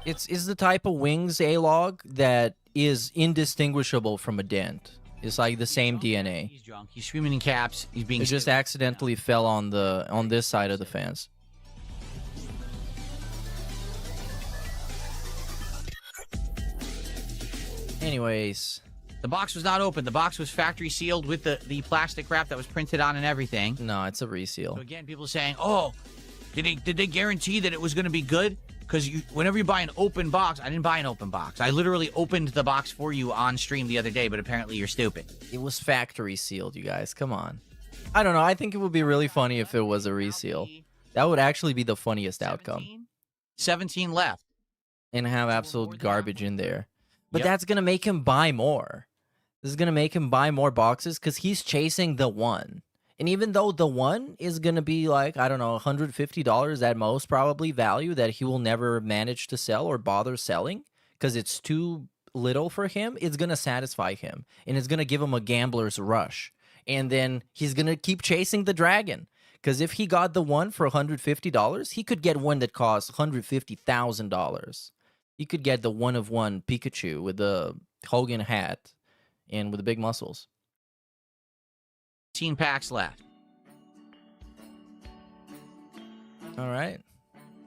It's the type of Wings A-log that is indistinguishable from a dent. It's like the same DNA. He's drunk. He's screaming in caps. He's being. It just accidentally fell on this side of the fence. Anyways, The box was not open. The box was factory sealed with the plastic wrap that was printed on and everything. no, it's a reseal. So again, people saying, "Oh, did they guarantee that it was going to be good?" Because whenever you buy an open box, I didn't buy an open box. I literally opened the box for you on stream the other day, but apparently you're stupid. It was factory sealed, you guys. Come on. I don't know. I think it would be really funny if it was a reseal. That would actually be the funniest outcome. 17 left. And have absolute garbage in there. But Yep. that's going to make him buy more. This is going to make him buy more boxes because he's chasing the one. And even though the one is going to be like, I don't know, $150 at most probably value that he will never manage to sell or bother selling because it's too little for him, it's going to satisfy him. And it's going to give him a gambler's rush. And then he's going to keep chasing the dragon. Because if he got the one for $150, he could get one that costs $150,000. He could get the one-of-one Pikachu with the Hogan hat and with the big muscles. 15 packs left. All right.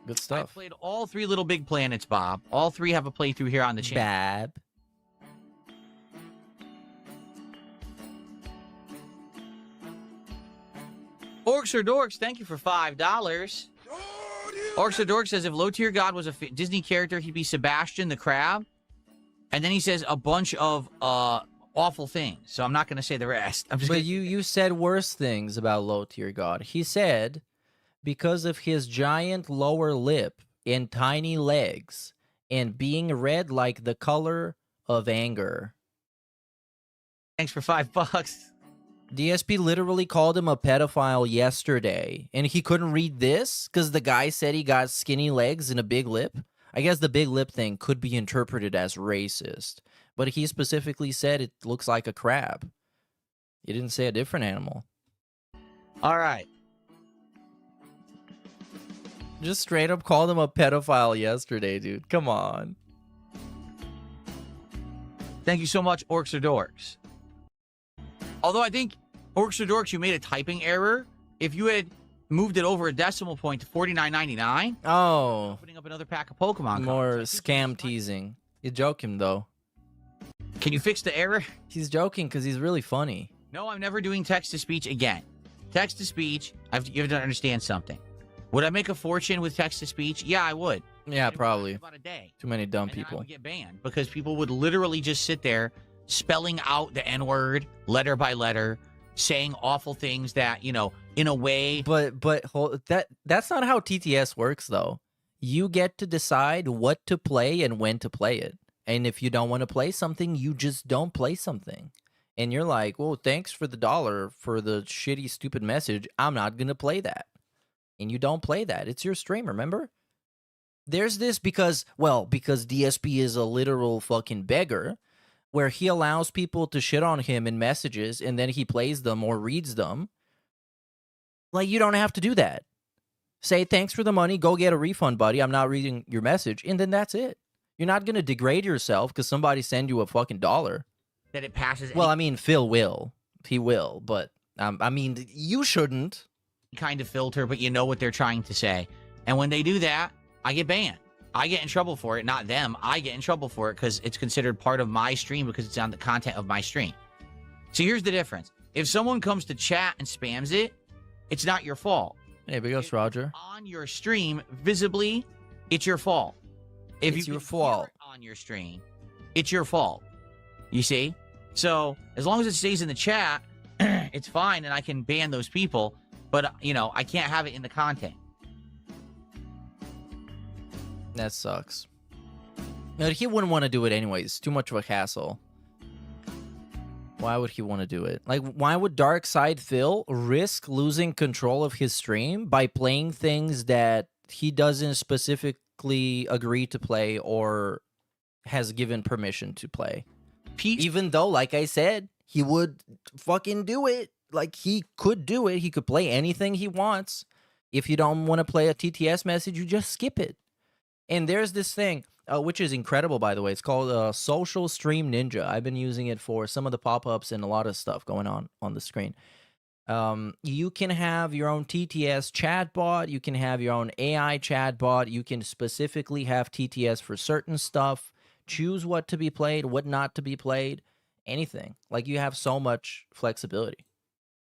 Good I stuff. played all 3 Little Big Planets, Bob. All 3 have a playthrough here on the channel. Bab. Orcs or Dorks, thank you for $5. Orcs or Dorks says if Low Tier God was a Disney character, he'd be Sebastian the Crab. And then he says a bunch of awful things. So I'm not going to say the rest. I'm just But gonna... you said worse things about Low Tier God. He said because of his giant lower lip and tiny legs and being red like the color of anger. Thanks for $5. DSP literally called him a pedophile yesterday, and he couldn't read this because the guy said he got skinny legs and a big lip. I guess the big lip thing could be interpreted as racist, but he specifically said it looks like a crab. He didn't say a different animal. All right. Just straight up called him a pedophile yesterday, dude. Come on. Thank you so much, Orcs or Dorks. Although I think, Orcs or Dorks, you made a typing error. If you had moved it over a decimal point to $49.99, Oh, putting up another pack of Pokemon more cards. I think scam you just- teasing. You're joking, though. Can you fix the error? He's joking because he's really funny. No, I'm never doing text-to-speech again. Text-to-speech, you have to understand something. Would I make a fortune with text to speech? Yeah, I would. Yeah, It would last probably. about a day. Too many dumb And then I people. would get banned because people would literally just sit there spelling out the N-word letter by letter, saying awful things that, you know, in a way. But that's not how TTS works though. You get to decide what to play and when to play it. And if you don't want to play something, you just don't play something. And you're like, well, thanks for the $1 for the shitty, stupid message. I'm not going to play that. And you don't play that. It's your stream, remember? There's this because DSP is a literal fucking beggar where he allows people to shit on him in messages and then he plays them or reads them. Like, you don't have to do that. Say, thanks for the money. Go get a refund, buddy. I'm not reading your message. And then that's it. You're not going to degrade yourself because somebody send you a fucking $1. That it passes Well, I mean, Phil will. He will. But, I mean, you shouldn't. kind of filter, but you know what they're trying to say. And when they do that, I get banned. I get in trouble for it, not them. I get in trouble for it because it's considered part of my stream because it's on the content of my stream. So here's the difference. If someone comes to chat and spams it, it's not your fault. Hey, big ups, If Roger. it's on your stream, visibly, it's your fault. If It's you your can hear fault. it on your stream, it's your fault. You see? So as long as it stays in the chat, it's fine and I can ban those people. But, you know, I can't have it in the content. That sucks. But he wouldn't want to do it anyways. Too much of a hassle. Why would he want to do it? Like, why would Dark Side Phil risk losing control of his stream by playing things that he doesn't specifically agree to play or has given permission to play? Pete, Even though, like I said, he would fucking do it. Like, he could do it. He could play anything he wants. If you don't want to play a TTS message, you just skip it. And there's this thing, which is incredible, by the way. It's called Social Stream Ninja. I've been using it for some of the pop-ups and a lot of stuff going on the screen. You can have your own TTS chatbot. You can have your own AI chatbot. You can specifically have TTS for certain stuff. Choose what to be played, what not to be played, anything. Like, you have so much flexibility.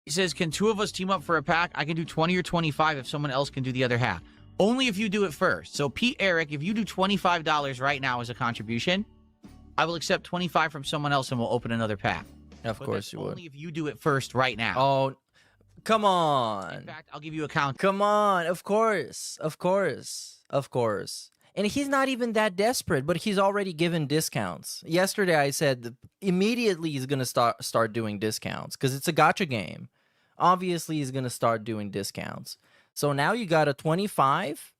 he says, can two of us team up for a pack? I can do 20 or 25 if someone else can do the other half. Only if you do it first. So, Pete, Eric, if you do $25 right now as a contribution, I will accept 25 from someone else and we'll open another pack. Of But course that's you would. Only if you do it first right now. Oh, come In on. fact, I'll give you a count. Come on. Of course. Of course. Of course. And he's not even that desperate, but he's already given discounts. Yesterday, I said immediately he's going to start doing discounts because it's a gacha game. Obviously, he's going to start doing discounts. So now you got a 25,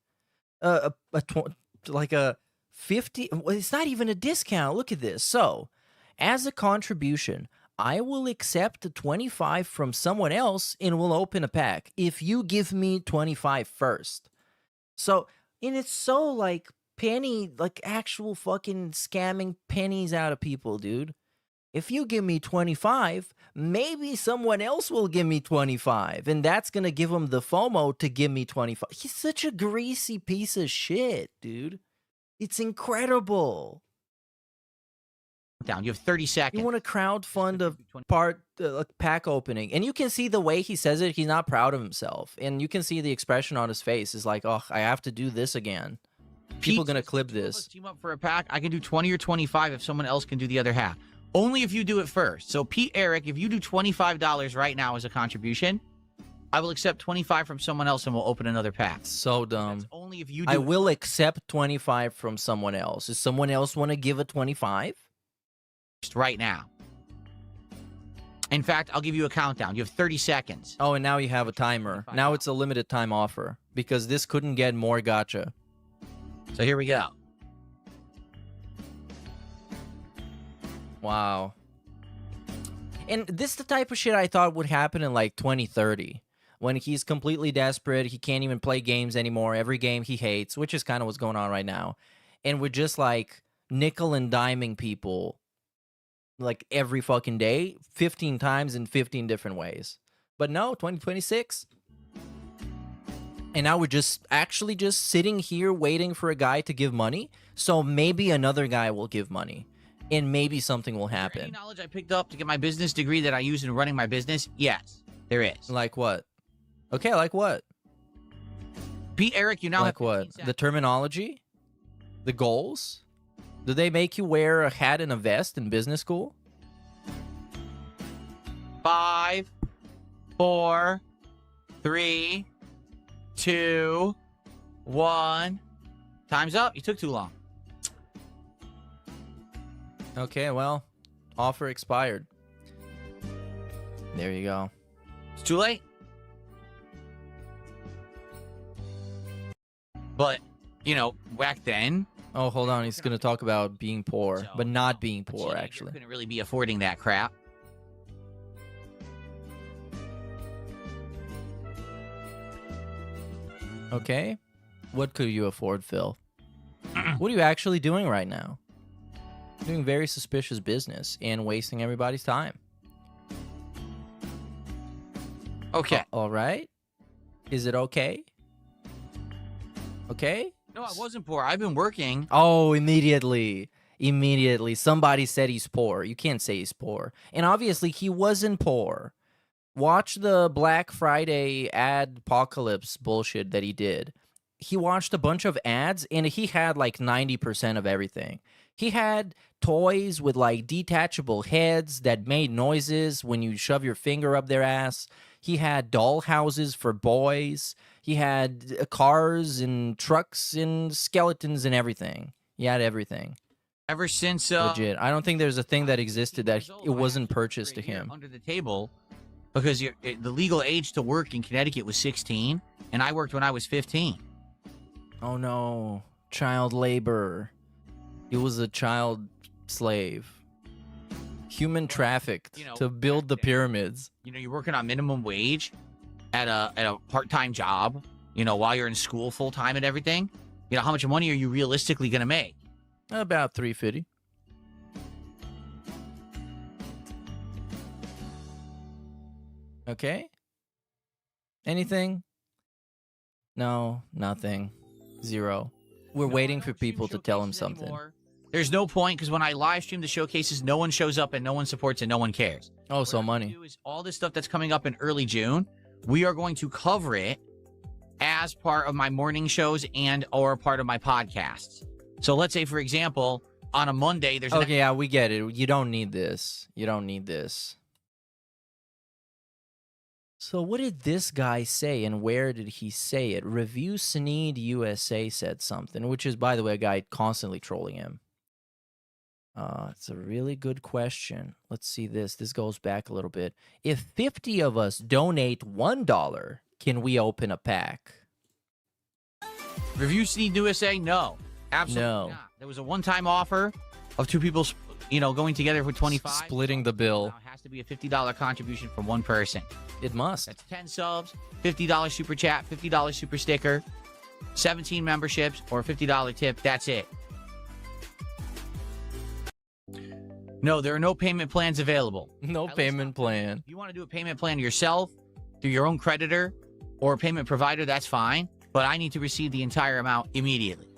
like a 50. Well, it's not even a discount. Look at this. So as a contribution, I will accept the 25 from someone else and we'll open a pack if you give me 25 first. So, and it's so like penny, like actual fucking scamming pennies out of people, dude. If you give me 25, maybe someone else will give me 25. And that's going to give him the FOMO to give me 25. He's such a greasy piece of shit, dude. It's incredible. Down. You have 30 seconds. You want to crowdfund a pack opening. And you can see the way he says it. He's not proud of himself. And you can see the expression on his face is like, oh, I have to do this again. People Pete going to says, clip "Can two of us this. Team up for a pack. I can do 20 or 25 if someone else can do the other half. Only if you do it first. So, Pete, Eric, if you do $25 right now as a contribution, I will accept 25 from someone else and we'll open another pack. So dumb. That's only if you do I it will accept 25 from someone else. Does someone else want to give a 25? first right now. In fact, I'll give you a countdown. You have 30 seconds. Oh, and now you have a timer. Now $25. it's a limited time offer because this couldn't get more gacha. So here we go. Wow. And this is the type of shit I thought would happen in like 2030 when he's completely desperate. He can't even play games anymore. Every game he hates, which is kind of what's going on right now. And we're just like nickel and diming people like every fucking day, 15 times in 15 different ways. But no, 2026. And now we're just actually just sitting here waiting for a guy to give money. So maybe another guy will give money. And maybe something will Is there happen. any knowledge I picked up to get my business degree that I use in running my business? Yes, there is. Like what? Okay, like what? Pete, Eric, you now Like have 15 what? seconds. The terminology? The goals? Do they make you wear a hat and a vest in business school? 5, 4, 3, 2, 1. Time's up. You took too long. Okay, well, offer expired. There you go. It's too late. But, you know, back then, Oh, hold on. He's going to talk about being poor, So, but not a being poor, teenager actually. couldn't really be affording that crap. Okay. What could you afford, Phil? What are you actually doing right now? Doing very suspicious business and wasting everybody's time. Okay. All right. Is it okay? Okay? No, I wasn't poor. I've been working. Oh, immediately. Immediately. Somebody said he's poor. You can't say he's poor. And obviously, he wasn't poor. Watch the Black Friday ad apocalypse bullshit that he did. He watched a bunch of ads and he had like 90% of everything. He had toys with like detachable heads that made noises when you shove your finger up their ass. He had doll houses for boys. He had cars and trucks and skeletons and everything. He had everything. Ever since Legit. I don't think there's a thing that existed that it wasn't purchased to him. under the table, because the legal age to work in Connecticut was 16, and I worked when I was 15. Oh no, child labor. He was a child slave. Human trafficked you know, to build the back then- pyramids. You know, you're working on minimum wage at a part-time job, you know, while you're in school full-time and everything. You know, how much money are you realistically going to make? About 350. Okay. Anything? No, nothing. Zero. We're waiting for people to tell him something. There's no point, because when I live stream the showcases, no one shows up and no one supports and no one cares. Oh, What so I'm gonna money. do is all this stuff that's coming up in early June, we are going to cover it as part of my morning shows and or part of my podcasts. So let's say, for example, on a Monday, there's Okay, yeah, we get it. You don't need this. You don't need this. So what did this guy say and where did he say it? Review Sneed USA said something, which is, by the way, a guy constantly trolling him. It's a really good question. Let's see this. This goes back a little bit. If 50 of us donate $1, can we open a pack? Review Sneed USA? No, absolutely No. not. There was a one-time offer of two people, you know, going together for 25. Splitting the bill. Now it has to be a $50 contribution from one person. It must. That's 10 subs, $50 super chat, $50 super sticker, 17 memberships, or a $50 tip. That's it. No, there are no payment plans available. No At least payment not- plan. If you want to do a payment plan yourself through your own creditor or a payment provider, that's fine. But I need to receive the entire amount immediately.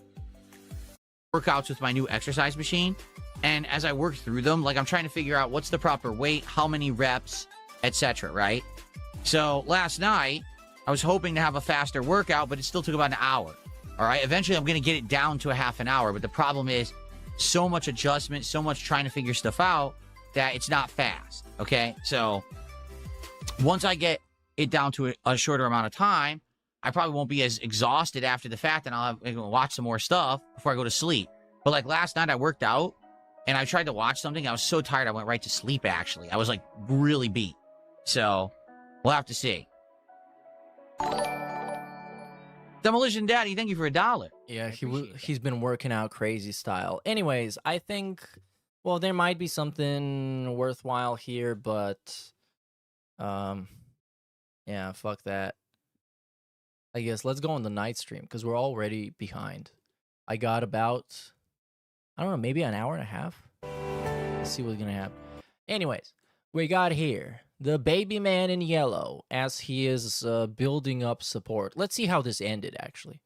Workouts with my new exercise machine. And as I work through them, like I'm trying to figure out what's the proper weight, how many reps, etc. Right? So last night, I was hoping to have a faster workout, but it still took about an hour. All right. Eventually, I'm going to get it down to a half an hour. But the problem is so much adjustment, so much trying to figure stuff out that it's not fast. Okay. So once I get it down to a shorter amount of time, I probably won't be as exhausted after the fact, and I'll watch some more stuff before I go to sleep. But like last night, I worked out and I tried to watch something. I was so tired, I went right to sleep, actually. I was like really beat. So we'll have to see. Demolition Daddy, thank you for $1. Yeah, I appreciate that. he's been working out crazy style. Anyways, I think, well, there might be something worthwhile here, but yeah, fuck that. I guess let's go on the night stream because we're already behind. I got about, I don't know, maybe an hour and a half. Let's see what's gonna happen. Anyways, we got here the baby man in yellow as he is building up support. Let's see how this ended, actually.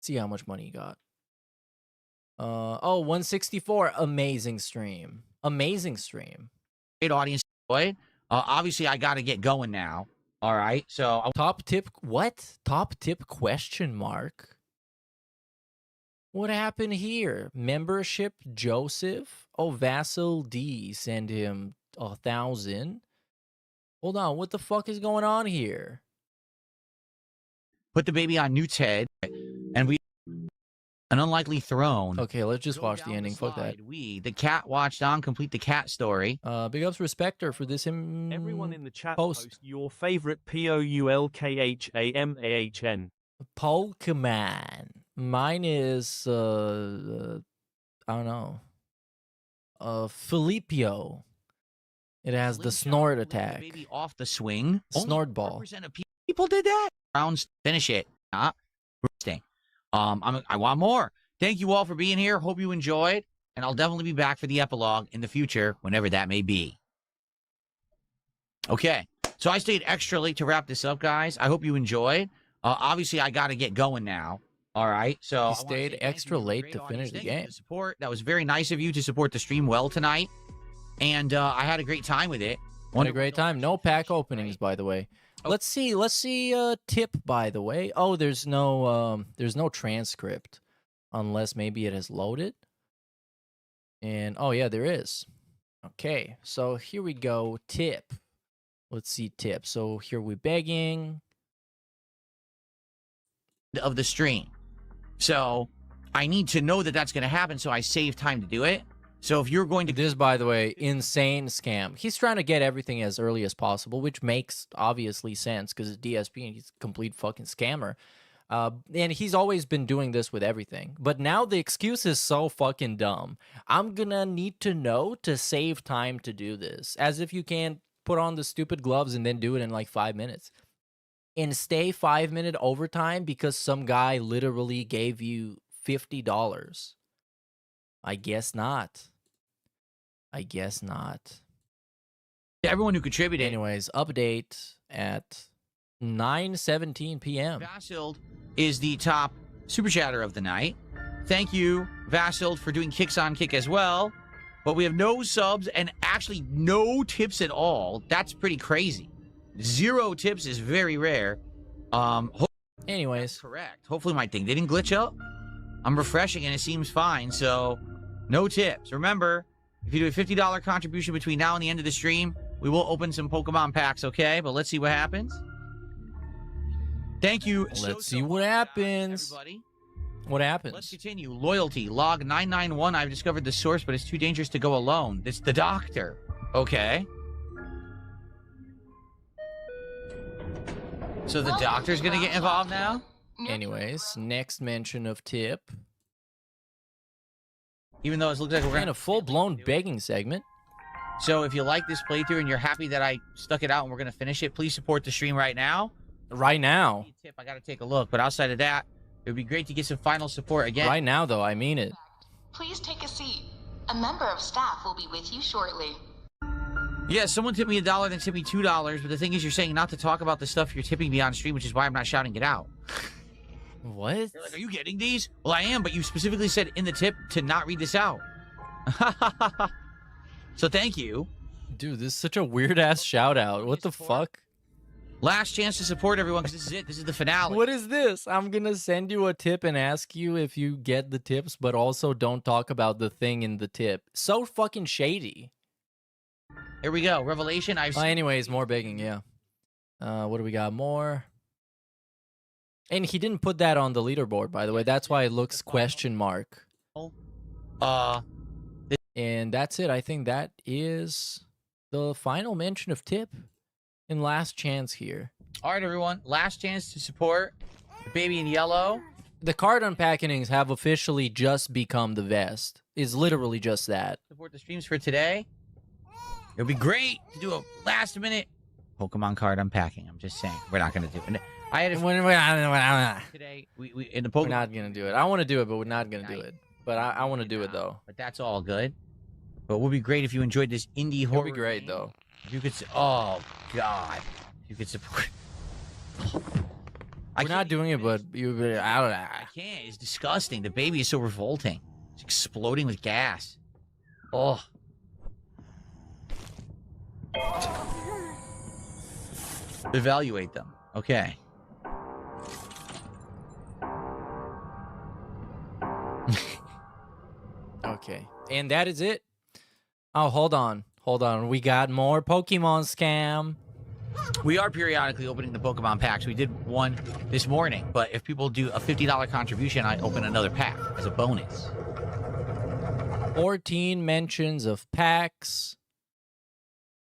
See how much money he got. Oh, 164. Amazing stream. Amazing stream. Great audience enjoyed. Obviously, I got to get going now. All right, so Top tip? What? Top tip question mark? What happened here? Membership Joseph? Oh, Vassal D send him 1,000. Hold on, what the fuck is going on here? put the baby on Newt's head, and we an unlikely throne. Okay, let's just Go watch the down ending. Fuck that. slide. We, the cat, watched on complete the cat story. Big ups Respecter for this Everyone in the chat post. post your favorite POULKHAMAHN. Pokemon. Mine is I don't know. Filipio. It has the Slingshot snort flipped the attack. baby off the swing. Snort ball. 4% of people did that. Rounds, finish it. Not roasting. I want more. Thank you all for being here. Hope you enjoyed, and I'll definitely be back for the epilogue in the future, whenever that may be. Okay, so I stayed extra late to wrap this up, guys. I hope you enjoyed. Obviously, I got to get going now. All right, so I You wanna stayed say thank extra you to the late great to audience. finish the Thank you for game. the support. That was very nice of you to support the stream well tonight, and I had a great time with it. What a great time. No pack openings, by the way. Oh. Let's see tip, by the way. Oh, there's no transcript. Unless maybe it has loaded. And oh yeah, there is. Okay, so here we go. Tip. Let's see tip. So here we're begging. Of the stream. So I need to know that that's going to happen so I save time to do it. So if you're going to... This, by the way, insane scam. He's trying to get everything as early as possible, which makes obviously sense because it's DSP and he's a complete fucking scammer. And he's always been doing this with everything. But now the excuse is so fucking dumb. I'm gonna need to know to save time to do this. As if you can't put on the stupid gloves and then do it in like 5 minutes. And stay 5-minute overtime because some guy literally gave you $50. I guess not. I guess not. Everyone who contributed. Anyways, update at 9:17 p.m. Vassild is the top super chatter of the night. Thank you, Vassild, for doing kicks on kick as well. But we have no subs and actually no tips at all. That's pretty crazy. 0 tips is very rare. Anyways, Correct. Hopefully my thing didn't glitch up. I'm refreshing and it seems fine, so no tips. Remember, if you do a $50 contribution between now and the end of the stream, we will open some Pokemon packs, okay? But let's see what happens. Thank you. Let's see what happens. Everybody. what Let's happens? continue. Loyalty. Log 991. I've discovered the source, but it's too dangerous to go alone. It's the doctor. Okay. So the doctor's gonna get involved now? Anyways, next mention of tip. Even though it looks like we're And gonna a full-blown begging segment. So if you like this playthrough and you're happy that I stuck it out and we're gonna finish it, please support the stream right now. Right now. Tip, I gotta take a look, but outside of that, it would be great to get some final support again. Right now, though, I mean it. Please take a seat. A member of staff will be with you shortly. Yeah, someone tipped me $1, then tipped me $2, but the thing is, you're saying not to talk about the stuff you're tipping me on stream, which is why I'm not shouting it out. What? You're like, are you getting these? Well, I am, but you specifically said in the tip to not read this out. So thank you. Dude, this is such a weird-ass shout-out. What the fuck? Last chance to support everyone, because this is it. This is the finale. What is this? I'm gonna send you a tip and ask you if you get the tips, but also don't talk about the thing in the tip. So fucking shady. Here we go. Revelation. Anyways, more begging, yeah. What do we got more? And he didn't put that on the leaderboard, by the way. That's why it looks question mark. And that's it. I think that is the final mention of tip and last chance here. All right, everyone. Last chance to support the baby in yellow. The card unpackings have officially just become the vest. It's literally just that. Support the streams for today. It would be great to do a last-minute Pokemon card unpacking. I'm just saying. We're not going to do it. I had a today. We in the Pokemon. We're not going to do it. I want to do it, but we're not going to do it. But I want to do it, though. But that's all good. But it would be great if you enjoyed this indie horror. It would be great, game. though. If you could... Oh, God. If you could support... We're not doing it, but you... I don't know. I can't. It's disgusting. The baby is so revolting. It's exploding with gas. Oh. Evaluate them. Okay. Okay. And that is it. Oh, hold on. Hold on. We got more Pokemon scam. We are periodically opening the Pokemon packs. We did one this morning, but if people do a $50 contribution, I open another pack as a bonus. 14 mentions of packs.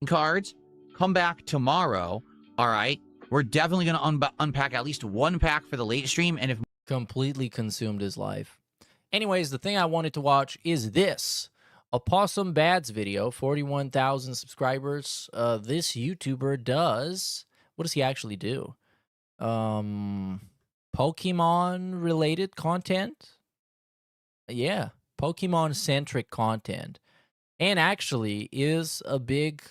Cards, come back tomorrow. All right. We're definitely going to unpack at least one pack for the late stream. And if Completely consumed his life. Anyways, the thing I wanted to watch is this. A Possum Bads video, 41,000 subscribers. This YouTuber does... What does he actually do? Pokemon-related content? Yeah, Pokemon-centric content. And actually is a big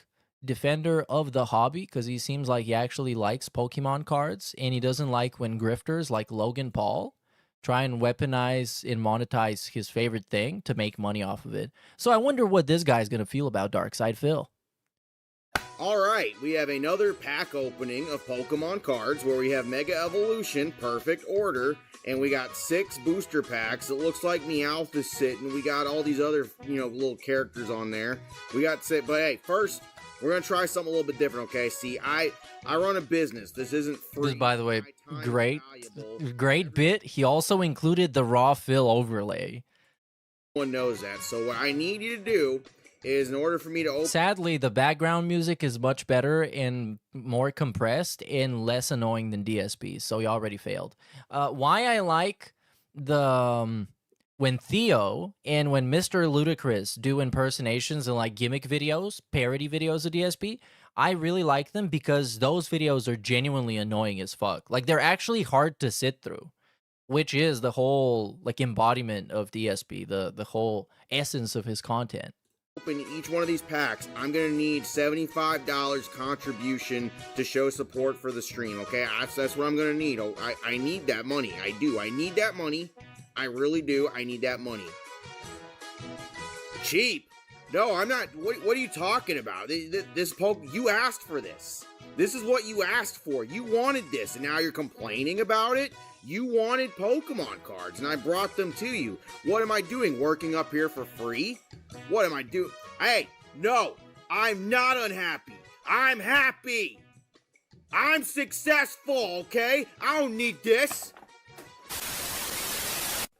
defender of the hobby because he seems like he actually likes Pokemon cards, and he doesn't like when grifters like Logan Paul try and weaponize and monetize his favorite thing to make money off of it. So I wonder what this guy's going to feel about Darkside Phil. All right, we have another pack opening of Pokemon cards where we have Mega Evolution, perfect order, and we got 6 booster packs. It looks like Meowth is sitting. We got all these other, little characters on there. We got sit, but hey, first we're gonna try something a little bit different. Okay, see, I run a business. This isn't free. This, by the way, My time is great valuable. bit. He also included the raw fill overlay. Everyone knows that. So what I need you to do is, in order for me to open... Sadly, the background music is much better and more compressed and less annoying than DSP, so he already failed. Why I like the... when Theo and when Mr. Ludacris do impersonations and like gimmick videos, parody videos of DSP, I really like them because those videos are genuinely annoying as fuck. Like, they're actually hard to sit through, which is the whole like embodiment of DSP, the whole essence of his content. Open each one of these packs, I'm going to need $75 contribution to show support for the stream, okay? That's what I'm going to need. I need that money. I do. I need that money. I really do. I need that money. Cheap? No, I'm not. What are you talking about? You asked for this. This is what you asked for. You wanted this, and now you're complaining about it? You wanted Pokemon cards, and I brought them to you. What am I doing? Working up here for free? What am I doing? Hey, no, I'm not unhappy. I'm happy. I'm successful, okay? I don't need this.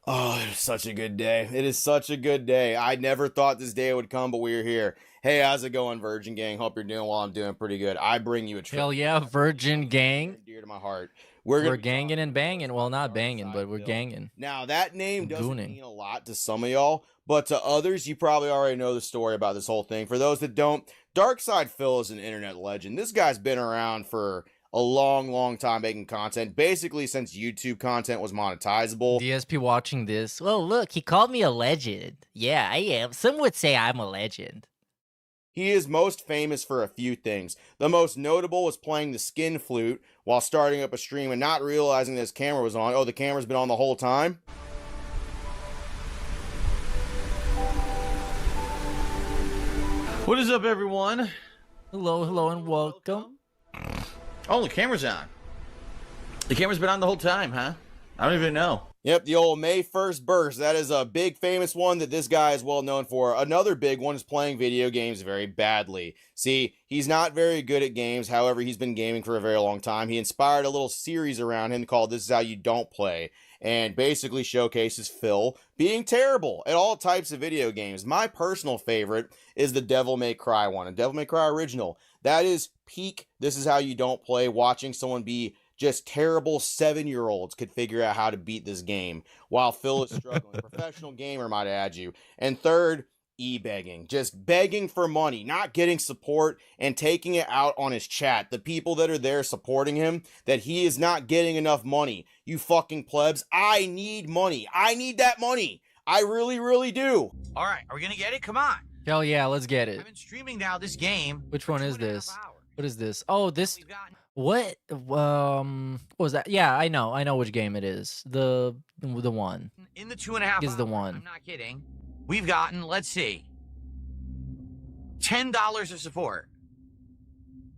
Oh, it's such a good day. It is such a good day. I never thought this day would come, but we're here. Hey, how's it going, Virgin Gang? Hope you're doing well. I'm doing pretty good. I bring you a treat. Hell yeah, Virgin Gang. Dear to my heart. We're ganging and banging. Well, not banging, but we're ganging. Now, that name doesn't Gooning. mean a lot to some of y'all, but to others, you probably already know the story about this whole thing. For those that don't, Darkside Phil is an internet legend. This guy's been around for a long, long time making content, basically since YouTube content was monetizable. DSP watching this. Oh, look, he called me a legend. Yeah, I am. Some would say I'm a legend. He is most famous for a few things. The most notable was playing the skin flute while starting up a stream and not realizing that his camera was on. Oh, the camera's been on the whole time? What is up, everyone? Hello, and welcome. Oh, the camera's on. The camera's been on the whole time, huh? I don't even know. Yep, the old May 1st burst. That is a big famous one that this guy is well known for. Another big one is playing video games very badly. See, he's not very good at games. However, he's been gaming for a very long time. He inspired a little series around him called This Is How You Don't Play, and basically showcases Phil being terrible at all types of video games. My personal favorite is the Devil May Cry one, a Devil May Cry original. That is peak This Is How You Don't Play, watching someone be just terrible 7-year-olds could figure out how to beat this game while Phil is struggling. Professional gamer, might add you. And third, e-begging. Just begging for money, not getting support, and taking it out on his chat. The people that are there supporting him, that he is not getting enough money. You fucking plebs, I need money. I need that money. I really, really do. All right, are we gonna get it? Come on. Hell yeah, let's get it. I've been streaming now this game. Which one is this? 2.5 hours. What is this? Oh, this... We've gotten What? What was that? Yeah, I know which game it is. The one. in the 2.5 Is the hours, one. I'm not kidding. We've gotten, let's see, $10 of support,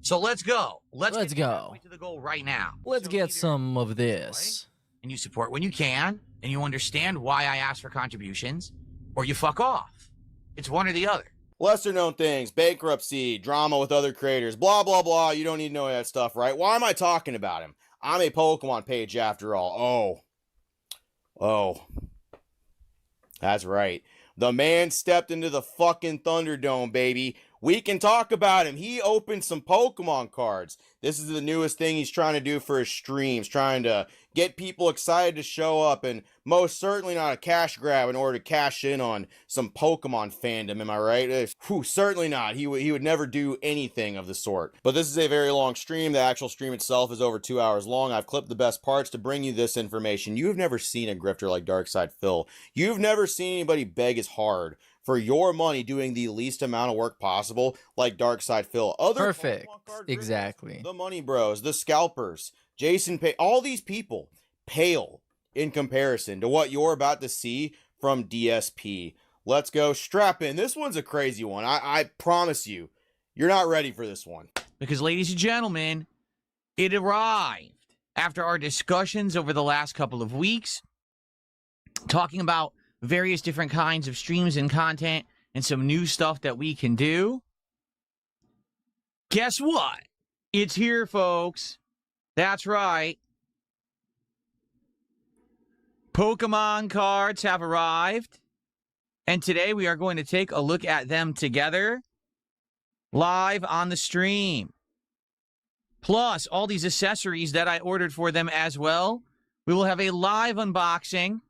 So let's go. Let's go. To the goal right now. Let's So get either some of you this. enjoy and you support when you can, and you understand why I ask for contributions, or you fuck off. It's one or the other. Lesser known things, bankruptcy, drama with other creators, blah, blah, blah. You don't need to know that stuff, right? Why am I talking about him? I'm a Pokemon page after all. Oh. That's right. The man stepped into the fucking Thunderdome, baby. We can talk about him. He opened some Pokemon cards. This is the newest thing he's trying to do for his streams, trying to get people excited to show up, and most certainly not a cash grab in order to cash in on some Pokemon fandom, am I right? Certainly not. He would never do anything of the sort. But this is a very long stream. The actual stream itself is over 2 hours long. I've clipped the best parts to bring you this information. You have never seen a grifter like Darkside Phil. You've never seen anybody beg as hard for your money doing the least amount of work possible like Darkside Phil. Perfect. Exactly. The Money Bros, the Scalpers, Jason Pay, all these people pale in comparison to what you're about to see from DSP. Let's go. Strap in. This one's a crazy one. I promise you, you're not ready for this one. Because, ladies and gentlemen, it arrived after our discussions over the last couple of weeks, talking about various different kinds of streams and content and some new stuff that we can do. Guess what? It's here, folks. That's right. Pokemon cards have arrived, and today we are going to take a look at them together live on the stream. Plus, all these accessories that I ordered for them as well. We will have a live unboxing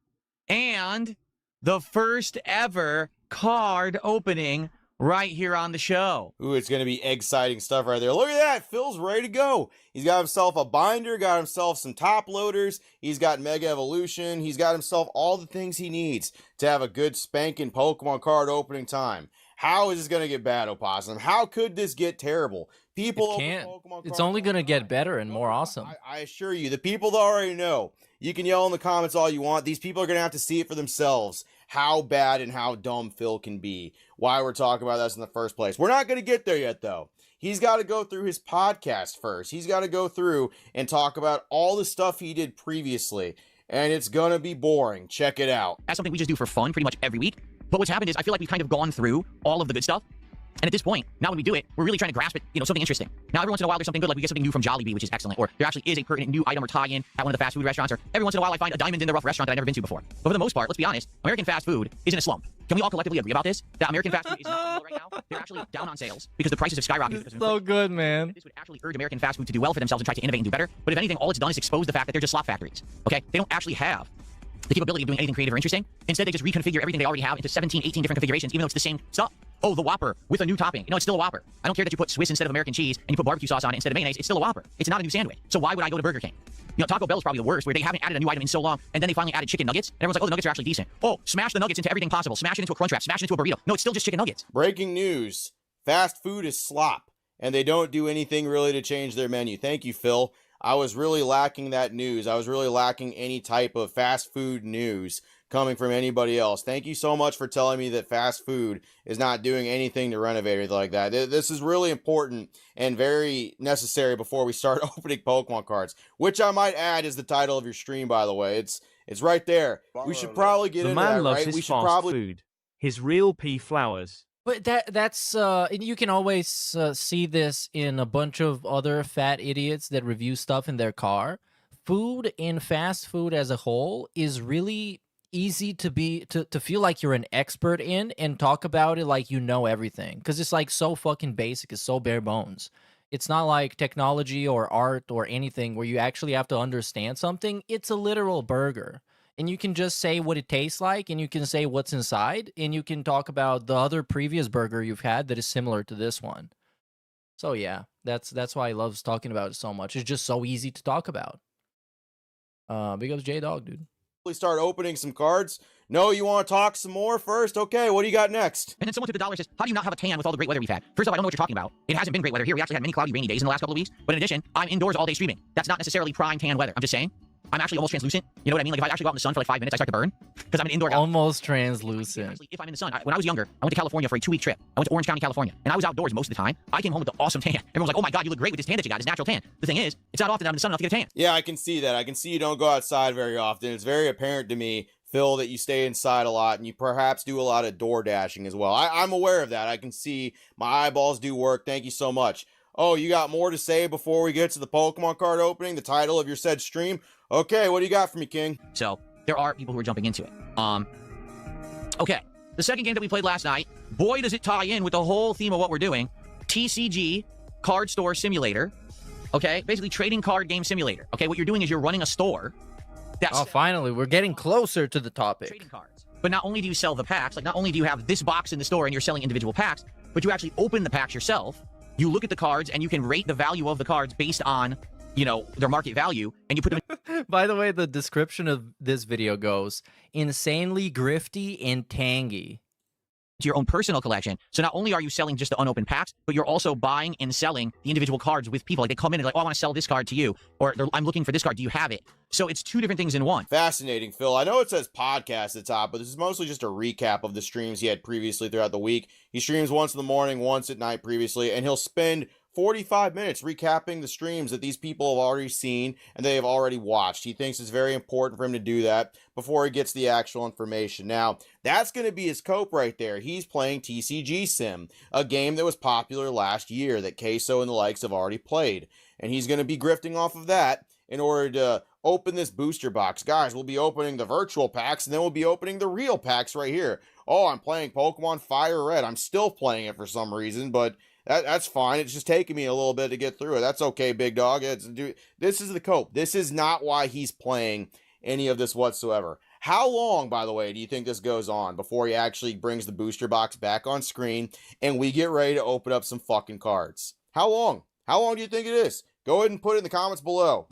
and the first ever card opening right here on the show. Ooh, it's going to be exciting stuff right there. Look at that. Phil's ready to go. He's got himself a binder, got himself some top loaders. He's got Mega Evolution. He's got himself all the things he needs to have a good spanking Pokemon card opening time. How is this going to get bad, Opossum? How could this get terrible? People It can't. open Pokemon It's cards only all going to the get time. better and more awesome. I assure you, the people that already know, you can yell in the comments all you want. These people are going to have to see it for themselves. How bad and how dumb Phil can be. Why we're talking about this in the first place. We're not going to get there yet, though. He's got to go through his podcast first. He's got to go through and talk about all the stuff he did previously. And it's going to be boring. Check it out. That's something we just do for fun pretty much every week. But what's happened is I feel like we've kind of gone through all of the good stuff. And at this point, now when we do it, we're really trying to grasp it, something interesting. Now, every once in a while, there's something good, like we get something new from Jollibee, which is excellent, or there actually is a pertinent new item or tie-in at one of the fast food restaurants, or every once in a while, I find a diamond in the rough restaurant that I've never been to before. But for the most part, let's be honest, American fast food is in a slump. Can we all collectively agree about this? That American fast food is not right now. They're actually down on sales because the prices have skyrocketed. It's so good, man. This would actually urge American fast food to do well for themselves and try to innovate and do better. But if anything, all it's done is expose the fact that they're just slop factories. Okay? They don't actually have the capability of doing anything creative or interesting. Instead, they just reconfigure everything they already have into 17, 18 different configurations, even though it's the same stuff. Oh, the Whopper with a new topping. It's still a Whopper. I don't care that you put Swiss instead of American cheese and you put barbecue sauce on it instead of mayonnaise. It's still a Whopper. It's not a new sandwich. So why would I go to Burger King? Taco Bell is probably the worst, where they haven't added a new item in so long, and then they finally added chicken nuggets, and everyone's like, oh, the nuggets are actually decent. Oh, smash the nuggets into everything possible. Smash it into a Crunchwrap. Smash it into a burrito. No, it's still just chicken nuggets. Breaking news. Fast food is slop, and they don't do anything really to change their menu. Thank you, Phil. I was really lacking that news. I was really lacking any type of fast food news coming from anybody else. Thank you so much for telling me that fast food is not doing anything to renovate or anything like that. This is really important and very necessary before we start opening Pokemon cards, which I might add is the title of your stream, by the way. It's right there. We should probably get The into man that, loves right? his We should fast probably food. His real pea flowers. But that's you can always see this in a bunch of other fat idiots that review stuff in their car. Food and fast food as a whole is really easy to feel like you're an expert in and talk about it like you know everything, because it's like so fucking basic, it's so bare bones. It's not like technology or art or anything where you actually have to understand something. It's a literal burger. And you can just say what it tastes like, and you can say what's inside, and you can talk about the other previous burger you've had that is similar to this one. So yeah, that's why I love talking about it so much. It's just so easy to talk about. Big ups J-Dog, dude. start opening some cards. No, you want to talk some more first? Okay, what do you got next? And then someone took the dollar and says, how do you not have a tan with all the great weather we've had? First off, I don't know what you're talking about. It hasn't been great weather here. We actually had many cloudy, rainy days in the last couple of weeks. But in addition, I'm indoors all day streaming. That's not necessarily prime tan weather. I'm just saying. I'm actually almost translucent. You know what I mean? Like if I actually go out in the sun for like 5 minutes, I start to burn because I'm an indoor guy. Almost translucent. Actually, if I'm in the sun, when I was younger, I went to California for a 2-week trip. I went to Orange County, California, and I was outdoors most of the time. I came home with an awesome tan. Everyone's like, "Oh my God, you look great with this tan that you got. It's natural tan." The thing is, it's not often that I'm in the sun enough to get a tan. Yeah, I can see that. I can see you don't go outside very often. It's very apparent to me, Phil, that you stay inside a lot and you perhaps do a lot of door dashing as well. I'm aware of that. I can see my eyeballs do work. Thank you so much. Oh, you got more to say before we get to the Pokemon card opening, the title of your said stream? Okay, what do you got for me, King? So there are people who are jumping into it. Okay. The second game that we played last night, boy, does it tie in with the whole theme of what we're doing. TCG, Card Store Simulator. Okay, basically trading card game simulator. Okay, what you're doing is you're running a store. That's Finally, we're getting closer to the topic. trading cards. But not only do you sell the packs, like not only do you have this box in the store and you're selling individual packs, but you actually open the packs yourself. You look at the cards and you can rate the value of the cards based on, you know, their market value, and you put them By the way, the description of this video goes insanely grifty and tangy. to your own personal collection. So not only are you selling just the unopened packs, but you're also buying and selling the individual cards with people. Like they come in and like, "Oh, I want to sell this card to you," or "I'm looking for this card. Do you have it?" So it's two different things in one. Fascinating, Phil. I know it says podcast at the top, but this is mostly just a recap of the streams he had previously throughout the week. He streams once in the morning, once at night previously, and he'll spend 45 minutes recapping the streams that these people have already seen and they have already watched. He thinks it's very important for him to do that before he gets the actual information. Now, that's going to be his cope right there. He's playing TCG Sim, a game that was popular last year that Queso and the likes have already played. And he's going to be grifting off of that in order to open this booster box. Guys, we'll be opening the virtual packs and then we'll be opening the real packs right here. Oh, I'm playing Pokemon Fire Red. I'm still playing it for some reason, but that's fine. It's just taking me a little bit to get through it. That's okay, big dog. This is the cope. This is not why he's playing any of this whatsoever. How long, by the way, do you think this goes on before he actually brings the booster box back on screen and we get ready to open up some fucking cards? How long? How long do you think it is? Go ahead and put it in the comments below.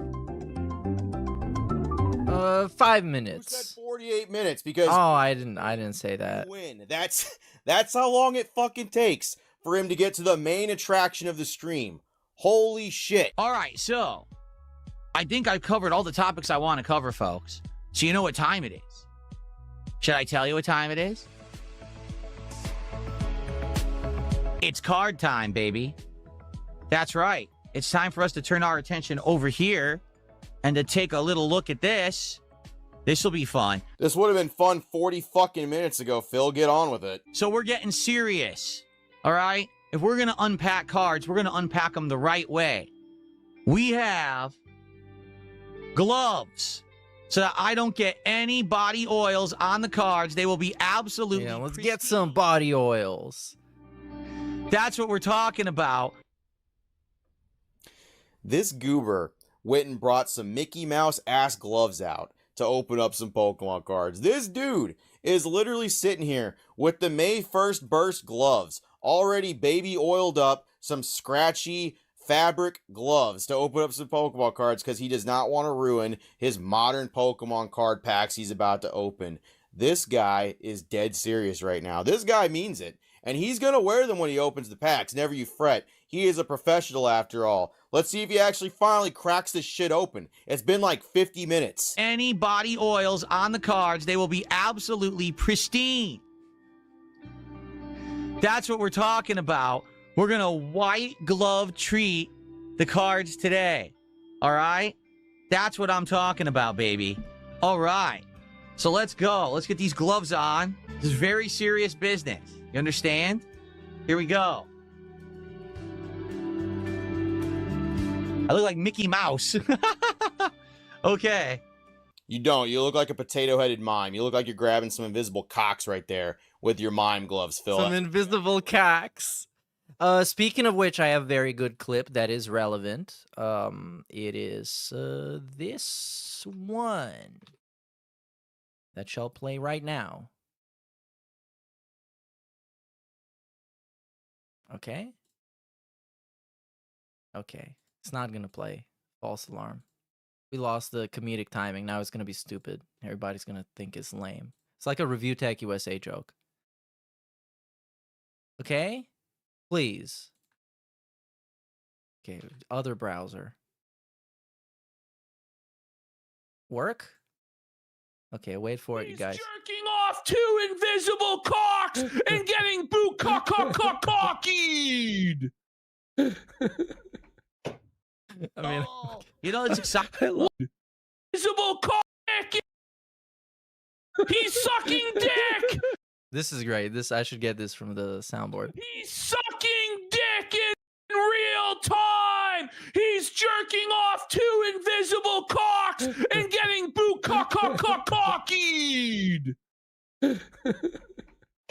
5 Who minutes. said 48 minutes? Because Oh, I didn't say that. win. That's how long it fucking takes for him to get to the main attraction of the stream. Holy shit. All right, so I think I've covered all the topics I want to cover, folks. So you know what time it is. Should I tell you what time it is? It's card time, baby. That's right. It's time for us to turn our attention over here and to take a little look at this. This will be fun. This would have been fun 40 fucking minutes ago, Phil. Get on with it. So we're getting serious. All right? If we're going to unpack cards, we're going to unpack them the right way. We have gloves so that I don't get any body oils on the cards. They will be absolutely Yeah, let's pristine. get some body oils. That's what we're talking about. This goober went and brought some Mickey Mouse ass gloves out to open up some Pokemon cards. This dude is literally sitting here with the May 1st burst gloves, already baby oiled up, some scratchy fabric gloves to open up some Pokemon cards because he does not want to ruin his modern Pokemon card packs he's about to open. This guy is dead serious right now. This guy means it. And he's going to wear them when he opens the packs. Never you fret. He is a professional after all. Let's see if he actually finally cracks this shit open. It's been like 50 minutes. Any body oils on the cards, they will be absolutely pristine. That's what we're talking about. We're going to white glove treat the cards today. All right? That's what I'm talking about, baby. All right. So let's go. Let's get these gloves on. This is very serious business. You understand? Here we go. I look like Mickey Mouse. Okay. You don't. You look like a potato-headed mime. You look like you're grabbing some invisible cocks right there with your mime gloves, Phil. Some invisible cacks. Speaking of which, I have a very good clip that is relevant. It is this one that shall play right now. Okay. Okay. It's not gonna play. False alarm. We lost the comedic timing. Now it's gonna be stupid. Everybody's gonna think it's lame. It's like a Review Tech USA joke. Okay? Please. Okay, other browser. work? Okay, wait for it, you guys. Jerking off 2 invisible cocks and getting cockeyed. I mean, You know, it's exciting. Invisible cock. He's sucking dick. this is great. I should get this from the soundboard. He's sucking dick in real time. He's jerking off 2 invisible cocks and getting cockeyed.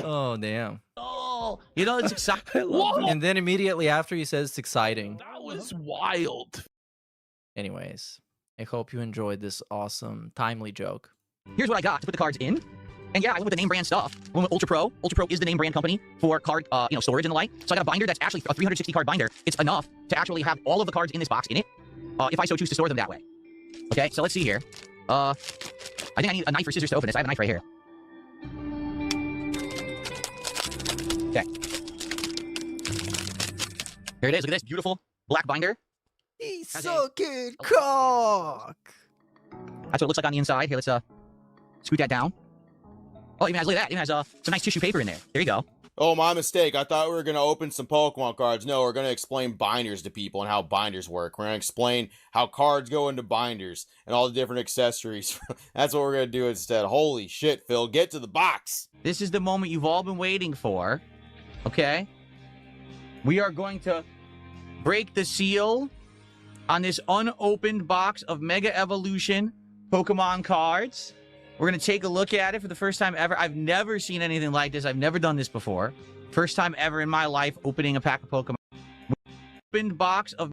Oh, damn. Oh, you know, it's exciting. And then immediately after he says it's exciting. That was wild. Anyways, I hope you enjoyed this awesome, timely joke. Here's what I got to put the cards in. And yeah, I went with the name brand stuff. I went with Ultra Pro. Ultra Pro is the name brand company for card, storage and the like. So I got a binder that's actually a 360 card binder. It's enough to actually have all of the cards in this box in it, if I so choose to store them that way. Okay, so let's see here. I think I need a knife or scissors to open this. I have a knife right here. Okay. Here it is. Look at this beautiful black binder. He's How's sucking cock. That's what it looks like on the inside. Here, let's scoot that down. Oh, it even has, look at that. It even has some nice tissue paper in there. There you go. Oh, my mistake. I thought we were going to open some Pokemon cards. No, we're going to explain binders to people and how binders work. We're going to explain how cards go into binders and all the different accessories. That's what we're going to do instead. Holy shit, Phil. Get to the box. This is the moment you've all been waiting for. Okay? We are going to break the seal on this unopened box of Mega Evolution Pokemon cards. We're going to take a look at it for the first time ever. I've never seen anything like this. I've never done this before. First time ever in my life opening a pack of Pokemon. Opened box of...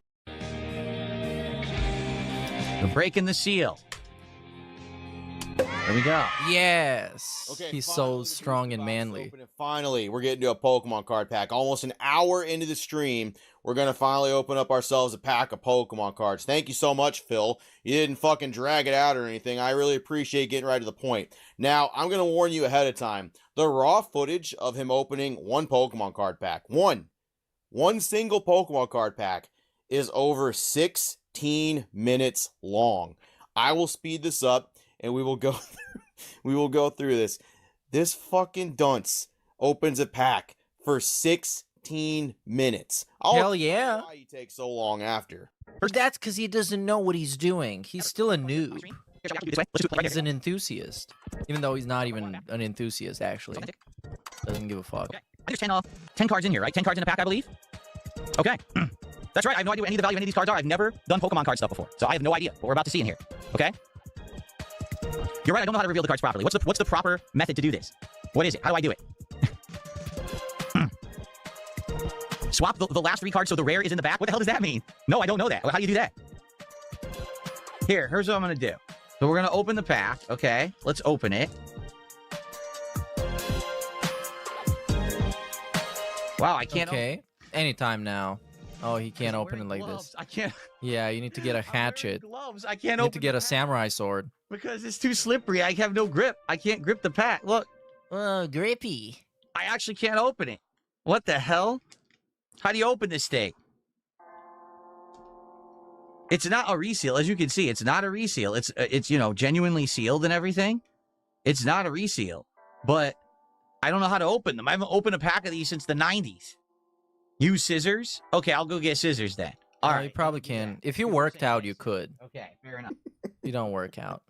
We're breaking the seal. There we go. Yes. Okay, He's finally so strong and manly. Open it. Finally, we're getting to a Pokemon card pack. Almost an hour into the stream, we're going to finally open up ourselves a pack of Pokemon cards. Thank you so much, Phil. You didn't fucking drag it out or anything. I really appreciate getting right to the point. Now, I'm going to warn you ahead of time. The raw footage of him opening one Pokemon card pack, one single Pokemon card pack, is over 16 minutes long. I will speed this up, and we will go through this. This fucking dunce opens a pack for 16 minutes. Hell yeah. Why he takes so long after? But that's because he doesn't know what he's doing. He's still a noob. He's an enthusiast. Even though he's not even an enthusiast, actually. Doesn't give a fuck. Okay. There's 10 cards in here, right? 10 cards in a pack, I believe? Okay. That's right. I have no idea what any of the value of any of these cards are. I've never done Pokemon card stuff before. So I have no idea what we're about to see in here. Okay? You're right. I don't know how to reveal the cards properly. What's the proper method to do this? What is it? How do I do it? Swap the last 3 cards so the rare is in the back? What the hell does that mean? No, I don't know that. How do you do that? Here's what I'm going to do. So we're going to open the pack, okay? Let's open it. Wow, I can't... Okay, anytime now. Oh, he can't open it like this. I can't... Yeah, you need to get a hatchet. Gloves. I can't You open need to get a samurai sword. because it's too slippery. I have no grip. I can't grip the pack. Look, Oh, grippy. I actually can't open it. What the hell? How do you open this thing? It's not a reseal, as you can see. It's not a reseal. It's genuinely sealed and everything. It's not a reseal, but I don't know how to open them. I haven't opened a pack of these since the 90s. Use scissors? Okay, I'll go get scissors then. All right. You probably can. If you worked out, you could. Okay, fair enough. You don't work out.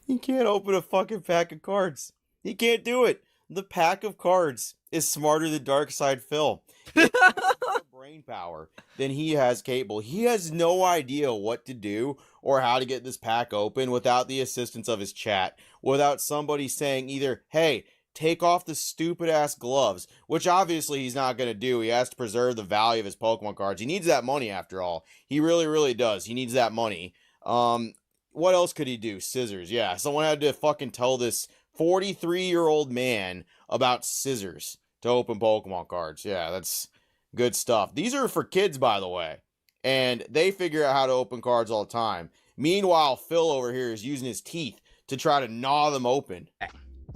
He can't open a fucking pack of cards. He can't do it. The pack of cards is smarter than Darkside Phil. It has more brain power than he has capable. He has no idea what to do or how to get this pack open without the assistance of his chat, without somebody saying either, hey, take off the stupid ass gloves, which obviously he's not going to do. He has to preserve the value of his Pokemon cards. He needs that money after all. He really, really does. He needs that money. What else could he do? Scissors. Yeah, someone had to fucking tell this 43-year-old man about scissors to open Pokemon cards. Yeah, that's good stuff. These are for kids, by the way, and they figure out how to open cards all the time. Meanwhile, Phil over here is using his teeth to try to gnaw them open.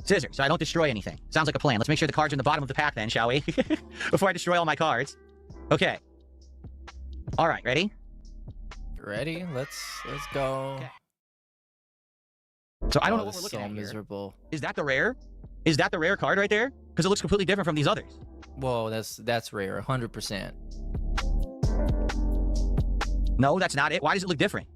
Scissors, so I don't destroy anything. Sounds like a plan. Let's make sure the cards are in the bottom of the pack then, shall we? Before I destroy all my cards. Okay. All right, ready? Ready? Let's go. Okay. So I don't know Oh, what we're this is looking so at here. miserable. Is that the rare? Is that the rare card right there? Because it looks completely different from these others. Whoa, that's rare, 100%. No, that's not it. Why does it look different?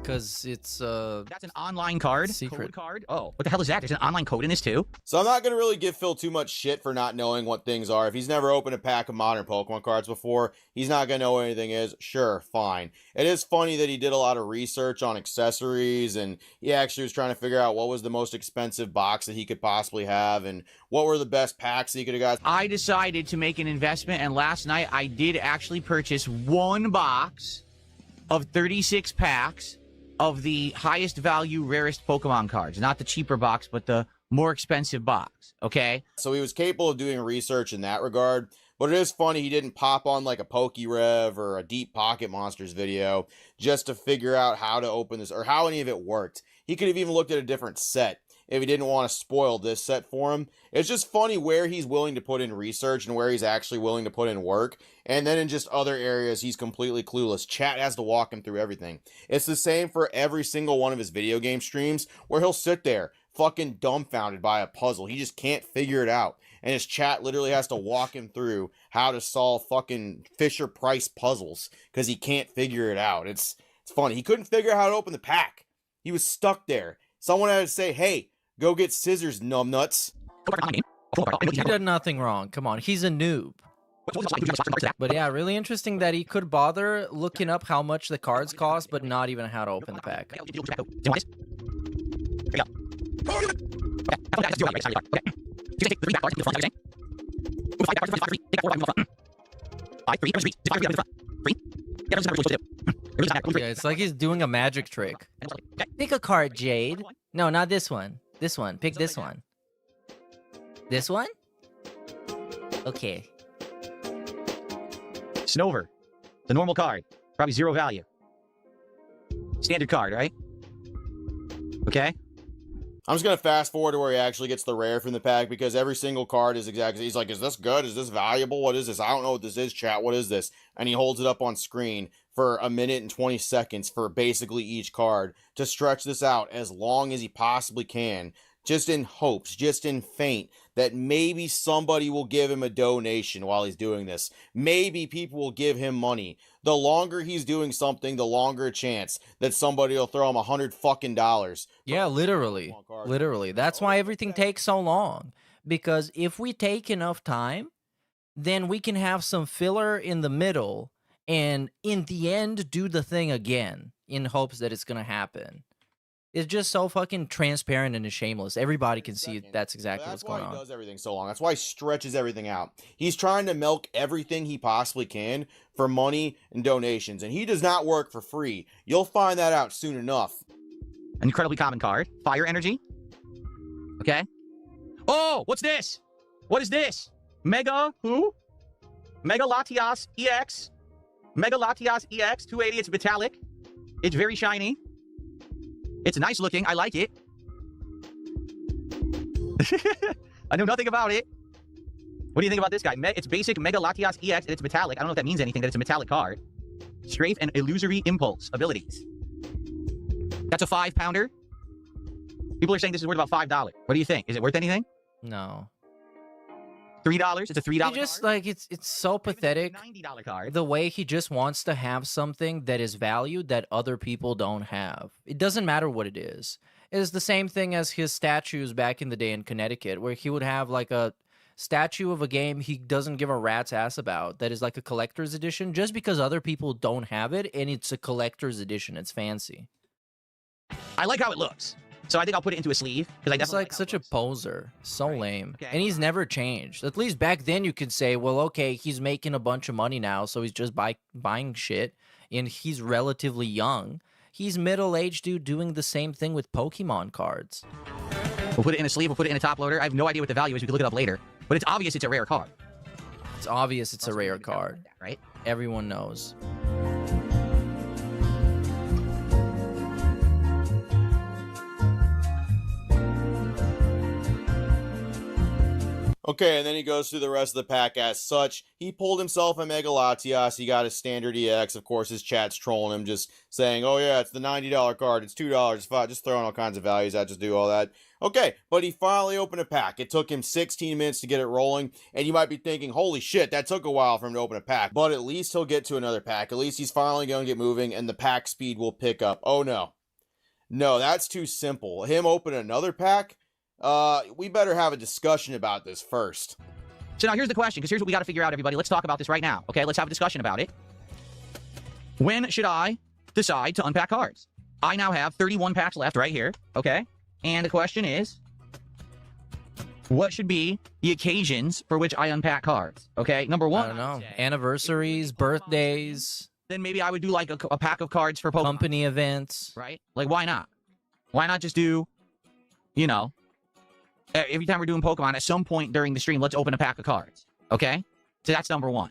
Because it's That's an online card. Secret. Code card. Oh, what the hell is that? There's an online code in this too. So I'm not going to really give Phil too much shit for not knowing what things are. If he's never opened a pack of modern Pokemon cards before, he's not going to know what anything is. Sure, fine. It is funny that he did a lot of research on accessories, and he actually was trying to figure out what was the most expensive box that he could possibly have, and what were the best packs that he could have got. I decided to make an investment, and last night I did actually purchase one box of 36 packs of the highest value, rarest Pokemon cards. Not the cheaper box, but the more expensive box, okay? So he was capable of doing research in that regard, but it is funny he didn't pop on like a PokeRev or a Deep Pocket Monsters video just to figure out how to open this or how any of it worked. He could have even looked at a different set if he didn't want to spoil this set for him. It's just funny where he's willing to put in research and where he's actually willing to put in work. And then in just other areas, he's completely clueless. Chat has to walk him through everything. It's the same for every single one of his video game streams where he'll sit there fucking dumbfounded by a puzzle. He just can't figure it out. And his chat literally has to walk him through how to solve fucking Fisher-Price puzzles because he can't figure it out. It's funny. He couldn't figure out how to open the pack. He was stuck there. Someone had to say, hey, go get scissors, numbnuts. he did nothing wrong. Come on, he's a noob. But yeah, really interesting that he could bother looking up how much the cards cost, but not even how to open the pack. Yeah, it's like he's doing a magic trick. Pick a card, Jade. No, not this one. This one. Pick this one. This one? Okay. Snover. The normal card. Probably 0 value. Standard card, right? Okay. I'm just going to fast forward to where he actually gets the rare from the pack because every single card is exactly... He's like, is this good? Is this valuable? What is this? I don't know what this is, chat. What is this? And he holds it up on screen for a minute and 20 seconds for basically each card to stretch this out as long as he possibly can, just in hopes, just in faint, that maybe somebody will give him a donation while he's doing this. Maybe people will give him money. The longer he's doing something, the longer a chance that somebody will throw him $100 fucking dollars. Yeah, literally. Literally. That's why everything takes so long. Because if we take enough time, then we can have some filler in the middle and in the end do the thing again in hopes that it's going to happen. It's just so fucking transparent and shameless. Everybody can see that's exactly what's going on. That's why he does everything so long. That's why he stretches everything out. He's trying to milk everything he possibly can for money and donations, and he does not work for free. You'll find that out soon enough. An incredibly common card. Fire energy. Okay. Oh, what's this? What is this? Mega who? Mega Latias EX. Mega Latias EX 280. It's metallic. It's very shiny. It's nice looking. I like it. I know nothing about it. What do you think about this guy? It's basic Mega Latias EX and it's metallic. I don't know if that means anything, that it's a metallic card. Strafe and Illusory Impulse abilities. That's a 5-pounder. People are saying this is worth about $5. What do you think? Is it worth anything? No. $3? It's a $3 He just, card? like, it's so pathetic. $90 card. The way he just wants to have something that is valued that other people don't have. It doesn't matter what it is. It's the same thing as his statues back in the day in Connecticut, where he would have like a statue of a game he doesn't give a rat's ass about that is like a collector's edition just because other people don't have it and it's a collector's edition. It's fancy. I like how it looks. So I think I'll put it into a sleeve. He's like such a poser. So lame. Okay. And he's never changed. At least back then you could say, well, okay, he's making a bunch of money now, so he's just buying shit. And he's relatively young. He's middle-aged dude doing the same thing with Pokemon cards. We'll put it in a sleeve. We'll put it in a top loader. I have no idea what the value is. We can look it up later. But it's obvious it's a rare card. It's obvious it's a rare card. Right? Everyone knows. Okay, and then he goes through the rest of the pack as such. He pulled himself a Mega Latias. He got a standard EX. Of course, his chat's trolling him, just saying, oh yeah, it's the $90 card. It's $2. It's $5. Just throwing all kinds of values out, just do all that. Okay, but he finally opened a pack. It took him 16 minutes to get it rolling, and you might be thinking, holy shit, that took a while for him to open a pack. But at least he'll get to another pack. At least he's finally going to get moving, and the pack speed will pick up. Oh no. No, that's too simple. Him open another pack? We better have a discussion about this first. So now here's the question, because here's what we got to figure out, everybody. Let's talk about this right now, okay? Let's have a discussion about it. When should I decide to unpack cards? I now have 31 packs left right here, okay? And the question is, what should be the occasions for which I unpack cards, okay? Number one, I don't know. Anniversaries, birthdays. Then maybe I would do like a pack of cards for Pokemon. Company events. Right? Like, why not? Why not just do, you know, every time we're doing Pokemon, at some point during the stream, let's open a pack of cards, okay? So that's number one.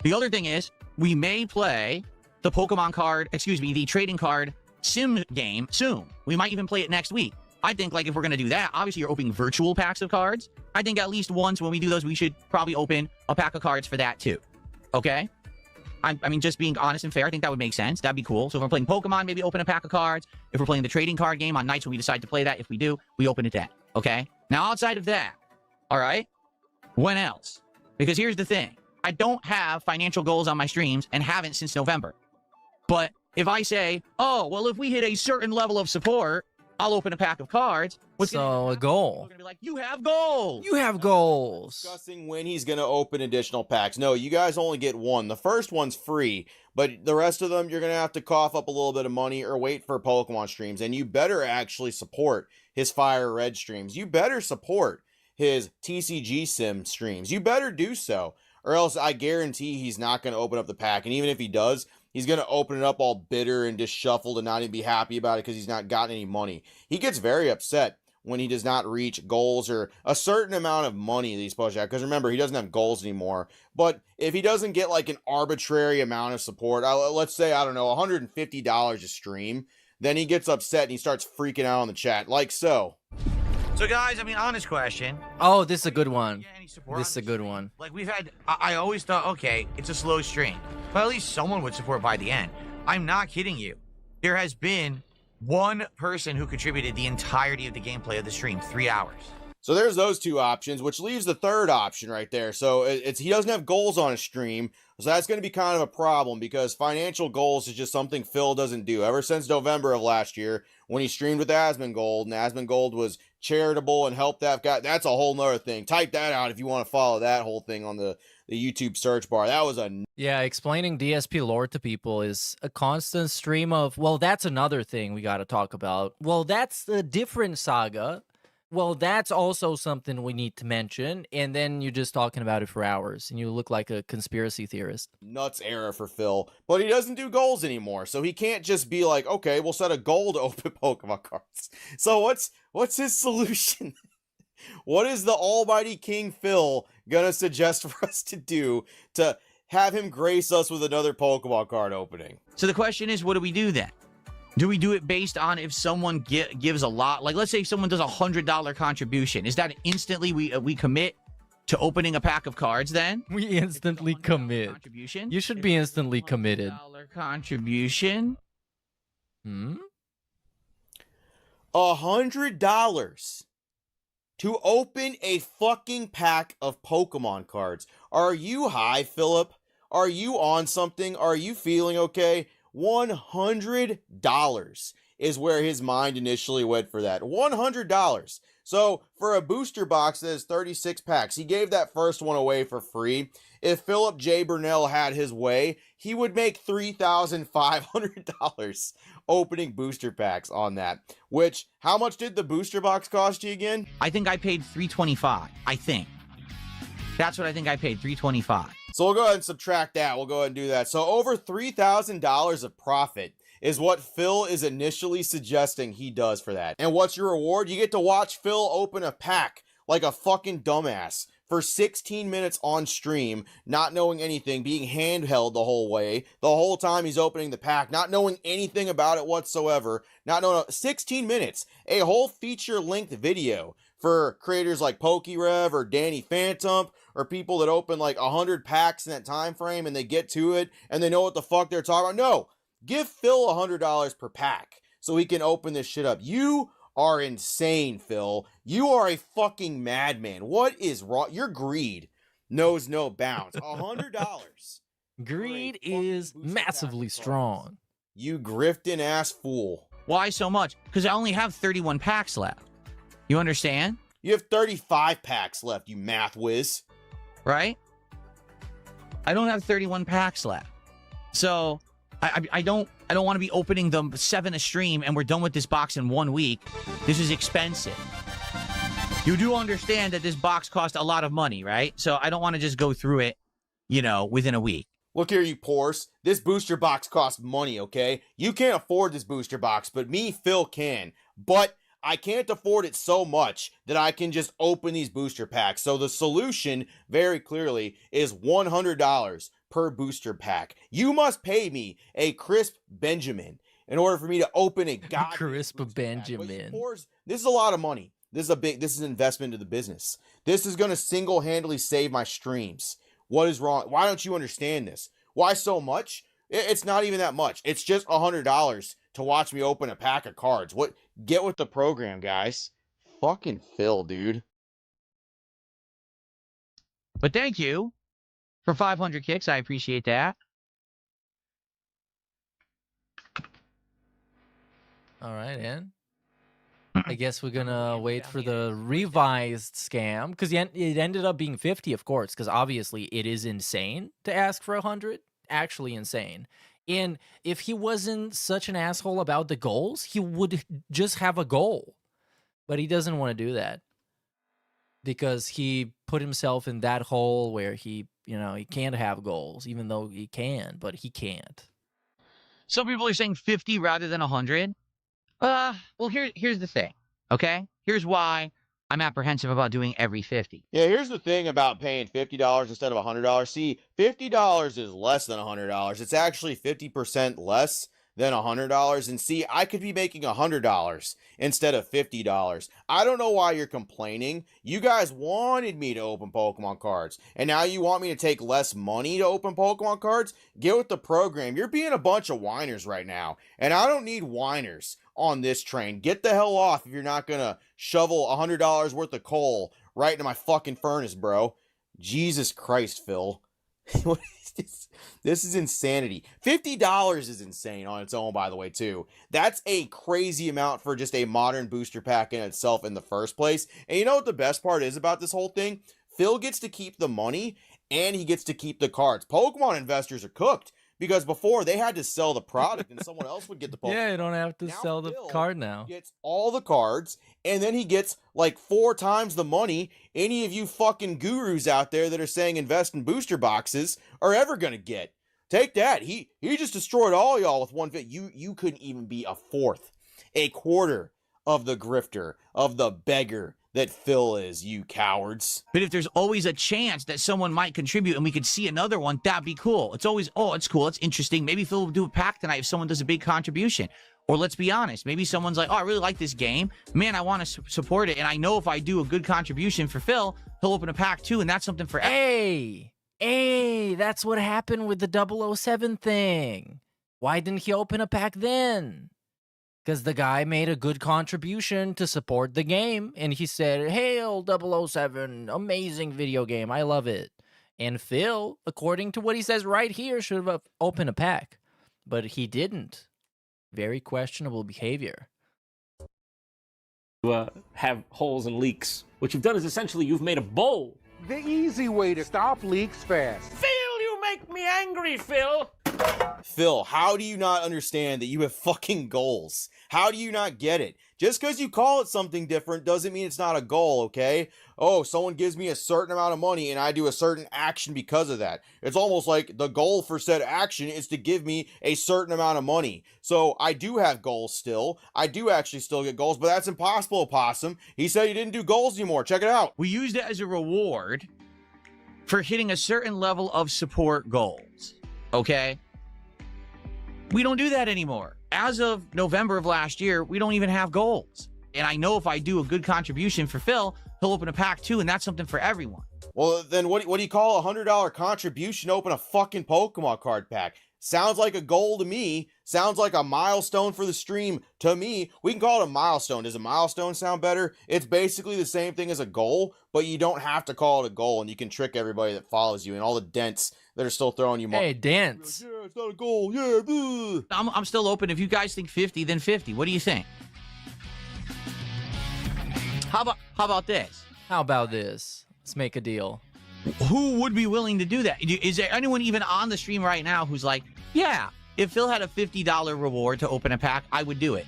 The other thing is, we may play the the trading card sim game soon. We might even play it next week. I think, like, if we're going to do that, obviously you're opening virtual packs of cards. I think at least once when we do those, we should probably open a pack of cards for that too, okay? I mean, just being honest and fair, I think that would make sense. That'd be cool. So if we're playing Pokemon, maybe open a pack of cards. If we're playing the trading card game on nights when we decide to play that, if we do, we open it then, okay? Now, outside of that, all right, when else? Because here's the thing. I don't have financial goals on my streams and haven't since November. But if I say, oh, well, if we hit a certain level of support, I'll open a pack of cards. A goal. We're going to be like, you have goals. You have goals. Discussing when he's going to open additional packs. No, you guys only get one. The first one's free, but the rest of them, you're going to have to cough up a little bit of money or wait for Pokemon streams. And you better actually support his Fire Red streams. You better support his TCG Sim streams. You better do so. Or else I guarantee he's not going to open up the pack. And even if he does, he's going to open it up all bitter and disheveled and not even be happy about it because he's not gotten any money. He gets very upset when he does not reach goals or a certain amount of money that he's supposed to have. Because remember, he doesn't have goals anymore. But if he doesn't get like an arbitrary amount of support, let's say, I don't know, $150 a stream, then he gets upset and he starts freaking out on the chat, like so. So, guys, I mean, honest question. Oh, this is a good one. This is a good one. Like, we've had, I always thought, okay, it's a slow stream. But at least someone would support by the end. I'm not kidding you. There has been one person who contributed the entirety of the gameplay of the stream, 3 hours. So there's those two options, which leaves the third option right there. So he doesn't have goals on his stream, so that's going to be kind of a problem because financial goals is just something Phil doesn't do. Ever since November of last year, when he streamed with Asmongold, and Asmongold was charitable and helped that guy, that's a whole nother thing. Type that out if you want to follow that whole thing on the YouTube search bar. That was a... Yeah, explaining DSP lore to people is a constant stream of, well, that's another thing we got to talk about. Well, that's a different saga. Well, that's also something we need to mention. And then you're just talking about it for hours and you look like a conspiracy theorist. Nuts era for Phil. But he doesn't do goals anymore. So he can't just be like, okay, we'll set a goal to open Pokemon cards. So what's his solution? What is the almighty King Phil gonna suggest for us to do to have him grace us with another Pokemon card opening? So the question is, what do we do then? Do we do it based on if someone gives a lot? Like, let's say if someone does a $100 contribution. Is that instantly we commit to opening a pack of cards then? We instantly commit. Contribution? You should be instantly committed. $100 contribution? $100 to open a fucking pack of Pokemon cards. Are you high, Philip? Are you on something? Are you feeling okay? $100 is where his mind initially went for that. $100. So for a booster box that has 36 packs, he gave that first one away for free. If Philip J. Burnell had his way, he would make $3,500 opening booster packs on that. Which, how much did the booster box cost you again? I think I paid $325. I think. That's what I think I paid, $325. So we'll go ahead and subtract that. We'll go ahead and do that. So over $3,000 of profit is what Phil is initially suggesting he does for that. And what's your reward? You get to watch Phil open a pack like a fucking dumbass for 16 minutes on stream, not knowing anything, being handheld the whole way, the whole time he's opening the pack, not knowing anything about it whatsoever, not knowing 16 minutes, a whole feature-length video for creators like PokeRev or Danny Phantom or people that open like 100 packs in that time frame and they get to it and they know what the fuck they're talking about. No, give Phil $100 per pack so he can open this shit up. You are insane, Phil. You are a fucking madman. What is wrong? Your greed knows no bounds. $100. Greed is massively strong. You grifting ass fool. Why so much? Because I only have 31 packs left. You understand? You have 35 packs left, you math whiz. Right? I don't have 31 packs left. So I don't want to be opening them 7 a stream and we're done with this box in 1 week. This is expensive. You do understand that this box cost a lot of money, right? So I don't want to just go through it, you know, within a week. Look here, you pores. This booster box costs money, okay? You can't afford this booster box, but me, Phil, can. But I can't afford it so much that I can just open these booster packs. So the solution, very clearly, is $100 per booster pack. You must pay me a crisp Benjamin in order for me to open a goddamn Crisp booster Benjamin. pack. But you pores, this is a lot of money. This is an investment into the business. This is going to single-handedly save my streams. What is wrong? Why don't you understand this? Why so much? It's not even that much. It's just $100 to watch me open a pack of cards. What? Get with the program, guys. Fucking Phil, dude. But thank you for 500 kicks. I appreciate that. All right, and I guess we're gonna wait for the revised scam because it ended up being 50, of course, because obviously it is insane to ask for 100. Actually insane. And if he wasn't such an asshole about the goals, he would just have a goal. But he doesn't want to do that because he put himself in that hole where he can't have goals, even though he can, but he can't. Some people are saying 50 rather than 100. Well, here's the thing, okay? Here's why I'm apprehensive about doing every 50. Yeah, here's the thing about paying $50 instead of $100. See, $50 is less than $100. It's actually 50% less than $100. And see, I could be making $100 instead of $50. I don't know why you're complaining. You guys wanted me to open Pokemon cards, and now you want me to take less money to open Pokemon cards? Get with the program. You're being a bunch of whiners right now, and I don't need whiners on this train. Get the hell off if you're not gonna shovel $100 worth of coal right into my fucking furnace, bro. Jesus Christ, Phil. What is this? This is insanity. $50 is insane on its own, by the way, too. That's a crazy amount for just a modern booster pack in itself in the first place. And you know what the best part is about this whole thing? Phil gets to keep the money and he gets to keep the cards. Pokemon investors are cooked because before they had to sell the product and someone else would get the Pokemon. Yeah, you don't have to Now sell the Phil card now. Gets all the cards, and then he gets like 4 times the money any of you fucking gurus out there that are saying invest in booster boxes are ever gonna get. Take that. He just destroyed all y'all with one fit. You couldn't even be a fourth, a quarter of the grifter, of the beggar that Phil is, you cowards. But if there's always a chance that someone might contribute and we could see another one, that'd be cool. It's always, oh, it's cool, it's interesting. Maybe Phil will do a pack tonight if someone does a big contribution. Or let's be honest, maybe someone's like, oh, I really like this game. Man, I want to support it. And I know if I do a good contribution for Phil, he'll open a pack too. And that's something for... Hey, that's what happened with the 007 thing. Why didn't he open a pack then? Because the guy made a good contribution to support the game. And he said, hail 007, amazing video game. I love it. And Phil, according to what he says right here, should have opened a pack. But he didn't. Very questionable behavior. Have holes and leaks. What you've done is essentially you've made a bowl. The easy way to stop leaks fast. Phil, you make me angry, Phil. Phil, how do you not understand that you have fucking goals? How do you not get it? Just because you call it something different doesn't mean it's not a goal, okay? Oh, someone gives me a certain amount of money and I do a certain action because of that. It's almost like the goal for said action is to give me a certain amount of money. So I do have goals still. I do actually still get goals, but that's impossible, Possum. He said he didn't do goals anymore. Check it out. We used it as a reward for hitting a certain level of support goals, okay? We don't do that anymore. As of November of last year, we don't even have goals. And I know if I do a good contribution for Phil, he'll open a pack too, and that's something for everyone. Well, then what do you call a $100 contribution to open a fucking Pokemon card pack? Sounds like a goal to me. Sounds like a milestone for the stream to me. We can call it a milestone. Does a milestone sound better? It's basically the same thing as a goal, but you don't have to call it a goal, and you can trick everybody that follows you and all the dents that are still throwing you money. Hey, dance. Yeah, it's not a goal. Yeah, boo. I'm still open. If you guys think 50, then 50. What do you think? How about this? How about this? Let's make a deal. Who would be willing to do that? Is there anyone even on the stream right now who's like, yeah, if Phil had a $50 reward to open a pack, I would do it?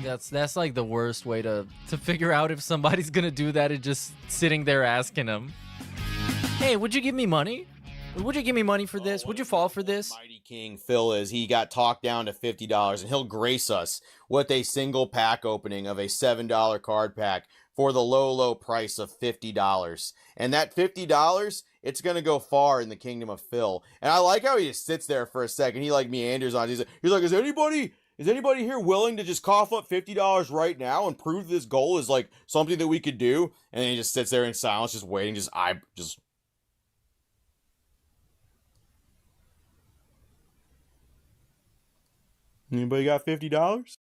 That's like the worst way to figure out if somebody's gonna do that, is just sitting there asking them, hey, would you give me money? Would you give me money for this? Would you fall for this? Mighty King Phil is. He got talked down to $50, and he'll grace us with a single pack opening of a $7 card pack for the low price of $50. And that $50, it's going to go far in the kingdom of Phil. And I like how he just sits there for a second. He like meanders on. He's like, is anybody here willing to just cough up $50 right now and prove this goal is like something that we could do? And then he just sits there in silence, just waiting, Anybody got $50?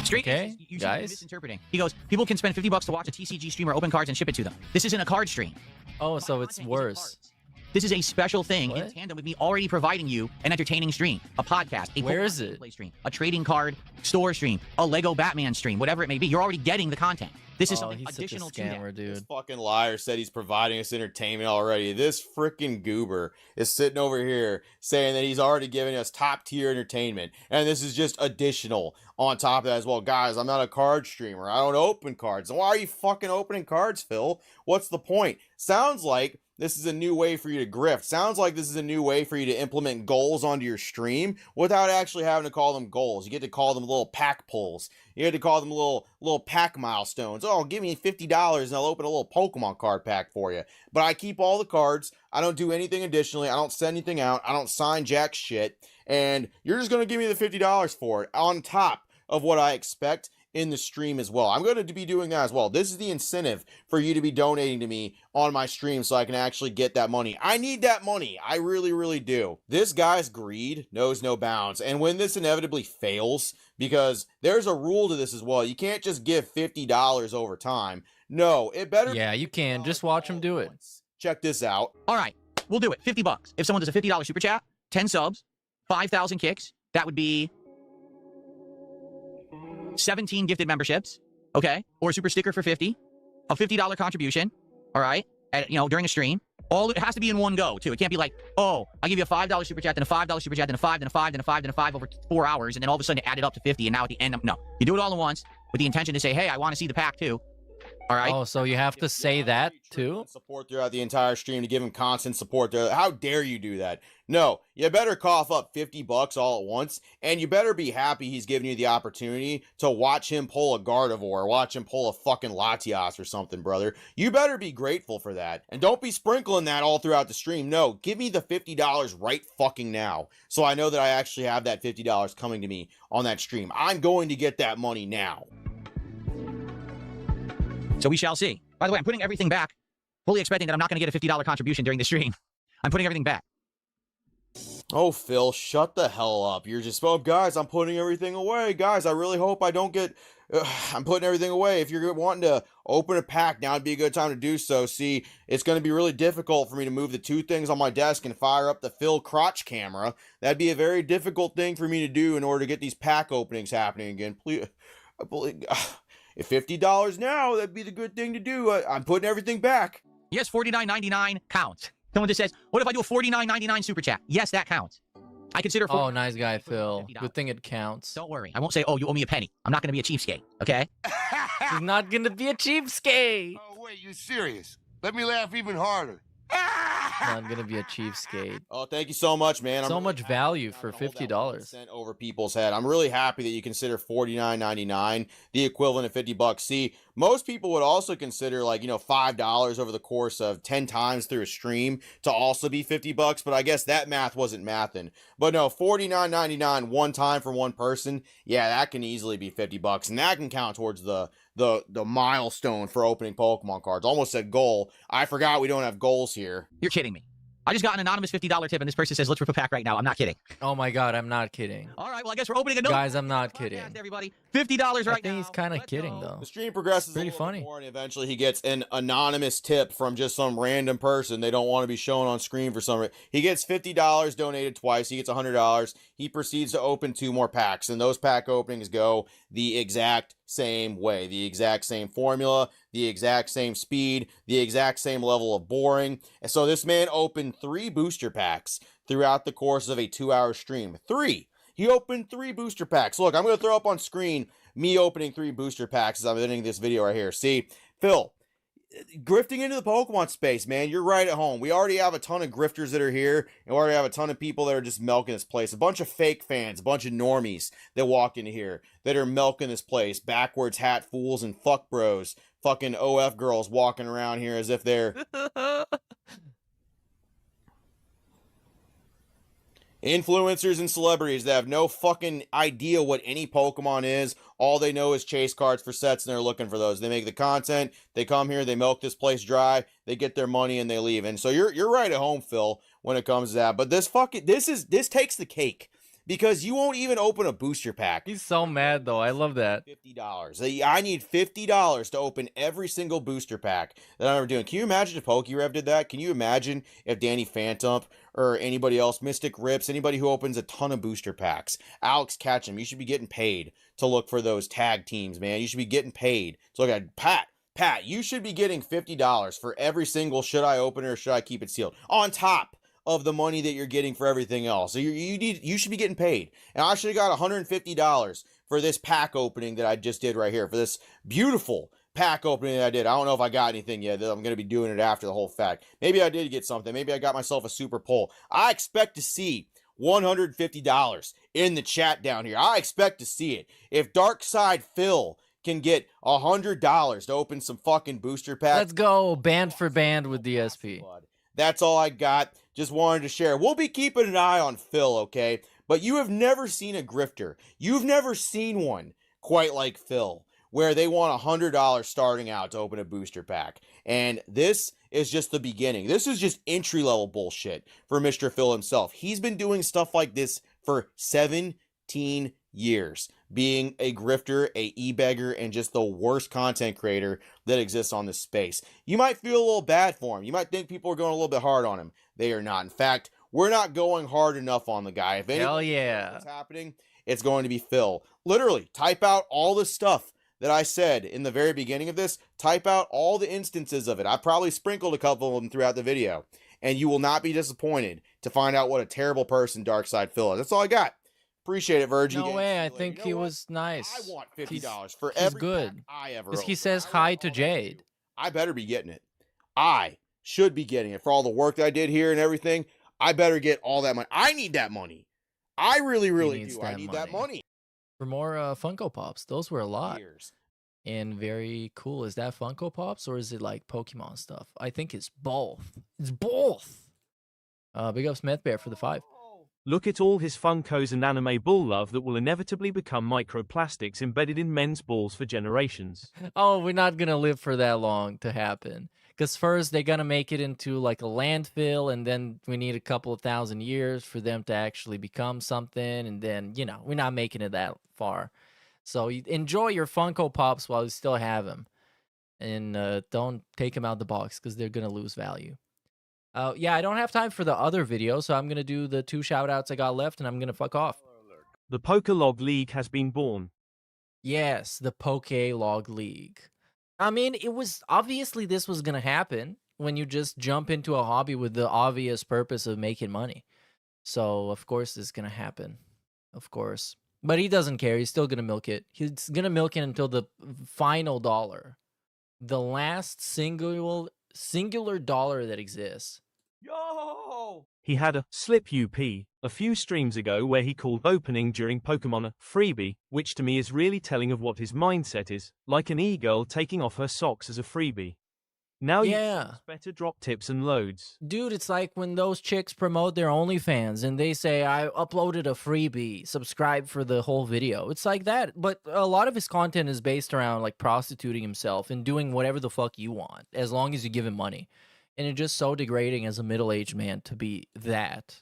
Straight Okay, you guys. misinterpreting. He goes, people can spend $50 to watch a TCG streamer open cards and ship it to them. This isn't a card stream. Oh, so it's Content isn't worse. cards. This is a special thing in What? tandem with me already providing you an entertaining stream, a podcast, a Where Pokemon is it? gameplay stream, a trading card store stream, a Lego Batman stream, whatever it may be. You're already getting the content. This is Oh, something he's additional such a to that. scammer, This dude. fucking liar said he's providing us entertainment already. This freaking goober is sitting over here saying that he's already giving us top tier entertainment. And this is just additional on top of that as well. Guys, I'm not a card streamer. I don't open cards. So why are you fucking opening cards, Phil? What's the point? Sounds like this is a new way for you to grift. Sounds like this is a new way for you to implement goals onto your stream without actually having to call them goals. You get to call them little pack pulls. You get to call them little pack milestones. Oh, give me $50 and I'll open a little Pokemon card pack for you. But I keep all the cards. I don't do anything additionally. I don't send anything out. I don't sign jack shit. And you're just going to give me the $50 for it on top of what I expect in the stream as well. I'm going to be doing that as well. This is the incentive for you to be donating to me on my stream so I can actually get that money. I need that money. I really, really do. This guy's greed knows no bounds. And when this inevitably fails, because there's a rule to this as well, you can't just give $50 over time. No, it better. Yeah, you can. Just watch him do it. Check this out. All right, we'll do it. $50. If someone does a $50 super chat, 10 subs, 5,000 kicks, that would be 17 gifted memberships, okay? Or a super sticker for 50, a $50 contribution, all right? During a stream. It has to be in one go, too. It can't be like, oh, I'll give you a $5 super chat, then a $5 super chat, then a 5, then a 5, then a 5, then a 5 over 4 hours, and then all of a sudden it added up to 50, and now at the end, no. You do it all at once with the intention to say, hey, I want to see the pack, too. All right? Oh, so you have to say that too? Support throughout the entire stream to give him constant support. How dare you do that? No, you better cough up $50 all at once, and you better be happy he's giving you the opportunity to watch him pull a Gardevoir, watch him pull a fucking Latias or something, brother. You better be grateful for that, and don't be sprinkling that all throughout the stream. No, give me the $50 right fucking now, so I know that I actually have that $50 coming to me on that stream. I'm going to get that money now. So we shall see. By the way, I'm putting everything back, fully expecting that I'm not going to get a $50 contribution during the stream. I'm putting everything back. Oh, Phil, shut the hell up. You're just, oh, guys, I'm putting everything away. Guys, I really hope I don't get, I'm putting everything away. If you're wanting to open a pack, now would be a good time to do so. See, it's going to be really difficult for me to move the two things on my desk and fire up the Phil crotch camera. That'd be a very difficult thing for me to do in order to get these pack openings happening again. Please, if $50 now, that'd be the good thing to do. I'm putting everything back. Yes, $49.99 counts. Someone just says, what if I do a $49.99 super chat? Yes, that counts. I consider... Oh, nice guy, Phil. Good thing it counts. Don't worry. I won't say, oh, you owe me a penny. I'm not going to be a cheapskate, okay? He's not going to be a cheapskate. Oh, wait, you serious? Let me laugh even harder. Not going to be a cheapskate. Oh, thank you so much, man. So I'm much really value happy for to hold that $50. 1 cent over people's head. I'm really happy that you consider $49.99 the equivalent of $50. See, Most people would also consider like, $5 over the course of 10 times through a stream to also be $50, but I guess that math wasn't mathing. But no, $49.99 one time for one person. Yeah, that can easily be $50, and that can count towards the milestone for opening Pokemon cards. Almost said goal. I forgot we don't have goals here. You're kidding me. I just got an anonymous $50 tip, and this person says, let's rip a pack right now. I'm not kidding. Oh my god, I'm not kidding. All right, well, I guess we're opening another. Guys, I'm not kidding. Everybody, $50 right now. I think he's kind of kidding, though. The stream progresses Pretty a little funny. bit more, and eventually he gets an anonymous tip from just some random person they don't want to be shown on screen for some reason. He gets $50 donated twice. He gets $100. He proceeds to open 2 more packs, and those pack openings go the exact same way, the exact same formula, the exact same speed, the exact same level of boring. And so this man opened 3 booster packs throughout the course of a 2-hour stream. 3. He opened 3 booster packs. Look, I'm going to throw up on screen me opening 3 booster packs as I'm editing this video right here. See, Phil, grifting into the Pokemon space, man, you're right at home. We already have a ton of grifters that are here, and we already have a ton of people that are just milking this place. A bunch of fake fans, a bunch of normies that walked into here that are milking this place. Backwards hat fools and fuck bros. Fucking OF girls walking around here as if they're... influencers and celebrities that have no fucking idea what any Pokemon is. All they know is chase cards for sets, and they're looking for those. They make the content, they come here, they milk this place dry, they get their money, and they leave. And so you're right at home, Phil, when it comes to that. But this takes the cake. Because you won't even open a booster pack. He's so mad, though. I love that. $50. I need $50 to open every single booster pack that I'm ever doing. Can you imagine if PokeRev did that? Can you imagine if Danny Phantom or anybody else, Mystic Rips, anybody who opens a ton of booster packs, Alex Ketchum, you should be getting paid to look for those tag teams, man. You should be getting paid to look at Pat, you should be getting $50 for every single should I open it or should I keep it sealed. On top of the money that you're getting for everything else. So you should be getting paid. And I should have got $150 for this pack opening that I just did right here, for this beautiful pack opening that I did. I don't know if I got anything yet. I'm going to be doing it after the whole fact. Maybe I did get something. Maybe I got myself a super pull. I expect to see $150 in the chat down here. I expect to see it. If Darkside Phil can get $100 to open some fucking booster packs. Let's go band for band with DSP. That's all I got. Just wanted to share. We'll be keeping an eye on Phil, okay? But you have never seen a grifter. You've never seen one quite like Phil, where they want $100 starting out to open a booster pack. And this is just the beginning. This is just entry-level bullshit for Mr. Phil himself. He's been doing stuff like this for 17 years, being a grifter, a e-beggar, and just the worst content creator that exists on this space. You might feel a little bad for him. You might think people are going a little bit hard on him. They are not. In fact, we're not going hard enough on the guy. If anything is happening, it's going to be Phil. Literally, type out all the stuff that I said in the very beginning of this. Type out all the instances of it. I probably sprinkled a couple of them throughout the video, and you will not be disappointed to find out what a terrible person Darkside Phil is. That's all I got. Appreciate it, Virgin. No way. I think he was nice. I want $50 for every good. pack I ever Because he open. says hi to Jade. I better be getting it. I should be getting it for all the work that I did here and everything. I better get all that money. I need that money. I really, really do. I need that money. For more Funko Pops. Those were a lot. And very cool. Is that Funko Pops or is it like Pokemon stuff? I think it's both. It's both. Big up Smith Bear for the 5. Look at all his Funkos and anime bull love that will inevitably become microplastics embedded in men's balls for generations. Oh, we're not gonna live for that long to happen. Because first they're gonna make it into like a landfill, and then we need a couple of thousand years for them to actually become something, and then, you know, we're not making it that far. So enjoy your Funko Pops while you still have them. And don't take them out the box because they're gonna lose value. Yeah, I don't have time for the other video, so I'm going to do the 2 shout-outs I got left, and I'm going to fuck off. The Pokelog League has been born. Yes, the Pokelog League. I mean, it was obviously this was going to happen when you just jump into a hobby with the obvious purpose of making money. So, of course, it's going to happen. Of course. But he doesn't care. He's still going to milk it. He's going to milk it until the final dollar. The last singular dollar that exists. Yo! He had a slip UP a few streams ago where he called opening during Pokemon a freebie, which to me is really telling of what his mindset is, like an e-girl taking off her socks as a freebie. Now Yeah. you better drop tips and loads. Dude, it's like when those chicks promote their OnlyFans and they say, I uploaded a freebie, subscribe for the whole video. It's like that. But a lot of his content is based around like prostituting himself and doing whatever the fuck you want, as long as you give him money. And it's just so degrading as a middle-aged man to be that,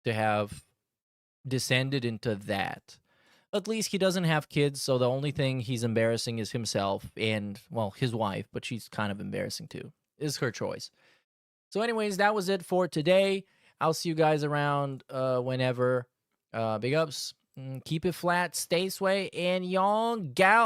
to have descended into that. At least he doesn't have kids, so the only thing he's embarrassing is himself and, well, his wife, but she's kind of embarrassing too. It's her choice. So anyways, that was it for today. I'll see you guys around whenever. Big ups. Keep it flat, stay sway, and young gal.